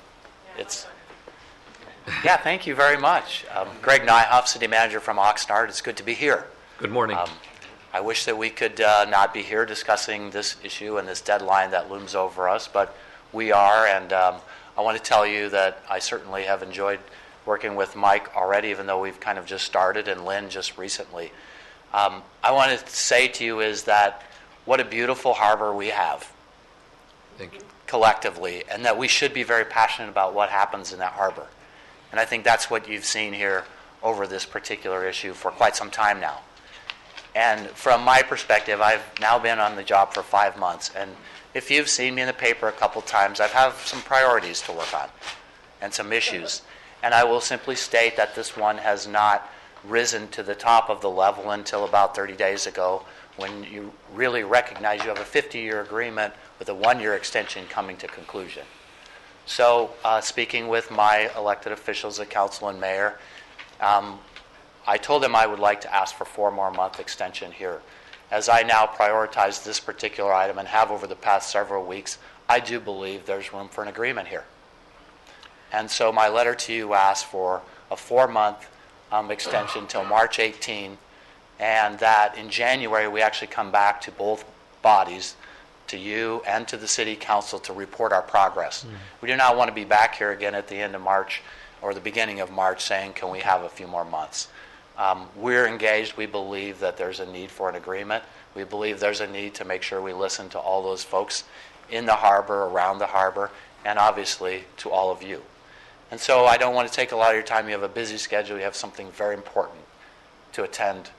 Yeah, thank you very much. Greg Nyhoff, City Manager from Oxnard. It's good to be here. Good morning. I wish that we could not be here discussing this issue and this deadline that looms over us, but we are, and I want to tell you that I certainly have enjoyed working with Mike already, even though we've kind of just started, and Lynn just recently. I want to say to you is that what a beautiful harbor we have. Thank you. Collectively, and that we should be very passionate about what happens in that harbor. And I think that's what you've seen here over this particular issue for quite some time now. And from my perspective, I've now been on the job for 5 months, and if you've seen me in the paper a couple times, I've had some priorities to work on and some issues. And I will simply state that this one has not risen to the top of the level until about 30 days ago when you really recognize you have a 50-year agreement with a one-year extension coming to conclusion. So speaking with my elected officials, the council and mayor, I told them I would like to ask for 4 more month extension here. As I now prioritize this particular item and have over the past several weeks, I do believe there's room for an agreement here. And so my letter to you asks for a 4-month extension till March 18, and that in January we actually come back to both bodies, to you and to the city council, to report our progress. We do not want to be back here again at the end of March or the beginning of March saying, can we have a few more months? We're engaged. We believe that there's a need for an agreement. We believe there's a need to make sure we listen to all those folks in the harbor, around the harbor, and obviously to all of you. And so I don't want to take a lot of your time. You have a busy schedule. You have something very important to attend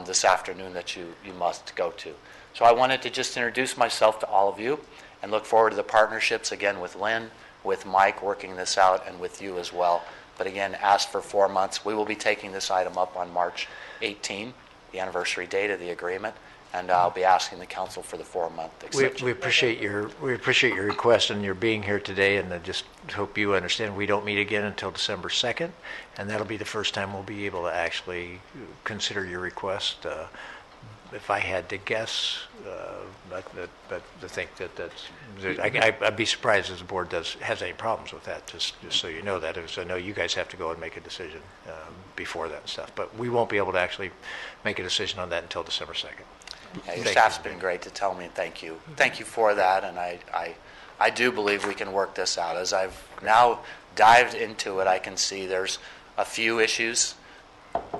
this afternoon that you must go to. So I wanted to just introduce myself to all of you and look forward to the partnerships again with Lynn, with Mike working this out, and with you as well. But again, ask for 4 months. We will be taking this item up on March 18, the anniversary date of the agreement, and I'll be asking the council for the 4-month extension. We appreciate your request and your being here today, and I just hope you understand we don't meet again until December 2nd, and that'll be the first time we'll be able to actually consider your request. If I had to guess, I think I'd be surprised if the board has any problems with that. Just so you know that, because I know you guys have to go and make a decision before that and stuff. But we won't be able to actually make a decision on that until December 2nd. Yeah, your staff's been great to tell me, and thank you. Thank you for that, and I do believe we can work this out. As I've now dived into it, I can see there's a few issues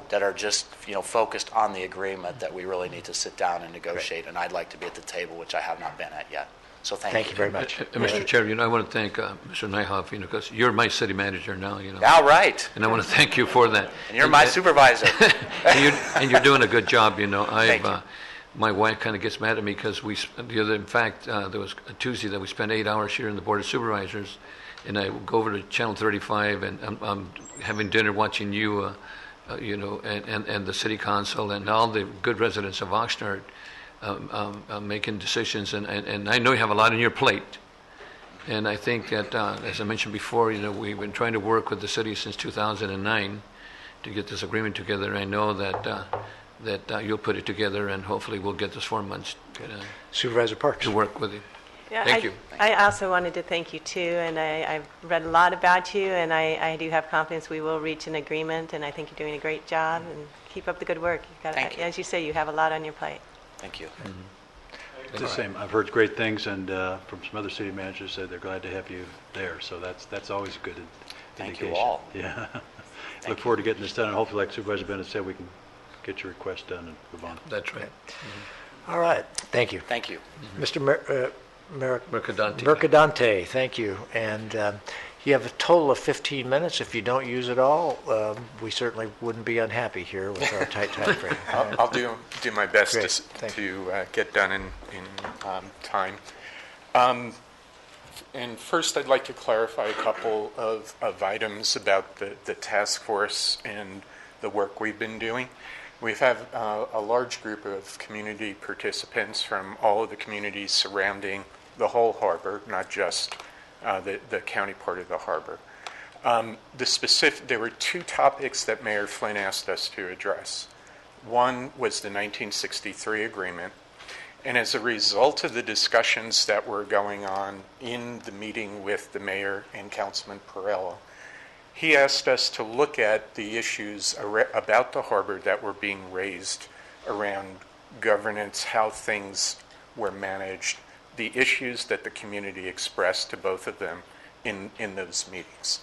that are just focused on the agreement that we really need to sit down and negotiate, and I'd like to be at the table, which I have not been at yet. So thank you very much. Mr. Chair, I want to thank Mr. Nyhoff, because you're my city manager now. All right. And I want to thank you for that. And you're my supervisor. and you're doing a good job. Thank you. My wife kind of gets mad at me because in fact, there was a Tuesday that we spent 8 hours here in the Board of Supervisors, and I go over to Channel 35, and I'm having dinner watching you, and the City Council and all the good residents of Oxnard making decisions, and I know you have a lot on your plate. And I think that, as I mentioned before, we've been trying to work with the city since 2009 to get this agreement together. I know that you'll put it together, and hopefully we'll get this 4 months Supervisor Parks to work with you. Yeah, Thank you. I also wanted to thank you too, and I've read a lot about you, and I do have confidence we will reach an agreement, and I think you're doing a great job, and keep up the good work. Thank you. As you say, you have a lot on your plate. Thank you. It's the same. I've heard great things, and from some other city managers said they're glad to have you there. So that's always a good Thank indication. you all. Yeah. Look forward to getting this done, and hopefully, like Supervisor Bennett said, we can get your request done and move on. That's right. All right. Thank you. Thank you. Mr. Mercadante. Mercadante, thank you. And you have a total of 15 minutes. If you don't use it all, we certainly wouldn't be unhappy here with our tight time frame. I'll do my best Great. to get done in time. And first, I'd like to clarify a couple of items about the task force and the work we've been doing. We've had a large group of community participants from all of the communities surrounding the whole harbor, not just the county part of the harbor. There were 2 topics that Mayor Flynn asked us to address. One was the 1963 agreement, and as a result of the discussions that were going on in the meeting with the mayor and Councilman Perella, he asked us to look at the issues about the harbor that were being raised around governance, how things were managed, the issues that the community expressed to both of them in those meetings.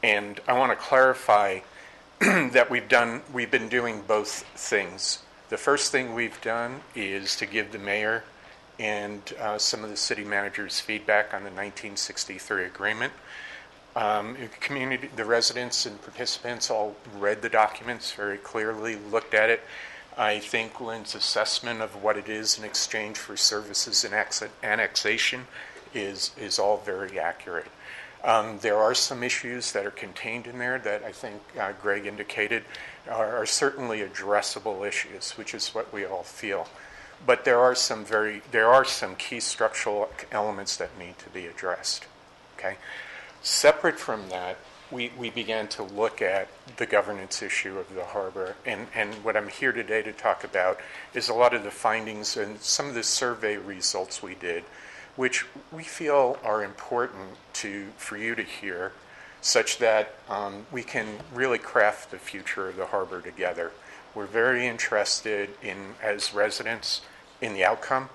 And I want to clarify that we've been doing both things. The first thing we've done is to give the mayor and some of the city managers feedback on the 1963 agreement. The residents and participants all read the documents very clearly, looked at it. I think Lynn's assessment of what it is in exchange for services and annexation is all very accurate. There are some issues that are contained in there that I think Greg indicated are certainly addressable issues, which is what we all feel. But there are some key structural elements that need to be addressed. Okay, separate from that, we began to look at the governance issue of the harbor, and what I'm here today to talk about is a lot of the findings and some of the survey results we did, which we feel are important for you to hear, such that we can really craft the future of the harbor together. We're very interested in, as residents, in the outcome.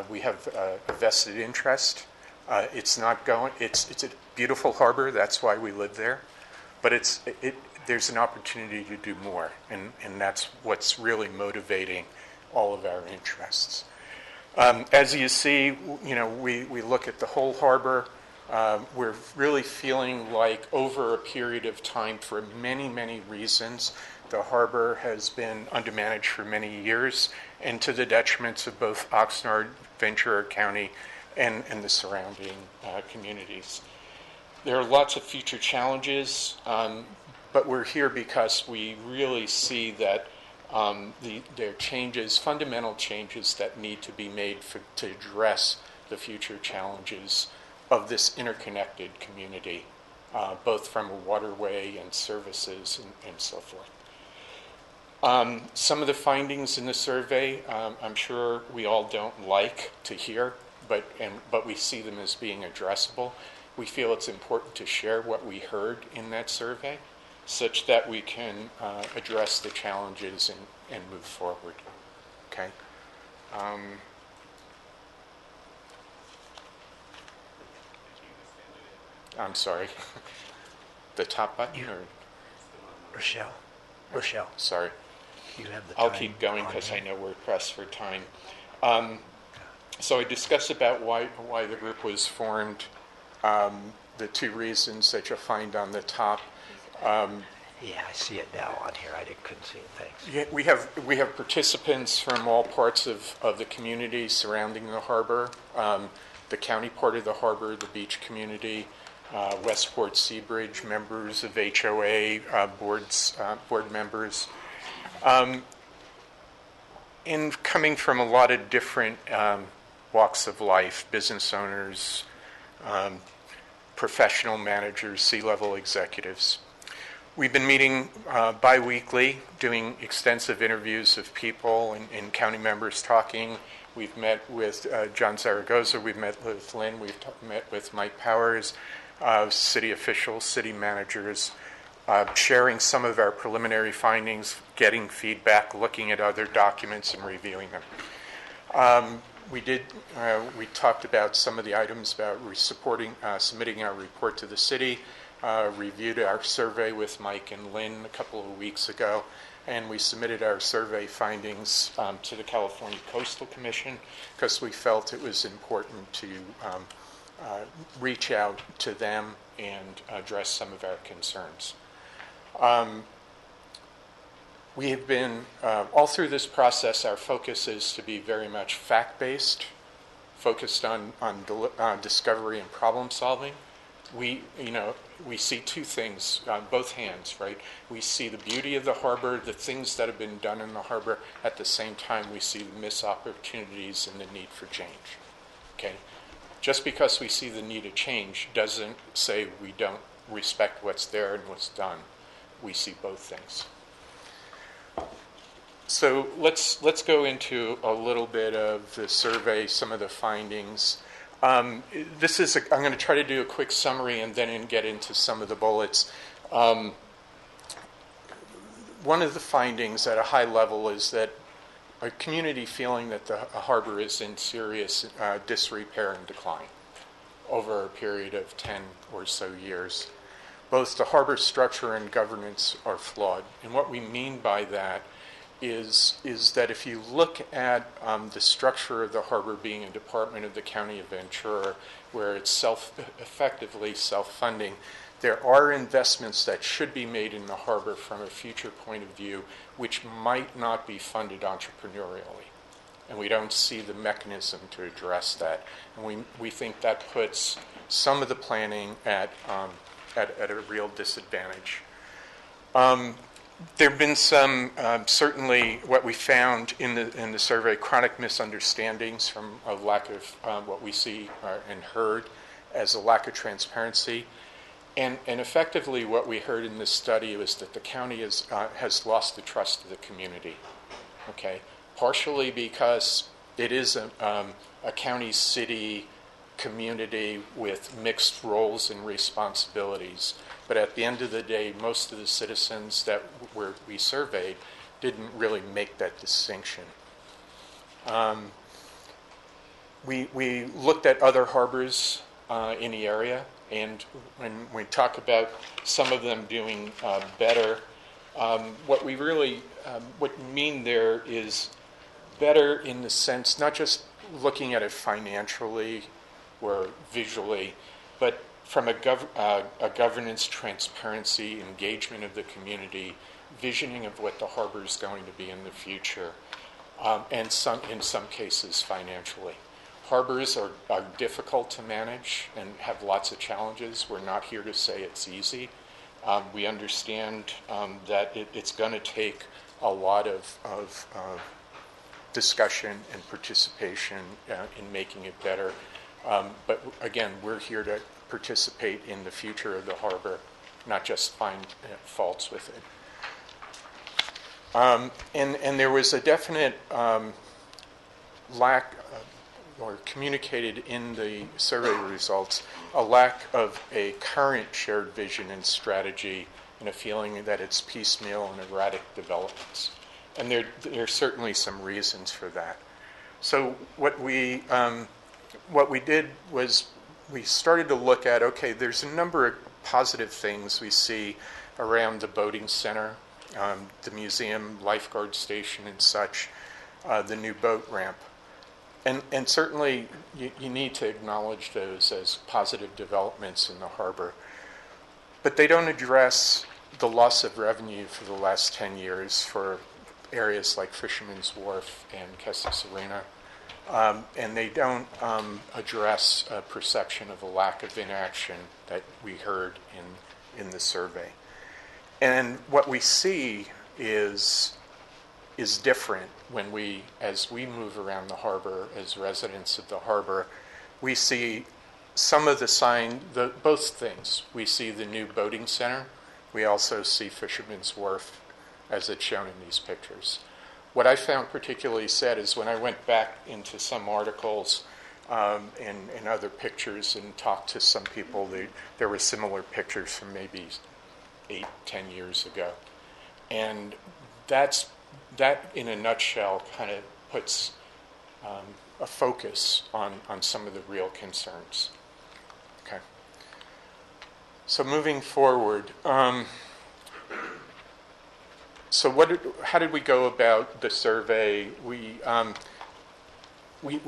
We have a vested interest. It's a beautiful harbor. That's why we live there. But there's an opportunity to do more, and that's what's really motivating all of our interests. As you see, we look at the whole harbor. We're really feeling like over a period of time, for many, many reasons, the harbor has been undermanaged for many years, and to the detriments of both Oxnard, Ventura County, and the surrounding communities. There are lots of future challenges, but we're here because we really see that there are changes, fundamental changes that need to be made to address the future challenges of this interconnected community, both from a waterway and services and so forth. Some of the findings in the survey, I'm sure we all don't like to hear, but we see them as being addressable. We feel it's important to share what we heard in that survey, such that we can address the challenges and move forward. Okay. I'm sorry. The top button or Rochelle. Sorry. You have the I'll time keep going on because here. I know we're pressed for time. So I discussed about why the group was formed, the two reasons that you'll find on the top. Yeah, I see it now on here. I couldn't see it. Thanks. Yeah, we have participants from all parts of the community surrounding the harbor, the county part of the harbor, the beach community, Westport Seabridge, members of HOA, board members, and coming from a lot of different walks of life, business owners, professional managers, C-level executives. We've been meeting bi-weekly, doing extensive interviews of people and county members talking. We've met with John Zaragoza, we've met with Lynn, we've met with Mike Powers, city officials, city managers, sharing some of our preliminary findings, getting feedback, looking at other documents and reviewing them. We talked about some of the items about submitting our report to the city, reviewed our survey with Mike and Lynn a couple of weeks ago, and we submitted our survey findings to the California Coastal Commission because we felt it was important to reach out to them and address some of our concerns. We have been, all through this process, our focus is to be very much fact-based, focused on discovery and problem solving. We see two things on both hands, right? We see the beauty of the harbor, the things that have been done in the harbor. At the same time, we see the missed opportunities and the need for change, okay? Just because we see the need of change doesn't say we don't respect what's there and what's done. We see both things. So let's go into a little bit of the survey, some of the findings. I'm going to try to do a quick summary and then get into some of the bullets. One of the findings at a high level is that a community feeling that the harbor is in serious disrepair and decline over a period of 10 or so years. Both the harbor structure and governance are flawed. And what we mean by that is that if you look at the structure of the harbor being a department of the County of Ventura, where it's effectively self-funding, there are investments that should be made in the harbor from a future point of view, which might not be funded entrepreneurially. And we don't see the mechanism to address that. And we think that puts some of the planning at a real disadvantage. There have been some, certainly what we found in the survey, chronic misunderstandings from a lack of what we see and heard as a lack of transparency. And effectively what we heard in this study was that the county has lost the trust of the community, okay? Partially because it is a county, city, community with mixed roles and responsibilities. But at the end of the day, most of the citizens that we surveyed didn't really make that distinction. We looked at other harbors in the area, and when we talk about some of them doing better, what we really what we mean there is better in the sense not just looking at it financially or visually, but from a governance, transparency, engagement of the community, visioning of what the harbor is going to be in the future, and in some cases financially. Harbors are difficult to manage and have lots of challenges. We're not here to say it's easy. We understand that it's going to take a lot of discussion and participation in making it better. But again, we're here to participate in the future of the harbor, not just find faults with it. And there was a definite lack, or communicated in the survey results, a lack of a current shared vision and strategy, and a feeling that it's piecemeal and erratic developments. And there are certainly some reasons for that. So what we did was we started to look at, okay, there's a number of positive things we see around the boating center, the museum, lifeguard station and such, the new boat ramp. And certainly you need to acknowledge those as positive developments in the harbor. But they don't address the loss of revenue for the last 10 years for areas like Fisherman's Wharf and Kestis Arena. And they don't address a perception of a lack of inaction that we heard in the survey. And what we see is different when as we move around the harbor as residents of the harbor. We see some of the both things. We see the new boating center. We also see Fisherman's Wharf as it's shown in these pictures. What I found particularly sad is when I went back into some articles and other pictures and talked to some people, there were similar pictures from maybe 8-10 years ago. And that in a nutshell kind of puts a focus on some of the real concerns. Okay. So moving forward, how did we go about the survey? We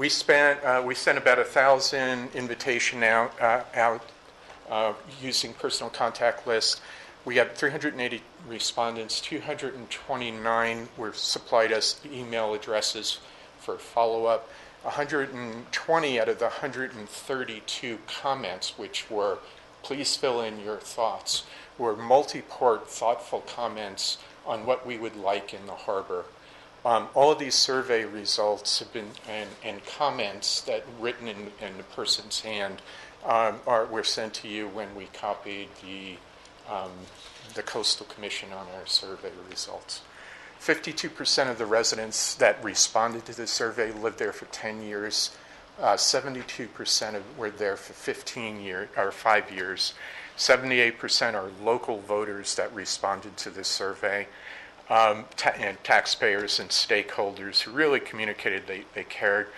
sent about 1,000 invitation out using personal contact lists. We had 380 respondents. 229 were supplied us email addresses for follow-up. 120 out of the 132 comments, which were "please fill in your thoughts," were multi-part, thoughtful comments on what we would like in the harbor. All of these survey results have been, and comments that written in the person's hand were sent to you when we copied the Coastal Commission on our survey results. 52% of the residents that responded to the survey lived there for 10 years. 72% were there for 15 years or 5 years. 78% are local voters that responded to this survey, and taxpayers and stakeholders who really communicated they cared.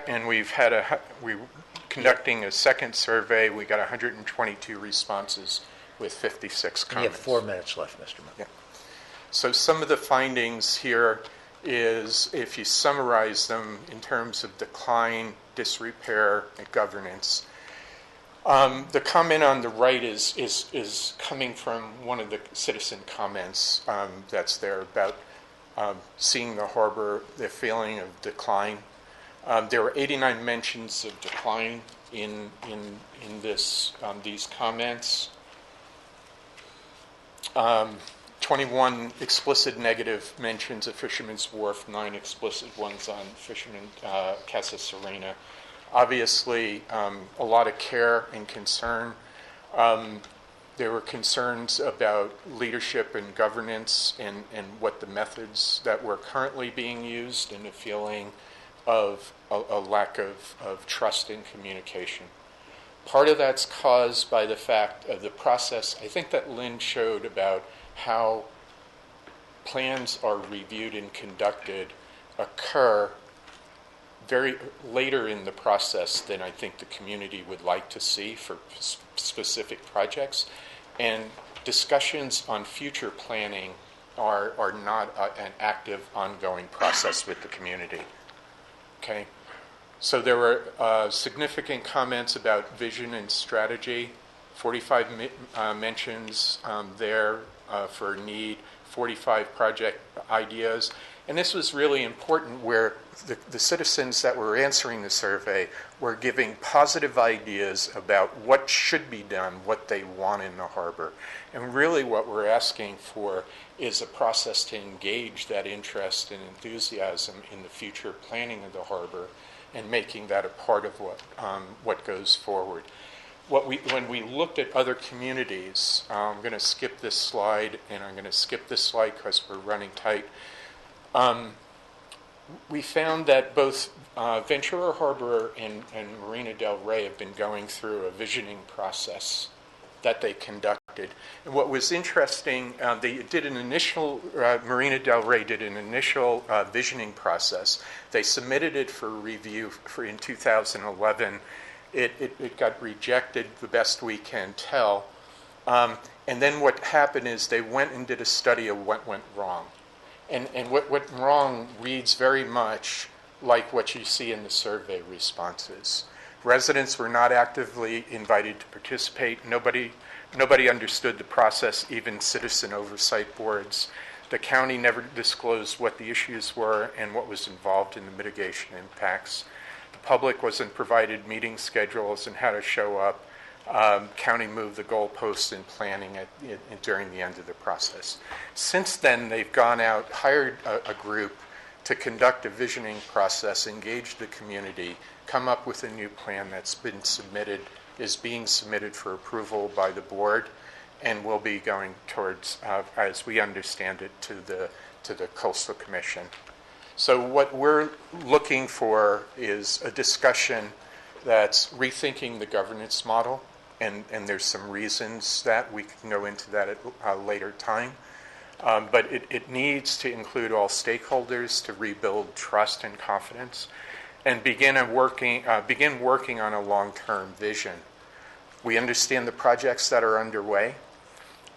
And we're conducting a second survey. We got 122 responses with 56 comments. You have 4 minutes left, Mr. Miller. Yeah. So some of the findings here is, if you summarize them in terms of decline, disrepair, and governance, the comment on the right is coming from one of the citizen comments that's there about seeing the harbor, the feeling of decline. There were 89 mentions of decline in these comments. 21 explicit negative mentions of Fisherman's Wharf, 9 explicit ones on Fisherman Casa Serena. Obviously, a lot of care and concern. There were concerns about leadership and governance and what the methods that were currently being used, and a feeling of a lack of trust in communication. Part of that's caused by the fact of the process, I think, that Lynn showed about how plans are reviewed and conducted occur very later in the process than I think the community would like to see for specific projects. And discussions on future planning are not an active, ongoing process with the community. Okay? So there were significant comments about vision and strategy, 45 mentions there for need, 45 project ideas. And this was really important, where the citizens that were answering the survey were giving positive ideas about what should be done, what they want in the harbor. And really what we're asking for is a process to engage that interest and enthusiasm in the future planning of the harbor and making that a part of what goes forward. When we looked at other communities, I'm going to skip this slide, and I'm going to skip this slide because we're running tight. We found that both Ventura Harbor and Marina del Rey have been going through a visioning process that they conducted. And what was interesting, they did an initial, Marina del Rey did an initial visioning process. They submitted it for review in 2011. It got rejected, the best we can tell. And then what happened is they went and did a study of what went wrong. And what went wrong reads very much like what you see in the survey responses. Residents were not actively invited to participate. Nobody understood the process, even citizen oversight boards. The county never disclosed what the issues were and what was involved in the mitigation impacts. The public wasn't provided meeting schedules and how to show up. County moved the goalposts in planning during the end of the process. Since then, they've gone out, hired a group to conduct a visioning process, engage the community, come up with a new plan that's been submitted, is being submitted for approval by the board, and will be going towards, as we understand it, to the Coastal Commission. So what we're looking for is a discussion that's rethinking the governance model, and there's some reasons that we can go into that at a later time. But it needs to include all stakeholders to rebuild trust and confidence, and begin working on a long-term vision. We understand the projects that are underway,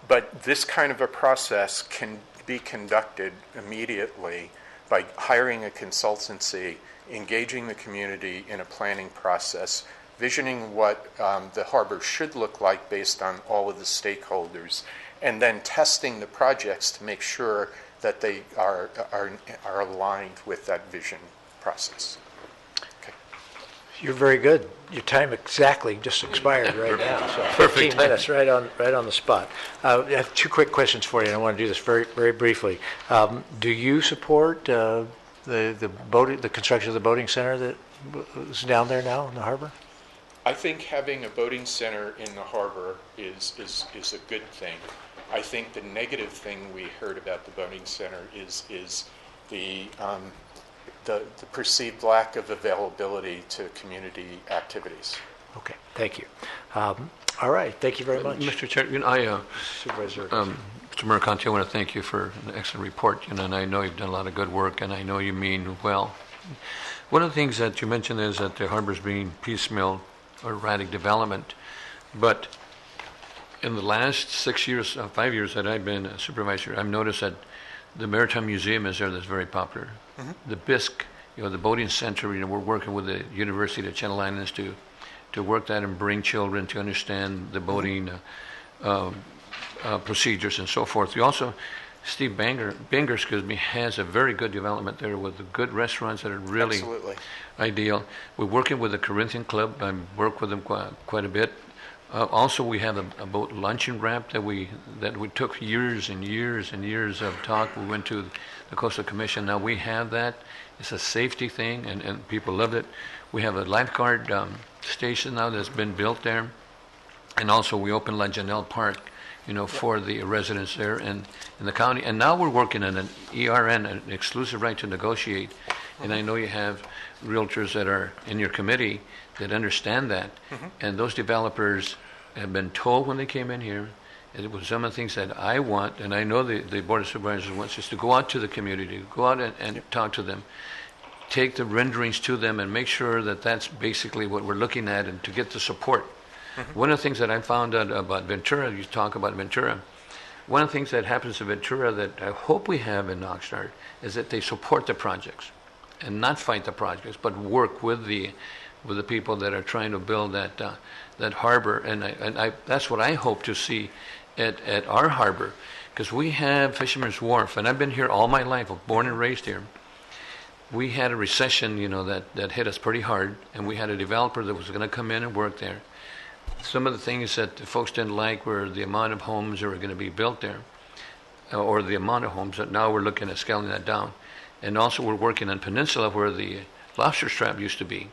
but this kind of a process can be conducted immediately by hiring a consultancy, engaging the community in a planning process, visioning what the harbor should look like based on all of the stakeholders, and then testing the projects to make sure that they are aligned with that vision process. Okay. You're very good. Your time exactly just expired right now. So 15 minutes, right on the spot. I have two quick questions for you, and I want to do this very, very briefly. Do you support the construction of the boating center that is down there now in the harbor? I think having a boating center in the harbor is a good thing. I think the negative thing we heard about the boating center is the perceived lack of availability to community activities. Okay, thank you. All right, thank you very much. Mr. Chair, Supervisor. Mr. Mercanti, I want to thank you for an excellent report, and I know you've done a lot of good work, and I know you mean well. One of the things that you mentioned is that the harbor's being piecemeal or erratic development, but in the last 5 years that I've been a supervisor, I've noticed that the Maritime Museum is there that's very popular. Mm-hmm. The BISC, the boating center, we're working with the University of Channel Islands to work that and bring children to understand the boating procedures and so forth. We also, Steve Banger, has a very good development there with the good restaurants that are really Absolutely. Ideal. We're working with the Corinthian Club. I work with them quite a bit. Also, we have a boat luncheon ramp that we took years and years and years of talk. We went to the Coastal Commission. Now we have that. It's a safety thing, and people love it. We have a lifeguard station now that's been built there. And also we opened La Janelle Park, for the residents there in the county. And now we're working on an ERN, an exclusive right to negotiate. And I know you have realtors that are in your committee that understand that. And those developers have been told when they came in here, it was some of the things that I want, and I know the Board of Supervisors wants us to go out to the community, go out and talk to them, take the renderings to them and make sure that that's basically what we're looking at and to get the support. One of the things that I found out about Ventura, you talk about Ventura, one of the things that happens in Ventura that I hope we have in Oxnard is that they support the projects and not fight the projects, but work with the people that are trying to build that harbor. And that's what I hope to see at our harbor, because we have Fisherman's Wharf, and I've been here all my life, I'm born and raised here. We had a recession, that hit us pretty hard, and we had a developer that was going to come in and work there. Some of the things that the folks didn't like were the amount of homes that were going to be built there, or the amount of homes. That now we're looking at scaling that down. And also we're working on Peninsula where the lobster trap used to be.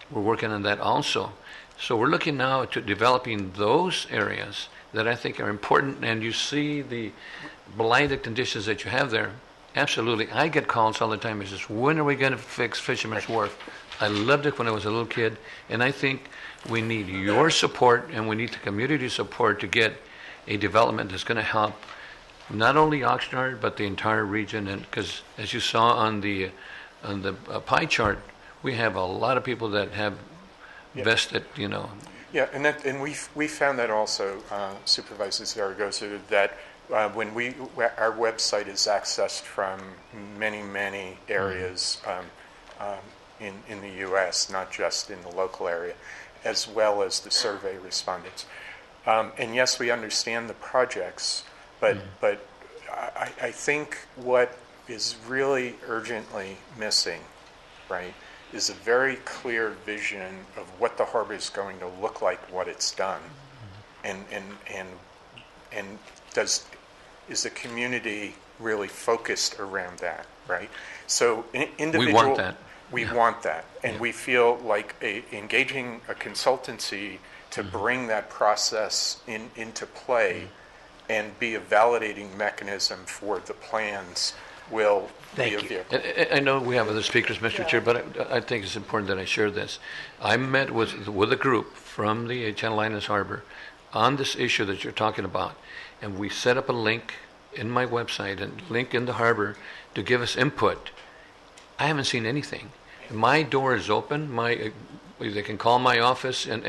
We're working on that also. So we're looking now to developing those areas that I think are important. And you see the blighted conditions that you have there. Absolutely. I get calls all the time. It says, when are we going to fix Fisherman's Wharf? I loved it when I was a little kid. And I think we need your support and we need the community support to get a development that's going to help not only Oxnard but the entire region. And because as you saw on the pie chart, we have a lot of people that have vested, Yeah, and we found that also, Supervisor Zaragoza, that when our website is accessed from many areas in the U.S., not just in the local area, as well as the survey respondents. And yes, we understand the projects, but I think what is really urgently missing, right, is a very clear vision of what the harbor is going to look like, what it's done, and is the community really focused around that, right? So individual, we want that. We want that, and we feel like engaging a consultancy to bring that process into play and be a validating mechanism for the plans will be a vehicle. I know we have other speakers, Mr. Chair, but I think it's important that I share this. I met with a group from the Channel Islands Harbor on this issue that you're talking about, and we set up a link in my website and link in the harbor to give us input. I haven't seen anything. My door is open. They can call my office, and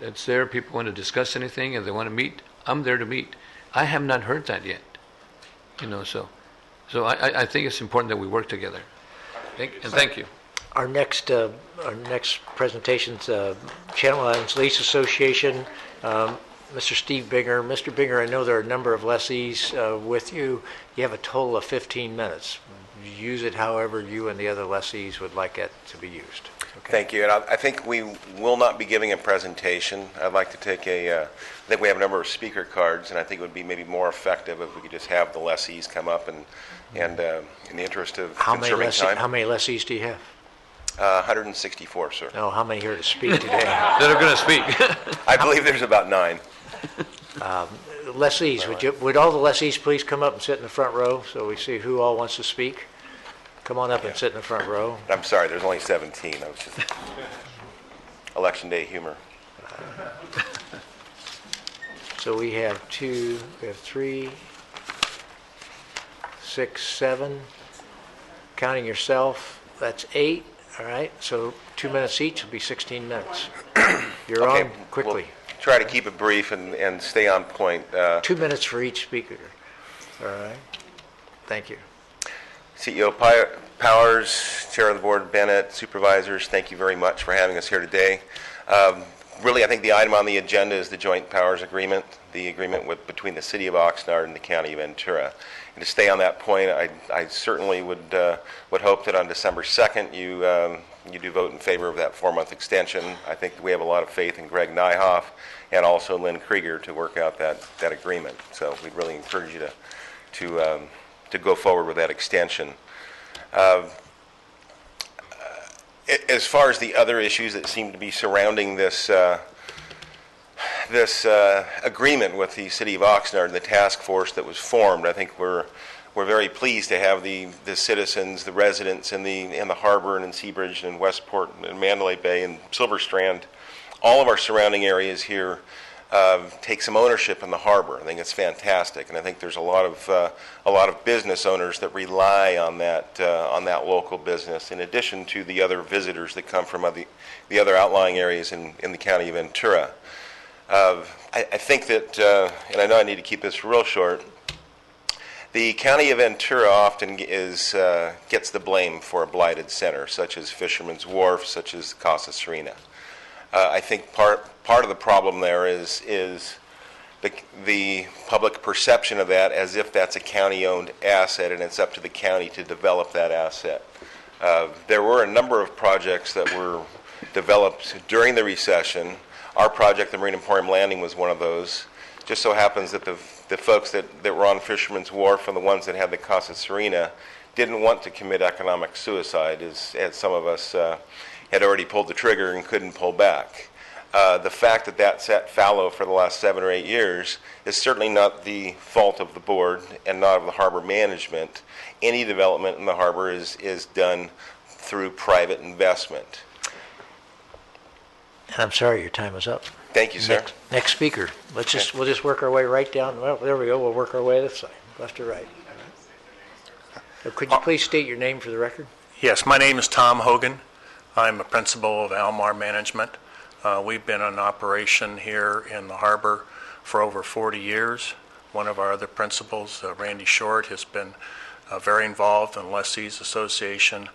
it's there. People want to discuss anything, and they want to meet. I'm there to meet. I have not heard that yet. So I think it's important that we work together. Thank you. Our next presentation's Channel Islands Lease Association. Mr. Steve Binger. Mr. Binger, I know there are a number of lessees with you. You have a total of 15 minutes. Use it however you and the other lessees would like it to be used. Okay. Thank you. And I think we will not be giving a presentation. I'd like to take I think we have a number of speaker cards, and I think it would be maybe more effective if we could just have the lessees come up and in the interest of conserving time. How many lessees do you have? 164, sir. Oh, how many here to speak today? That are going to speak. I believe there's about 9. Lessees, would all the lessees please come up and sit in the front row so we see who all wants to speak? Come on up and sit in the front row. I'm sorry, there's only 17. I was just election day humor. So we have 3, 6, 7. Counting yourself, that's 8. All right. So 2 minutes each will be 16 minutes. You're okay, on quickly. We'll try to keep it brief and stay on point. 2 minutes for each speaker. All right. Thank you. CEO Powers, Chair of the Board Bennett, Supervisors, thank you very much for having us here today. Really, I think the item on the agenda is the joint powers agreement, the agreement between the City of Oxnard and the County of Ventura. And to stay on that point, I certainly would hope that on December 2nd you do vote in favor of that 4-month extension. I think we have a lot of faith in Greg Nyhoff and also Lynn Krieger to work out that agreement. So we'd really encourage you to go forward with that extension. As far as the other issues that seem to be surrounding this agreement with the City of Oxnard and the task force that was formed, I think we're very pleased to have the citizens, the residents in the harbor and in Seabridge and in Westport and Mandalay Bay and Silver Strand, all of our surrounding areas here, take some ownership in the harbor. I think it's fantastic, and I think there's a lot of business owners that rely on that local business, in addition to the other visitors that come from the other outlying areas in the county of Ventura. I think that, and I know I need to keep this real short, the county of Ventura often gets the blame for a blighted center, such as Fisherman's Wharf, such as Casa Serena. I think part of the problem there is the public perception of that as if that's a county-owned asset and it's up to the county to develop that asset. There were a number of projects that were developed during the recession. Our project, the Marine Emporium Landing, was one of those. Just so happens that the folks that were on Fisherman's Wharf and the ones that had the Casa Serena didn't want to commit economic suicide, as some of us had already pulled the trigger and couldn't pull back. The fact that sat fallow for the last 7 or 8 years is certainly not the fault of the board and not of the harbor management. Any development in the harbor is done through private investment. And I'm sorry, your time is up. Thank you, sir. Next speaker. We'll just work our way right down. Well, there we go. We'll work our way this side, left to right. So could you please state your name for the record? Yes, my name is Tom Hogan. I'm a principal of Almar Management. We've been in operation here in the harbor for over 40 years. One of our other principals, Randy Short, has been very involved in Lessees Association,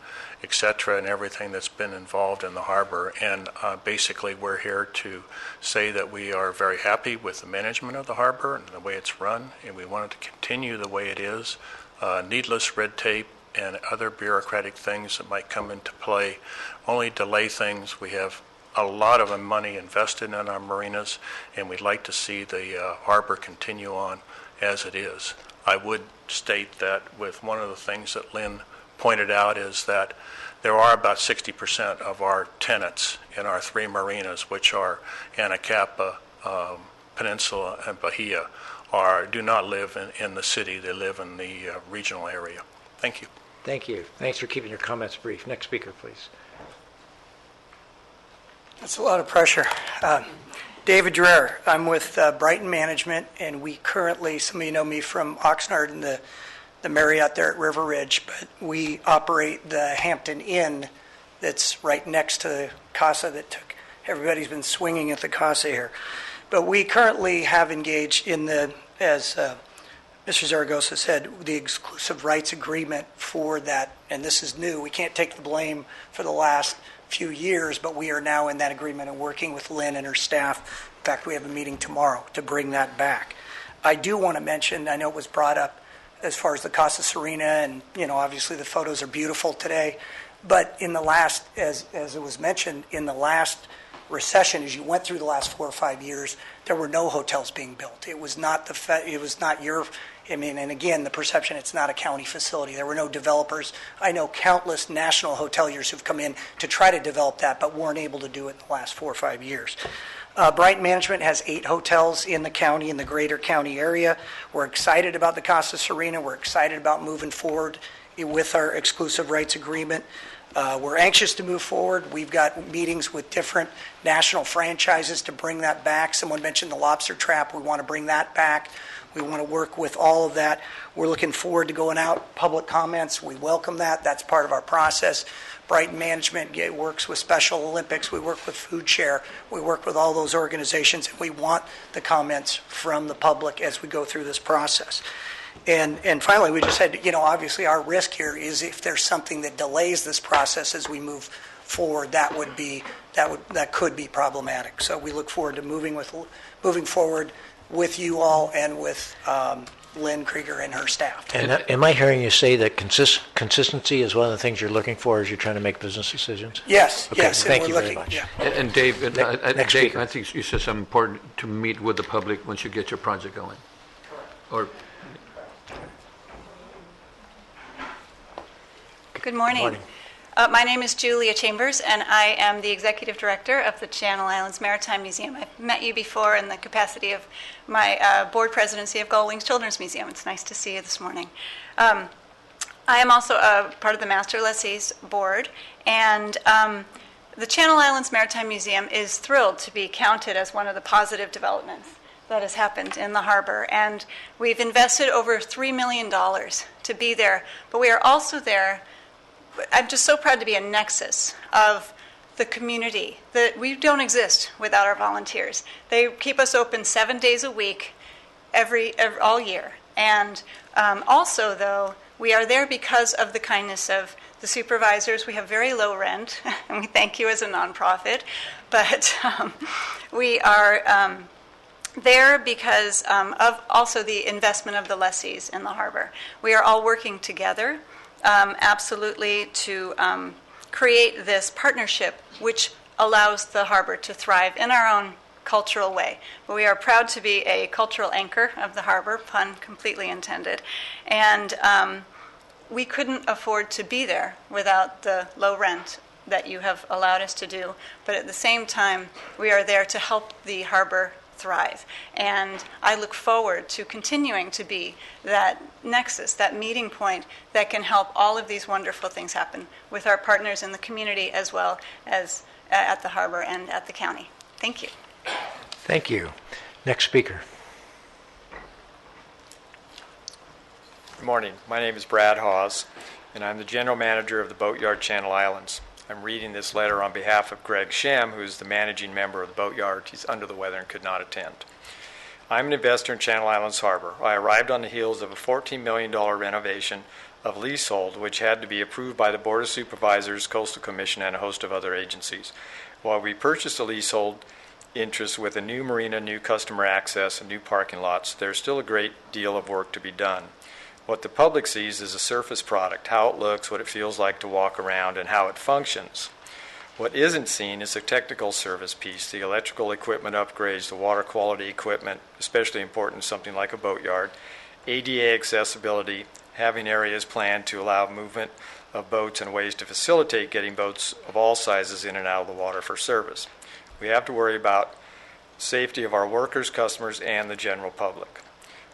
etc., and everything that's been involved in the harbor. And basically, we're here to say that we are very happy with the management of the harbor and the way it's run, and we want it to continue the way it is. Needless red tape and other bureaucratic things that might come into play only delay things. We have a lot of money invested in our marinas, and we'd like to see the harbor continue on as it is. I would state that with one of the things that Lynn pointed out is that there are about 60% of our tenants in our 3 marinas, which are Anacapa, Peninsula, and Bahia, do not live in the city. They live in the regional area. Thank you. Thank you. Thanks for keeping your comments brief. Next speaker, please. That's a lot of pressure. David Dreher. I'm with Brighton Management, and we currently, some of you know me from Oxnard and the Marriott there at River Ridge, but we operate the Hampton Inn that's right next to the Casa everybody's been swinging at the Casa here. But we currently have engaged in as Mr. Zaragoza said, the exclusive rights agreement for that, and this is new. We can't take the blame for the last few years, but we are now in that agreement and working with Lynn and her staff. In fact, we have a meeting tomorrow to bring that back. I do want to mention, I know it was brought up as far as the Casa Serena, and obviously the photos are beautiful today, but in the last, as it was mentioned, in the last recession, as you went through the last 4 or 5 years, there were no hotels being built. It was not and again, the perception, it's not a county facility. There were no developers. I know countless national hoteliers who've come in to try to develop that, but weren't able to do it in the last 4 or 5 years. Brighton Management has 8 hotels in the county, in the greater county area. We're excited about the Casa Serena. We're excited about moving forward with our exclusive rights agreement. We're anxious to move forward. We've got meetings with different national franchises to bring that back. Someone mentioned the lobster trap. We want to bring that back. We want to work with all of that. We're looking forward to going out, public comments. We welcome that. That's part of our process. Brighton Management works with Special Olympics. We work with Food Share. We work with all those organizations, and we want the comments from the public as we go through this process. And finally, we just said, obviously our risk here is if there's something that delays this process as we move forward, that could be problematic. So we look forward to moving forward with you all and with Lynn Krieger and her staff. And am I hearing you say that consistency is one of the things you're looking for as you're trying to make business decisions? Yes, okay, yes. Thank you very much. Yeah. And Dave, Next Dave, speaker. I think you said something important to meet with the public once you get your project going. Or Good morning. Morning. My name is Julia Chambers, and I am the Executive Director of the Channel Islands Maritime Museum. I've met you before in the capacity of my board presidency of Gull Wings Children's Museum. It's nice to see you this morning. I am also a part of the Master Lessees Board, and the Channel Islands Maritime Museum is thrilled to be counted as one of the positive developments that has happened in the harbor. And we've invested over $3 million to be there, but we are also there. I'm just so proud to be a nexus of the community, that we don't exist without our volunteers. They keep us open 7 days a week, all year. And also, though, we are there because of the kindness of the supervisors. We have very low rent, and we thank you as a nonprofit. But we are there because of also the investment of the lessees in the harbor. We are all working together. Absolutely, to create this partnership which allows the harbor to thrive in our own cultural way. But we are proud to be a cultural anchor of the harbor, pun completely intended. And we couldn't afford to be there without the low rent that you have allowed us to do. But at the same time, we are there to help the harbor thrive. And I look forward to continuing to be that nexus, that meeting point that can help all of these wonderful things happen with our partners in the community as well as at the harbor and at the county. Thank you. Thank you. Next speaker. Good morning. My name is Brad Hawes, and I'm the General Manager of the Boatyard Channel Islands. I'm reading this letter on behalf of Greg Shem, who's the managing member of the Boatyard. He's under the weather and could not attend. I'm an investor in Channel Islands Harbor. I arrived on the heels of a $14 million renovation of leasehold, which had to be approved by the Board of Supervisors, Coastal Commission, and a host of other agencies. While we purchased a leasehold interest with a new marina, new customer access, and new parking lots, there's still a great deal of work to be done. What the public sees is a surface product, how it looks, what it feels like to walk around, and how it functions. What isn't seen is the technical service piece, the electrical equipment upgrades, the water quality equipment, especially important in something like a boatyard, ADA accessibility, having areas planned to allow movement of boats and ways to facilitate getting boats of all sizes in and out of the water for service. We have to worry about safety of our workers, customers, and the general public.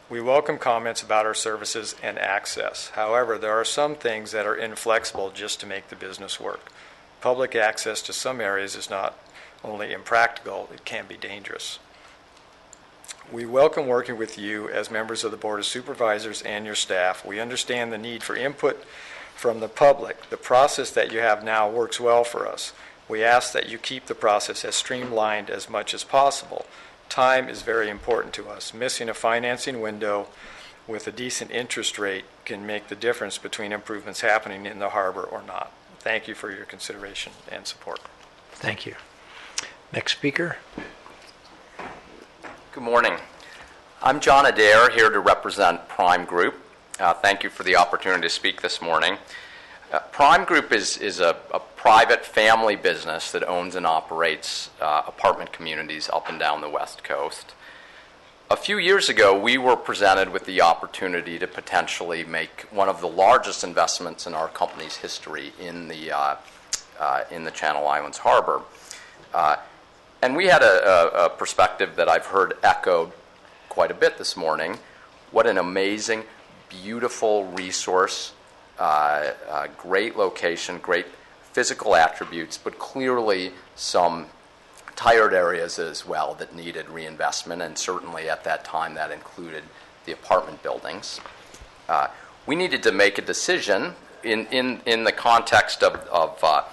We welcome comments about our services and access. However, there are some things that are inflexible just to make the business work. Public access to some areas is not only impractical, it can be dangerous. We welcome working with you as members of the Board of Supervisors and your staff. We understand the need for input from the public. The process that you have now works well for us. We ask that you keep the process as streamlined as much as possible. Time is very important to us. Missing a financing window with a decent interest rate can make the difference between improvements happening in the harbor or not. Thank you for your consideration and support. Thank you. Next speaker. Good morning. I'm John Adair, here to represent Prime Group. Thank you for the opportunity to speak this morning. Prime Group is a private family business that owns and operates apartment communities up and down the West Coast. A few years ago, we were presented with the opportunity to potentially make one of the largest investments in our company's history in the Channel Islands Harbor. And we had a perspective that I've heard echoed quite a bit this morning. What an amazing, beautiful resource, great location, great physical attributes, but clearly some tired areas as well that needed reinvestment, and certainly at that time that included the apartment buildings. We needed to make a decision in the context of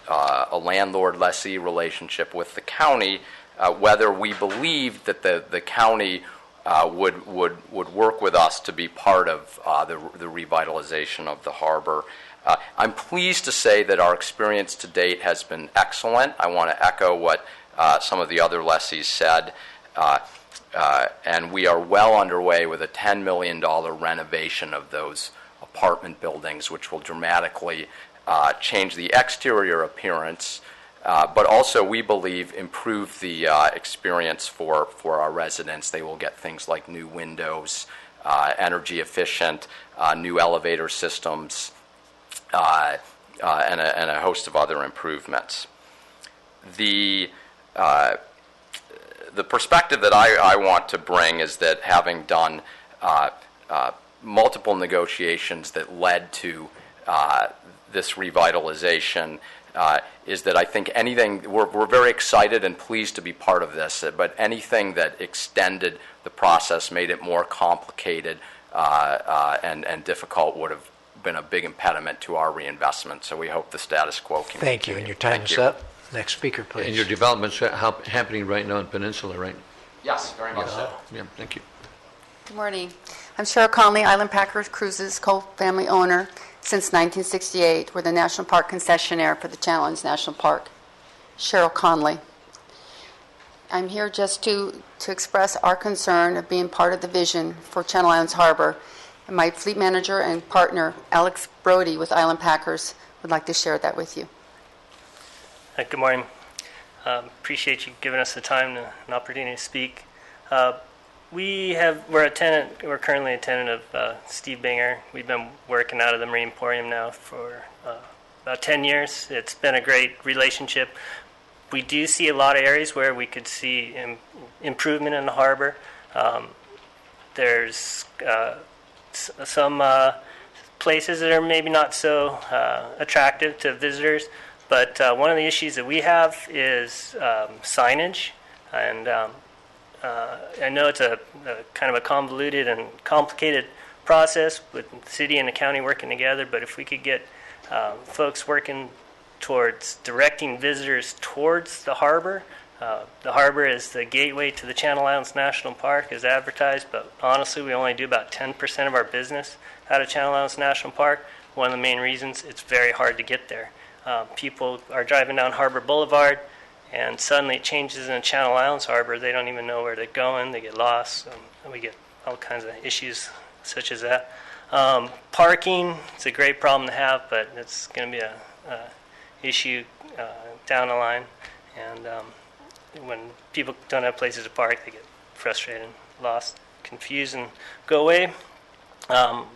a landlord-lessee relationship with the county, whether we believed that the county would work with us to be part of the revitalization of the harbor. I'm pleased to say that our experience to date has been excellent. I want to echo what some of the other lessees said. And we are well underway with a $10 million renovation of those apartment buildings, which will dramatically change the exterior appearance, but also, we believe, improve the experience for our residents. They will get things like new windows, energy efficient, new elevator systems, and a host of other improvements. The perspective that I want to bring is that, having done multiple negotiations that led to this revitalization, is that I think we're very excited and pleased to be part of this, but anything that extended the process, made it more complicated and difficult, would have been a big impediment to our reinvestment. So we hope the status quo can Thank you, and your time is up. Next speaker, please. And your development's happening right now in Peninsula, right? Yes, very much so. Yeah, thank you. Good morning. I'm Cheryl Conley, Island Packers Cruises co-family owner since 1968. We're the National Park concessionaire for the Channel Islands National Park. Cheryl Conley. I'm here just to express our concern of being part of the vision for Channel Islands Harbor. And my fleet manager and partner, Alex Brody with Island Packers, would like to share that with you. Good morning. Appreciate you giving us the time and an opportunity to speak. We're currently a tenant of Steve Binger. We've been working out of the Marine Emporium now for about 10 years. It's been a great relationship. We do see a lot of areas where we could see improvement in the harbor. There's some places that are maybe not so attractive to visitors, but one of the issues that we have is signage, and I know it's a kind of a convoluted and complicated process with the city and the county working together, but if we could get folks working towards directing visitors towards the harbor is the gateway to the Channel Islands National Park as advertised, but honestly we only do about 10% of our business out of Channel Islands National Park. One of the main reasons, it's very hard to get there. People are driving down Harbor Boulevard, and suddenly it changes in Channel Islands Harbor. They don't even know where they're going. They get lost, and we get all kinds of issues such as that. Parking, it's a great problem to have, but it's going to be a issue down the line. And when people don't have places to park, they get frustrated, lost, confused, and go away.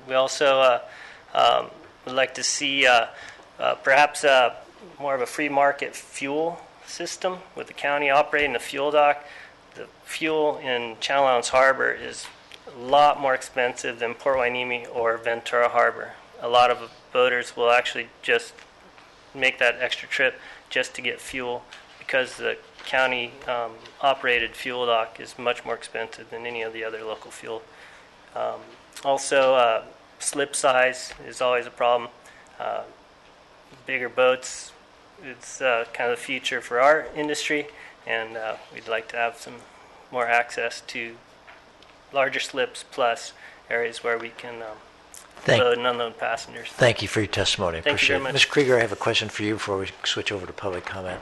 We also would like to see perhaps more of a free market fuel system with the county operating the fuel dock. The fuel in Channel Islands Harbor is a lot more expensive than Port Hueneme or Ventura Harbor. A lot of boaters will actually just make that extra trip just to get fuel because the county operated fuel dock is much more expensive than any of the other local fuel. Also, slip size is always a problem. Bigger boats, it's kind of the future for our industry, and we'd like to have some more access to larger slips plus areas where we can load and unload passengers. Thank you for your testimony. I Thank you appreciate very much. Ms. Krieger, I have a question for you before we switch over to public comment.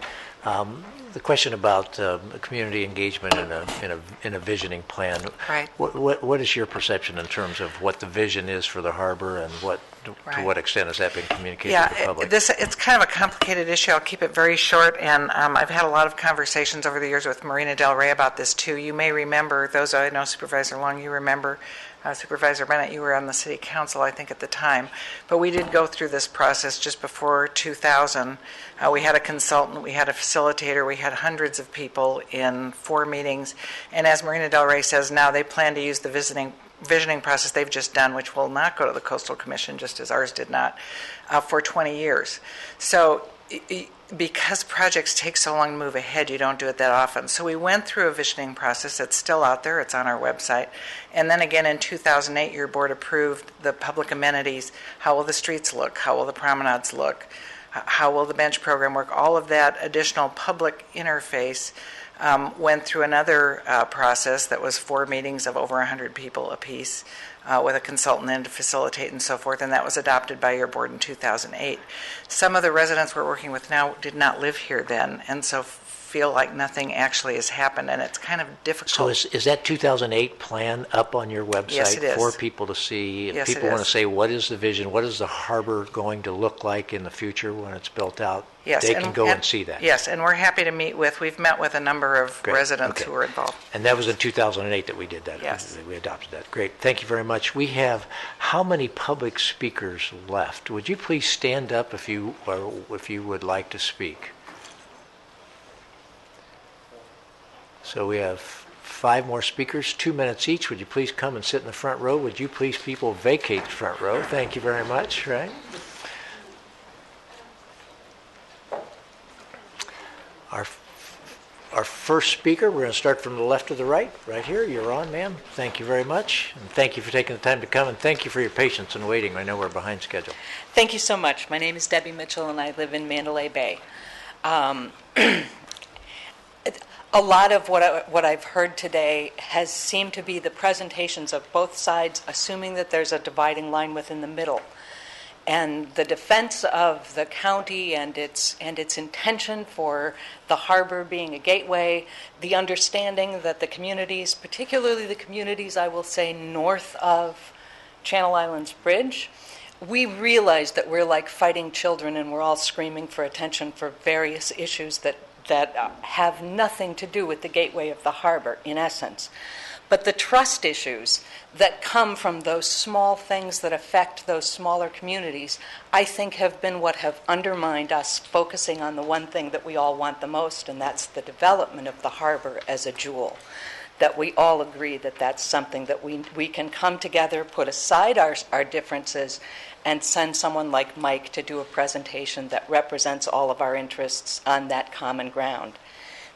The question about community engagement in a visioning plan. Right. What is your perception in terms of what the vision is for the harbor, and to what extent has that been communicated to the public? It's kind of a complicated issue. I'll keep it very short, and I've had a lot of conversations over the years with Marina Del Rey about this too. You may remember, those I know Supervisor Long, you remember, Supervisor Bennett, you were on the city council, I think, at the time. But we did go through this process just before 2000. We had a consultant, we had a facilitator, we had hundreds of people in 4 meetings. And as Marina Del Rey says now, they plan to use the visioning process they've just done, which will not go to the Coastal Commission, just as ours did not, for 20 years. So because projects take so long to move ahead, you don't do it that often. So we went through a visioning process. It's still out there. It's on our website. And then again in 2008, your board approved the public amenities. How will the streets look? How will the promenades look? How will the bench program work? All of that additional public interface went through another process that was 4 meetings of over 100 people apiece with a consultant in to facilitate and so forth, and that was adopted by your board in 2008. Some of the residents we're working with now did not live here then, and so feel like nothing actually has happened, and it's kind of difficult. So is that 2008 plan up on your website? Yes, it is. For people to see? If Yes, people it want to is. say, what is the vision? What is the harbor going to look like in the future when it's built out? Yes, They can go and see that. Yes, and we're happy to meet with, we've met with a number of Great, residents okay. who were involved. And that was in 2008 that we did that. Yes. We adopted that. Great. Thank you very much. We have how many public speakers left? Would you please stand up if you would like to speak? So we have 5 more speakers, 2 minutes each. Would you please come and sit in the front row? Would you please, people, vacate the front row? Thank you very much. Right. Our first speaker, we're going to start from the left to the right. Right here. You're on, ma'am. Thank you very much. And thank you for taking the time to come, and thank you for your patience in waiting. I know we're behind schedule. Thank you so much. My name is Debbie Mitchell, and I live in Mandalay Bay. A lot of what I've heard today has seemed to be the presentations of both sides, assuming that there's a dividing line within the middle. And the defense of the county and its intention for the harbor being a gateway, the understanding that the communities, particularly the communities, I will say, north of Channel Islands Bridge, we realize that we're like fighting children and we're all screaming for attention for various issues that have nothing to do with the gateway of the harbor, in essence. But the trust issues that come from those small things that affect those smaller communities, I think have been what have undermined us focusing on the one thing that we all want the most, and that's the development of the harbor as a jewel. That we all agree that that's something that we can come together, put aside our differences, and send someone like Mike to do a presentation that represents all of our interests on that common ground.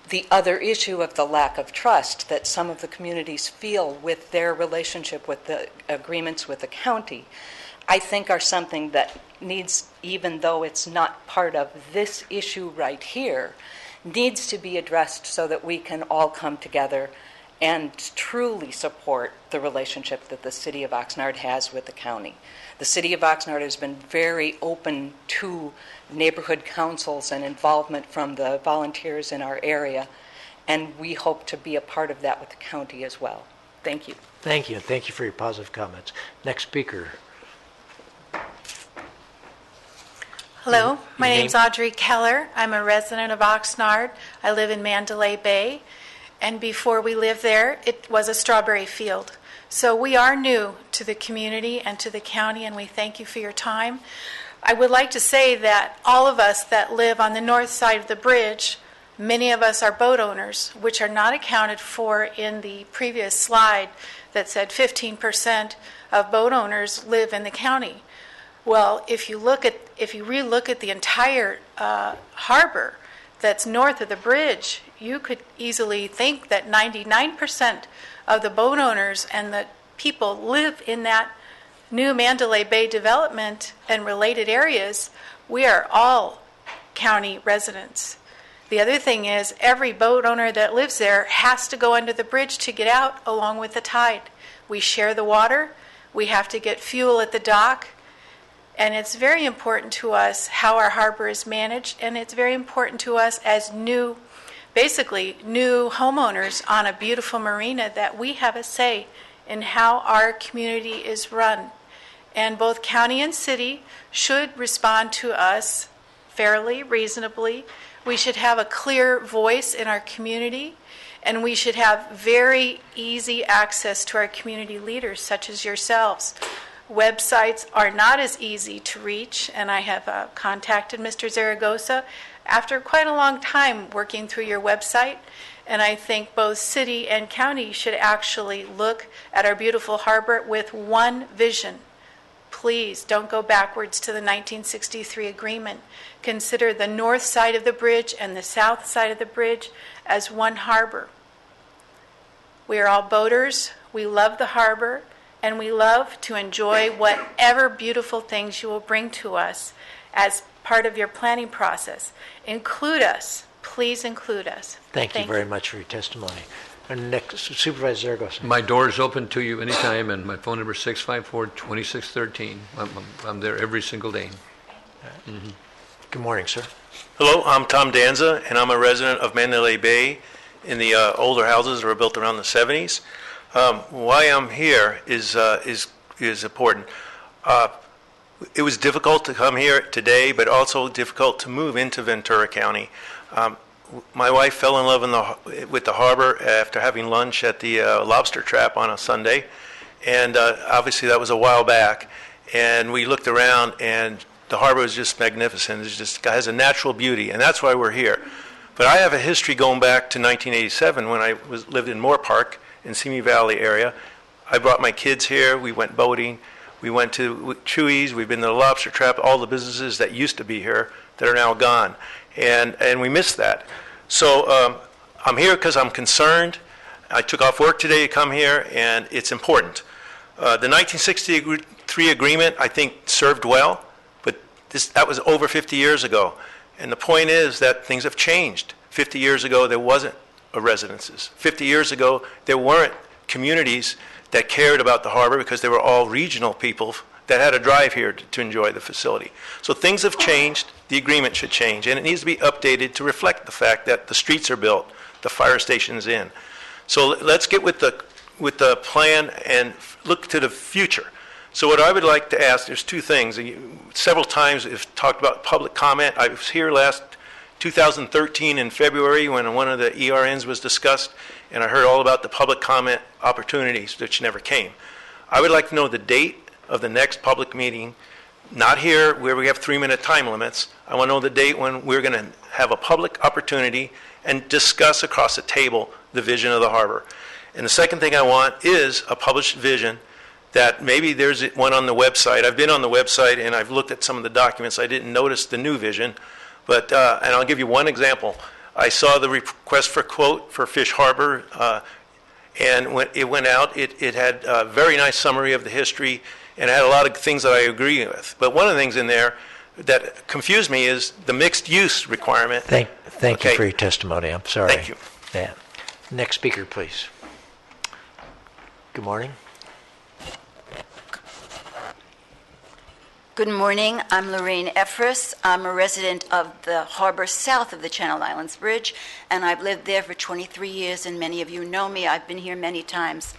The other issue of the lack of trust that some of the communities feel with their relationship with the agreements with the county, I think are something that needs, even though it's not part of this issue right here, needs to be addressed so that we can all come together and truly support the relationship that the city of Oxnard has with the county. The city of Oxnard has been very open to neighborhood councils and involvement from the volunteers in our area, and we hope to be a part of that with the county as well. Thank you. Thank you, and thank you for your positive comments. Next speaker. Hello, my Your name's name? Audrey Keller. I'm a resident of Oxnard. I live in Mandalay Bay, and before we lived there, it was a strawberry field. So we are new to the community and to the county, and we thank you for your time. I would like to say that all of us that live on the north side of the bridge, many of us are boat owners, which are not accounted for in the previous slide that said 15% of boat owners live in the county. Well, if you re-look at the entire harbor that's north of the bridge, you could easily think that 99% of the boat owners and the people live in that new Mandalay Bay development and related areas. We are all county residents. The other thing is every boat owner that lives there has to go under the bridge to get out along with the tide. We share the water. We have to get fuel at the dock. And it's very important to us how our harbor is managed, and it's very important to us as new homeowners on a beautiful marina that we have a say in how our community is run. And both county and city should respond to us fairly, reasonably. We should have a clear voice in our community, and we should have very easy access to our community leaders, such as yourselves. Websites are not as easy to reach, and I have contacted Mr. Zaragoza after quite a long time working through your website, and I think both city and county should actually look at our beautiful harbor with one vision. Please don't go backwards to the 1963 agreement. Consider the north side of the bridge and the south side of the bridge as one harbor. We are all boaters, we love the harbor, and we love to enjoy whatever beautiful things you will bring to us as part of your planning process. Include us. please include us. Thank you very much for your testimony. And next, Supervisor Zaragoza. My door is open to you anytime, and my phone number is 654-2613. I'm there every single day. Mm-hmm. Good morning, sir. Hello, I'm Tom Danza, and I'm a resident of Mandalay Bay in the older houses that were built around the 70s. Why I'm here is important. It was difficult to come here today, but also difficult to move into Ventura County. My wife fell in love with the harbor after having lunch at the lobster trap on a Sunday, and obviously that was a while back. And we looked around, and the harbor is just magnificent. It just has a natural beauty, and that's why we're here. But I have a history going back to 1987 when I lived in Moore Park in Simi Valley area. I brought my kids here. We went boating. We went to Chewy's. We've been to the lobster trap, all the businesses that used to be here that are now gone. And we miss that. So I'm here because I'm concerned. I took off work today to come here, and it's important. The 1963 agreement, I think, served well, but that was over 50 years ago. And the point is that things have changed. 50 years ago, there wasn't residences. 50 years ago, there weren't communities that cared about the harbor because they were all regional people that had to drive here to enjoy the facility. So things have changed. The agreement should change, and it needs to be updated to reflect the fact that the streets are built, the fire station's in. So let's get with the plan and look to the future. So what I would like to ask, there's two things. Several times we've talked about public comment. I was here last 2013 in February when one of the ERNs was discussed, and I heard all about the public comment opportunities, which never came. I would like to know the date of the next public meeting, not here where we have 3-minute time limits. I want to know the date when we're going to have a public opportunity and discuss across the table the vision of the harbor. And the second thing I want is a published vision that maybe there's one on the website. I've been on the website and I've looked at some of the documents. I didn't notice the new vision, but and I'll give you one example. I saw the request for quote for Fish Harbor, and when it went out, it had a very nice summary of the history, and it had a lot of things that I agree with. But one of the things in there that confused me is the mixed use requirement. Thank you for your testimony. I'm sorry. Thank you. Yeah. Next speaker, please. Good morning. Good morning. I'm Lorraine Efris. I'm a resident of the harbor south of the Channel Islands Bridge, and I've lived there for 23 years, and many of you know me. I've been here many times.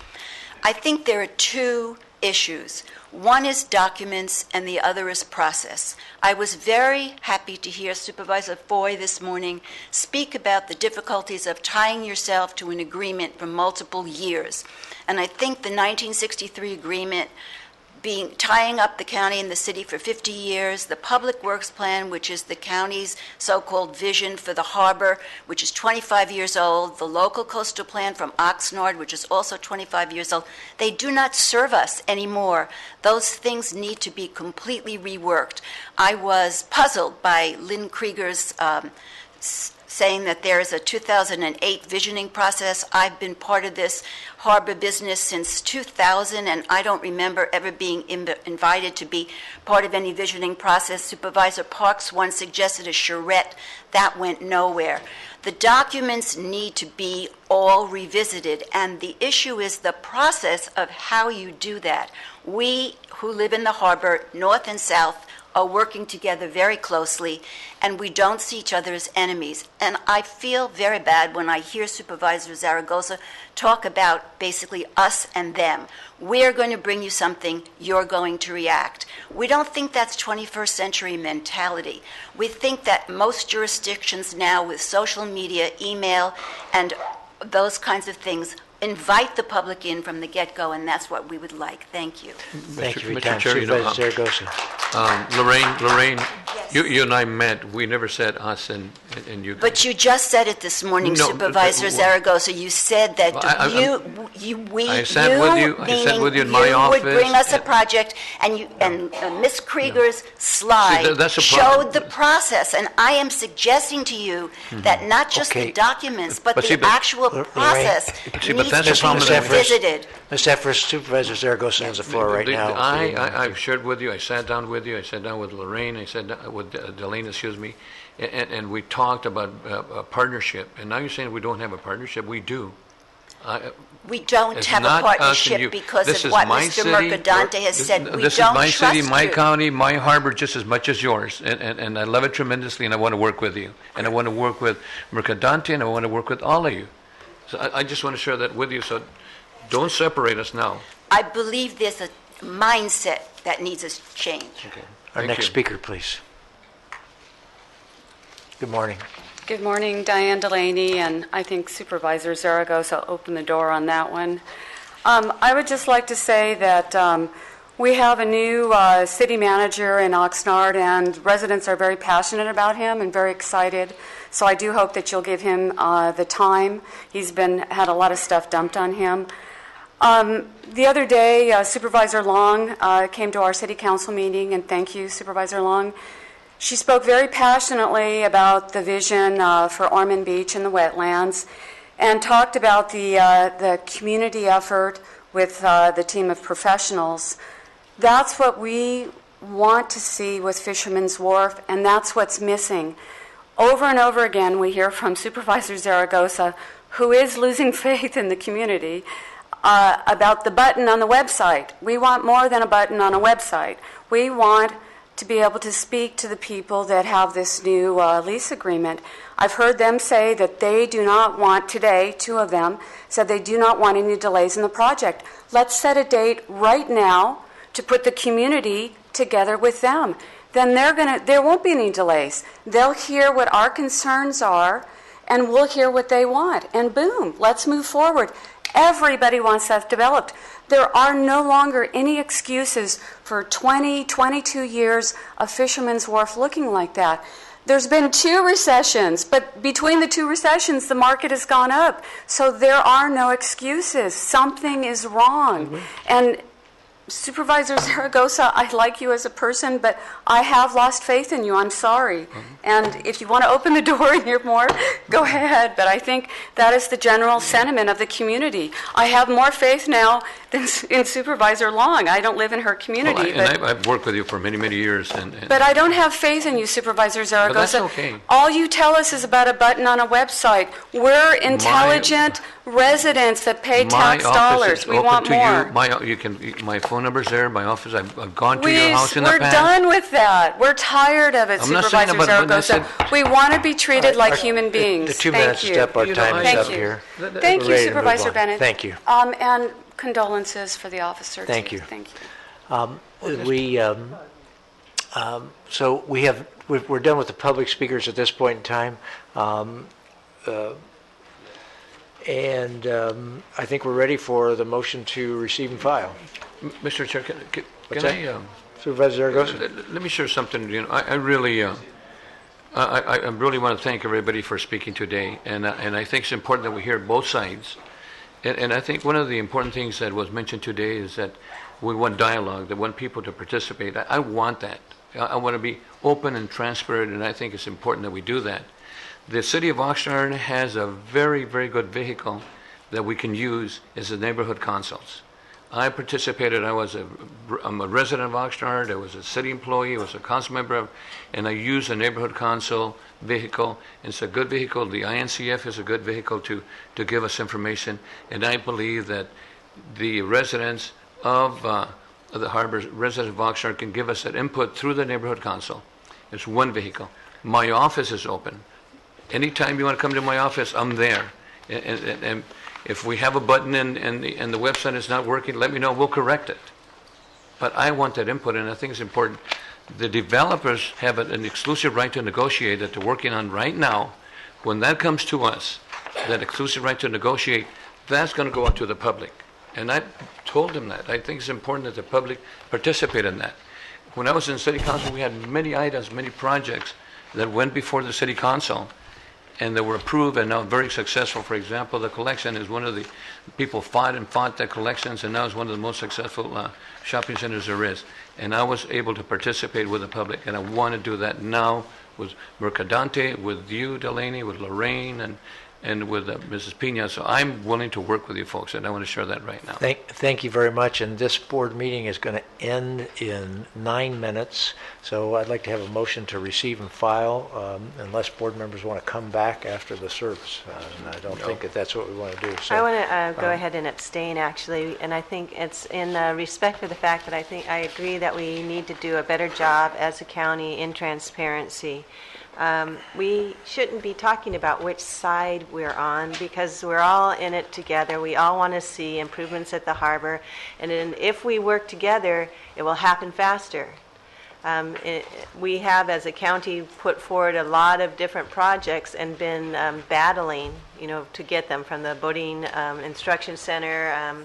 I think there are two issues. One is documents, and the other is process. I was very happy to hear Supervisor Foy this morning speak about the difficulties of tying yourself to an agreement for multiple years. And I think the 1963 agreement tying up the county and the city for 50 years, the Public Works Plan, which is the county's so-called vision for the harbor, which is 25 years old, the local coastal plan from Oxnard, which is also 25 years old, they do not serve us anymore. Those things need to be completely reworked. I was puzzled by Lynn Krieger's saying that there is a 2008 visioning process. I've been part of this harbor business since 2000, and I don't remember ever being invited to be part of any visioning process. Supervisor Parks once suggested a charrette. That went nowhere. The documents need to be all revisited, and the issue is the process of how you do that. We who live in the harbor, north and south, are working together very closely, and we don't see each other as enemies. And I feel very bad when I hear Supervisor Zaragoza talk about basically us and them. We're going to bring you something, you're going to react. We don't think that's 21st century mentality. We think that most jurisdictions now with social media, email, and those kinds of things invite the public in from the get-go, and that's what we would like. Thank you. Thank you for your Mr. time. Chair, Supervisor Zaragoza. Lorraine, Yes. you and I met. We never said us and you. But you just said it this morning, No, Supervisor Zaragoza. You said that I sat with you in my office. You would bring us a project, and Ms. Krieger's slide See, that's a showed problem. the process. And I am suggesting to you that not just the documents, but the actual process needs that's to the problem be that revisited. Ms. Efris, Supervisor Zaragoza has the floor right now. I've shared with you. I sat down with you. I sat down with Lorraine. I sat down with Delane, and we talked. talked about a partnership, and now you're saying we don't have a partnership. We do. We don't It's have a not asking partnership you. because This of is what my Mr. city. Mercadante has said. We This is don't my trust city, my you. county, my harbor, just as much as yours, and I love it tremendously, and I want to work with you, and I want to work with Mercadante, and I want to work with all of you. So I just want to share that with you. So don't separate us now. I believe there's a mindset that needs a change. Okay. Our next speaker, please. Good morning. Good morning, Diane Delaney, and I think Supervisor Zaragoza opened the door on that one. I would just like to say that we have a new city manager in Oxnard, and residents are very passionate about him and very excited. So I do hope that you'll give him the time. He's had a lot of stuff dumped on him. The other day, Supervisor Long came to our city council meeting, and thank you, Supervisor Long. She spoke very passionately about the vision for Ormond Beach and the wetlands, and talked about the community effort with the team of professionals. That's what we want to see with Fisherman's Wharf, and that's what's missing. Over and over again, we hear from Supervisor Zaragoza, who is losing faith in the community, about the button on the website. We want more than a button on a website. We want to be able to speak to the people that have this new lease agreement. I've heard them say that they do not want, today, 2 of them said they do not want any delays in the project. Let's set a date right now to put the community together with them. Then there won't be any delays. They'll hear what our concerns are, and we'll hear what they want. And boom, let's move forward. Everybody wants that developed. There are no longer any excuses for 20, 22 years of Fisherman's Wharf looking like that. There's been 2 recessions, but between the 2 recessions, the market has gone up. So there are no excuses. Something is wrong. Mm-hmm. And Supervisor Zaragoza, I like you as a person, but I have lost faith in you. I'm sorry. Mm-hmm. And if you want to open the door and hear more, go ahead. But I think that is the general sentiment of the community. I have more faith now than in Supervisor Long. I don't live in her community. I've worked with you for many, many years. But I don't have faith in you, Supervisor Zaragoza. But that's okay. All you tell us is about a button on a website. We're intelligent residents that pay tax dollars. We want more. My phone number's there. My office. I've gone to your house in the past. We're done with that. We're tired of it, Supervisor Zaragoza. We want to be treated like human beings. The 2 minutes is up. Our time is up here. Thank you, Supervisor Bennett. Thank you. And condolences for the officer. Thank you. Thank you. So we're done with the public speakers at this point in time. And I think we're ready for the motion to receive and file. Mr. Chair, can I... Supervisor Zaragoza? Let me share something. I really want to thank everybody for speaking today, and I think it's important that we hear both sides. And I think one of the important things that was mentioned today is that we want dialogue, that we want people to participate. I want that. I want to be open and transparent, and I think it's important that we do that. The city of Oxnard has a very, very good vehicle that we can use as the neighborhood councils. I participated. I'm a resident of Oxnard. I was a city employee. I was a council member, and I use a neighborhood council vehicle. It's a good vehicle. The INCF is a good vehicle to give us information, and I believe that the residents of the harbor, residents of Oxnard, can give us that input through the neighborhood council. It's one vehicle. My office is open. Anytime you want to come to my office, I'm there. And if we have a button and the website is not working, let me know. We'll correct it. But I want that input, and I think it's important. The developers have an exclusive right to negotiate that they're working on right now. When that comes to us, that exclusive right to negotiate, that's going to go out to the public. And I told them that. I think it's important that the public participate in that. When I was in city council, we had many items, many projects that went before the city council, and they were approved and now very successful. For example, the collection is one of the people fought the collections, and now it's one of the most successful shopping centers there is. And I was able to participate with the public, and I want to do that now with Mercadante, with you, Delaney, with Lorraine, and with Mrs. Pina. So I'm willing to work with you folks, and I want to share that right now. Thank you very much. And this board meeting is going to end in 9 minutes. So I'd like to have a motion to receive and file, unless board members want to come back after the service. And I don't think that that's what we want to do. So, I want to go ahead and abstain, actually, and I think it's in respect for the fact that I agree that we need to do a better job as a county in transparency. We shouldn't be talking about which side we're on, because we're all in it together. We all want to see improvements at the harbor, and then if we work together, it will happen faster. We have, as a county, put forward a lot of different projects and been battling, to get them, from the boating instruction center,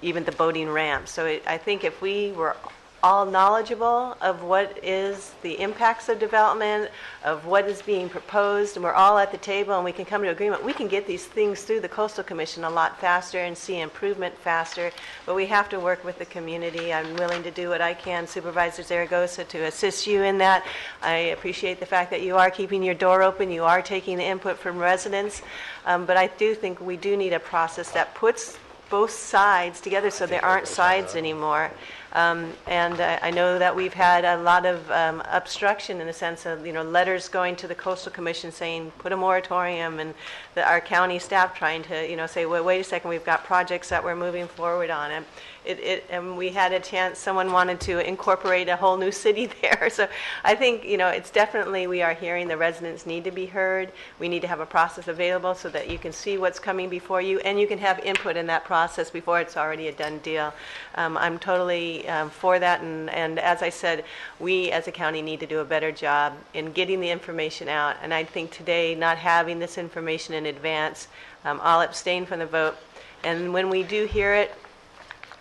even the boating ramp. So I think if we were all knowledgeable of what is the impacts of development, of what is being proposed, and we're all at the table and we can come to agreement, we can get these things through the Coastal Commission a lot faster and see improvement faster. But we have to work with the community. I'm willing to do what I can, Supervisor Zaragoza, to assist you in that. I appreciate the fact that you are keeping your door open, you are taking the input from residents, but I do think we do need a process that puts both sides together so there aren't sides anymore. And I know that we've had a lot of obstruction in the sense of, letters going to the Coastal Commission saying, put a moratorium, and our county staff trying to, say, well, wait a second, we've got projects that we're moving forward on. And we had a chance, someone wanted to incorporate a whole new city there. So I think, it's definitely, we are hearing the residents need to be heard. We need to have a process available so that you can see what's coming before you, and you can have input in that process before it's already a done deal. I'm totally for that, and as I said, we as a county need to do a better job in getting the information out. And I think today, not having this information in advance, I'll abstain from the vote. And when we do hear it,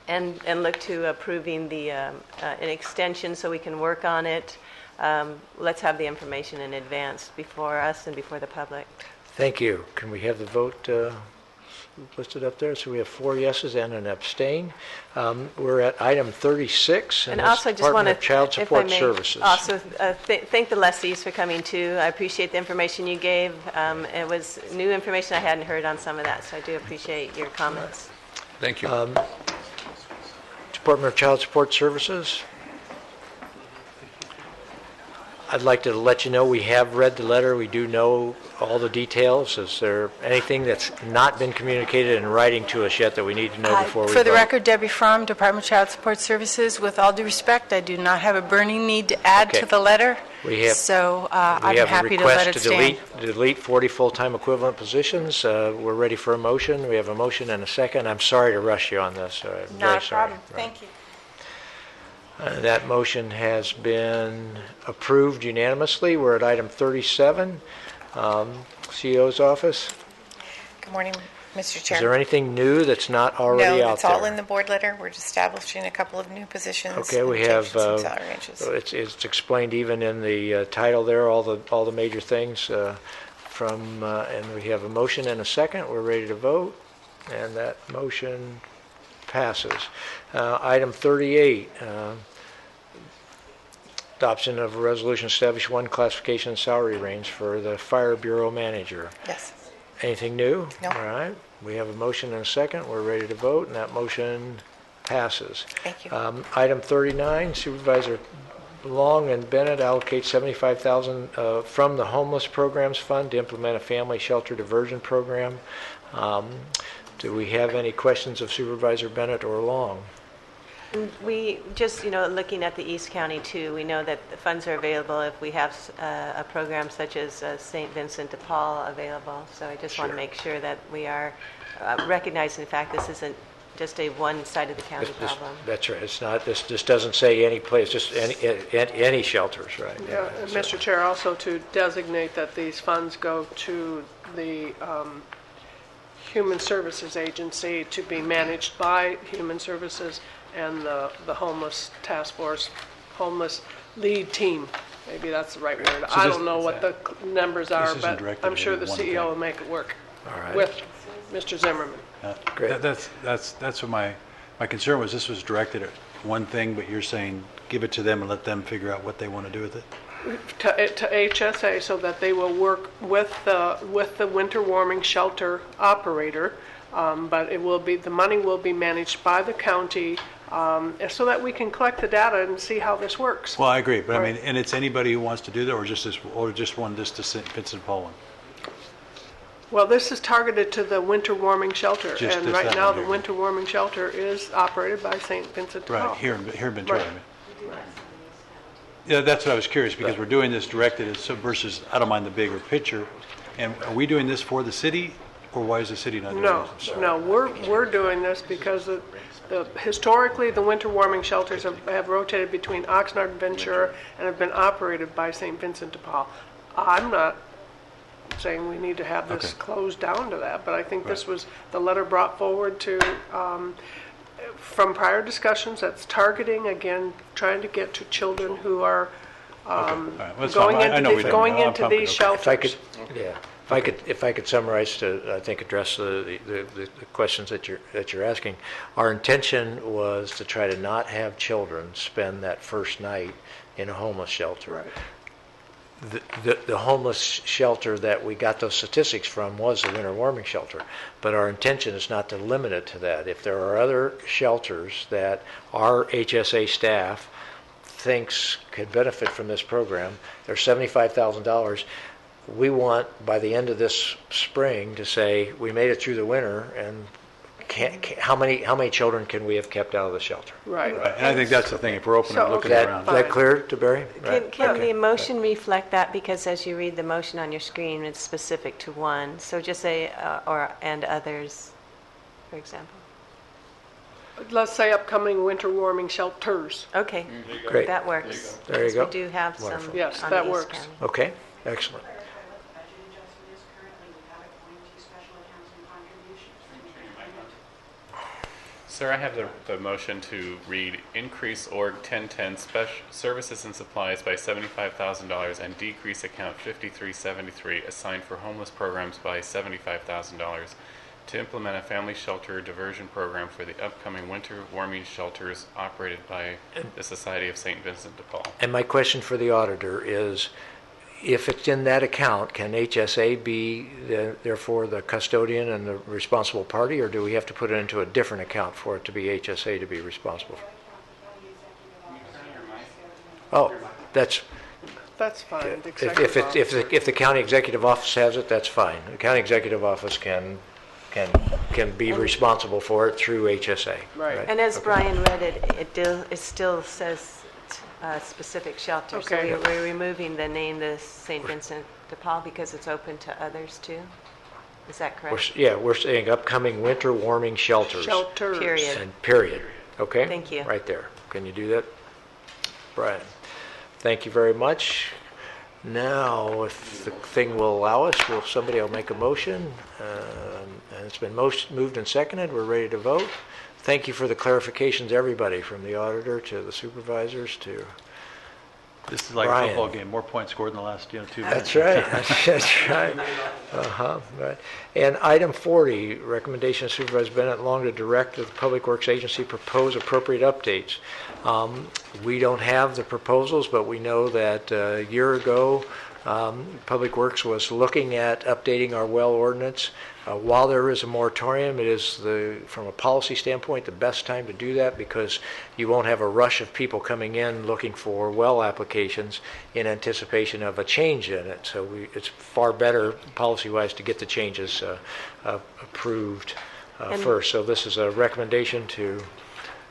and look to approving an extension so we can work on it, let's have the information in advance before us and before the public. thank you. Can we have the vote listed up there? So we have 4 yeses and an abstain. We're at item 36, and that's also just Department want of Child to, Support Services. Also thank the lessees for coming too. I appreciate the information you gave. It was new information I hadn't heard on some of that, so I do appreciate your comments. Thank you. Department of Child Support Services. I'd like to let you know we have read the letter. We do know all the details. Is there anything that's not been communicated in writing to us yet that we need to know before we vote? For the record, Debbie Fromm, Department of Child Support Services. With all due respect, I do not have a burning need to add to the letter. So I'm happy to let it stand. We have a request to delete 40 full-time equivalent positions. We're ready for a motion. We have a motion and a second. I'm sorry to rush you on this. I'm Not very a sorry. problem. Thank you. That motion has been approved unanimously. We're at item 37, CEO's office. Good morning, Mr. Chair. Is there anything new that's not already out there? No, it's all in the board letter. We're establishing a couple of new positions. Okay, we have, salary ranges. it's explained even in the title there, all the major things and we have a motion and a second. We're ready to vote, and that motion passes. Item 38, adoption of a resolution establish one classification and salary range for the Fire Bureau manager. Yes. Anything new? No. All right. We have a motion and a second. We're ready to vote, and that motion passes. Thank you. Item 39, Supervisor Long and Bennett allocate $75,000 from the Homeless Programs Fund to implement a family shelter diversion program. Do we have any questions of Supervisor Bennett or Long? We just, looking at the East County too, we know that the funds are available if we have a program such as St. Vincent de Paul available. So I just want to make sure that we are recognizing the fact this isn't just a one side of the county problem. That's right. It's not. This doesn't say any place. Just any shelters, right? Yeah, Mr. Chair, also to designate that these funds go to the Human Services Agency to be managed by Human Services and the Homeless Task Force, Homeless Lead Team. Maybe that's the right word. I don't know what the numbers are, but I'm sure the CEO will make it work with Mr. Zimmerman. Great. That's what my concern was. This was directed at one thing, but you're saying give it to them and let them figure out what they want to do with it? to HSA so that they will work with the winter warming shelter operator, but the money will be managed by the county, so that we can collect the data and see how this works. Well, I agree, but I Right. mean, and it's anybody who wants to do that, or just to St. Vincent Paul one? Well, this is targeted to the winter warming shelter, Just and this right that now one the here. winter warming shelter is operated by St. Vincent de Paul. Right, here in Ventura, Right. I mean. Yeah, that's what I was curious, because we're doing this directed at versus, I don't mind the bigger picture, and are we doing this for the city, or why is the city not doing No, this? I'm sorry. no, we're doing this because historically, the winter warming shelters have rotated between Oxnard and Ventura and have been operated by St. Vincent de Paul. I'm not saying we need to have this Okay. closed down to that, but I think this was the letter brought forward from prior discussions that's targeting, again, trying to get to children who are All right, well, that's fine. I know we didn't. going I'm into pumping, these okay. shelters. If I could summarize to, I think, address the questions that you're asking. Our intention was to try to not have children spend that first night in a homeless shelter. Right. The homeless shelter that we got those statistics from was the winter warming shelter, but our intention is not to limit it to that. If there are other shelters that our HSA staff thinks could benefit from this program, they're $75,000. We want, by the end of this spring, to say, we made it through the winter, and how many children can we have kept out of the shelter? Right. And I think that's the thing, if we're open and looking around. Is that clear to Barry? Can the motion reflect that? Because as you read the motion on your screen, it's specific to one. So just say, and others, for example. Let's say upcoming winter warming shelters. Okay. Great. That works. There you Because go. we do have Wonderful. some Yes, on that the East works. County. Okay, excellent. Sir, I have the motion to read increase org 1010 services and supplies by $75,000 and decrease account 5373 assigned for homeless programs by $75,000 to implement a family shelter diversion program for the upcoming winter warming shelters operated by the Society of St. Vincent de Paul. And my question for the auditor is, if it's in that account, can HSA be therefore the custodian and the responsible party, or do we have to put it into a different account for it to be HSA to be responsible? Oh, that's fine. The if the county executive office has it, that's fine. The county executive office can be responsible for it through HSA. Right. And as Brian read it still says specific shelter. Okay. So we're removing the name, the St. Vincent de Paul, because it's open to others too? Is that correct? We're saying upcoming winter warming shelters. Shelters. Period. And period. Okay? Thank you. Right there. Can you do that, Brian? Thank you very much. Now, if the thing will allow us, somebody will make a motion. And it's been moved and seconded. We're ready to vote. Thank you for the clarifications, everybody, from the auditor to the supervisors to This is like Brian. a football game, more points scored in the last 2 minutes. That's right. That's right. Right. And item 40, recommendation of Supervisor Bennett Long to direct that the Public Works Agency propose appropriate updates. We don't have the proposals, but we know that a year ago, Public Works was looking at updating our well ordinance. While there is a moratorium, it is, from a policy standpoint, the best time to do that because you won't have a rush of people coming in looking for well applications in anticipation of a change in it. So it's far better policy-wise to get the changes approved first. So this is a recommendation to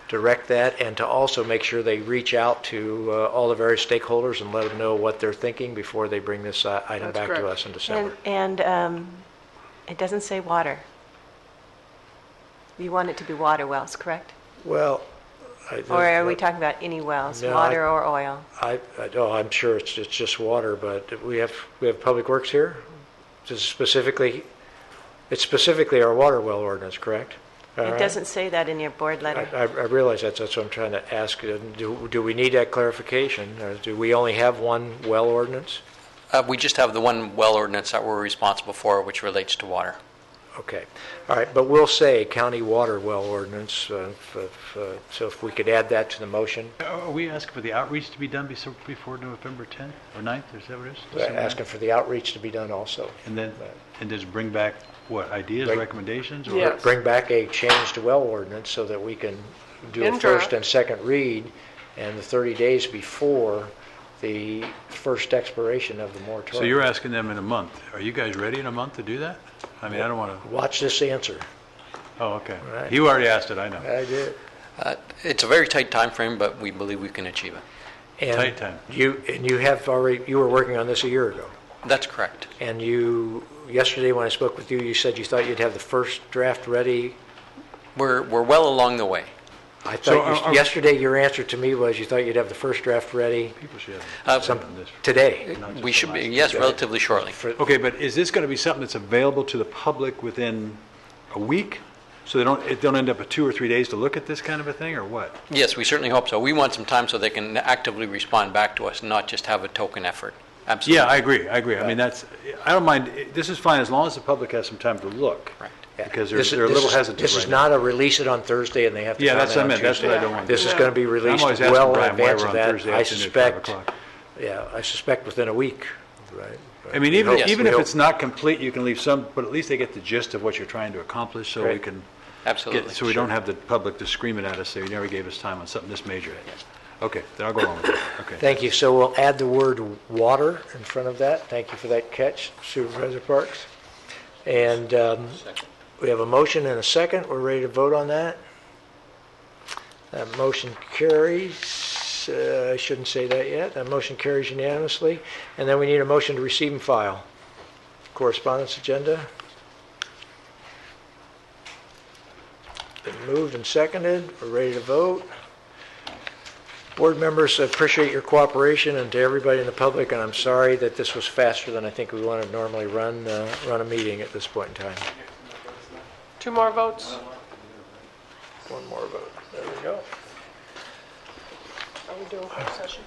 direct that and to also make sure they reach out to all the various stakeholders and let them know what they're thinking before they bring this item back to us in December. And it doesn't say water. You want it to be water wells, correct? Well, or are we talking about any wells, no, water or oil? I'm sure it's just water, but we have Public Works here. It's specifically our water well ordinance, correct? It doesn't say that in your board letter. I realize that's what I'm trying to ask. Do we need that clarification? Or do we only have one well ordinance? We just have the one well ordinance that we're responsible for, which relates to water. Okay. All right, but we'll say county water well ordinance, so if we could add that to the motion. Are we asking for the outreach to be done before November 10th or 9th, or is that what it is? Asking for the outreach to be done also. And then, and just bring back, what, ideas, recommendations? Or Yes. Bring back a change to well ordinance so that we can do a In first draft. and second read, and the 30 days before the first expiration of the moratorium. So you're asking them in a month. Are you guys ready in a month to do that? I mean, I don't want to... Watch this answer. Oh, okay. Right. You already asked it, I know. I did. It's a very tight time frame, but we believe we can achieve it. And Tight time. You have already, you were working on this a year ago. That's correct. And yesterday when I spoke with you, you said you thought you'd have the first draft ready. We're well along the way. I thought yesterday your answer to me was you thought you'd have the first draft ready. People should have today. We should be, yes, relatively shortly. Okay, but is this going to be something that's available to the public within a week? So they don't end up with 2 or 3 days to look at this kind of a thing, or what? Yes, we certainly hope so. We want some time so they can actively respond back to us, not just have a token effort. Absolutely. Yeah, I agree. I mean, I don't mind, this is fine as long as the public has some time to look. Right. Because they're a little hesitant This is right not a release it on Thursday and they have to Yeah, that's what I comment meant. on That's what I Tuesday. don't want. This is going to be released I'm always asking well in Brian why advance we're of on that. Thursday I afternoon at 5 suspect, o'clock. I suspect within a week, right? I mean, even We if hope- it's not complete, you can leave some, but at least they get the gist of what you're trying to accomplish, so we Right. can Absolutely. so we don't have the public just screaming at us, say, you never gave us time on something this major. Okay, then I'll go along with that. Okay. Thank you. So we'll add the word water in front of that. Thank you for that catch, Supervisor Parks. And we have a motion and a second. We're ready to vote on that. That motion carries. I shouldn't say that yet. That motion carries unanimously. And then we need a motion to receive and file. Correspondence agenda. Been moved and seconded. We're ready to vote. Board members, I appreciate your cooperation, and to everybody in the public, and I'm sorry that this was faster than I think we want to normally run a meeting at this point in time. 2 more votes. One more vote. There we go. Are we doing closed session?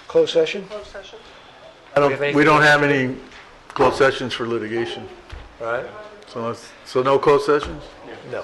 Closed session? Closed session? We don't have any closed sessions for litigation. Right. So no closed sessions? No.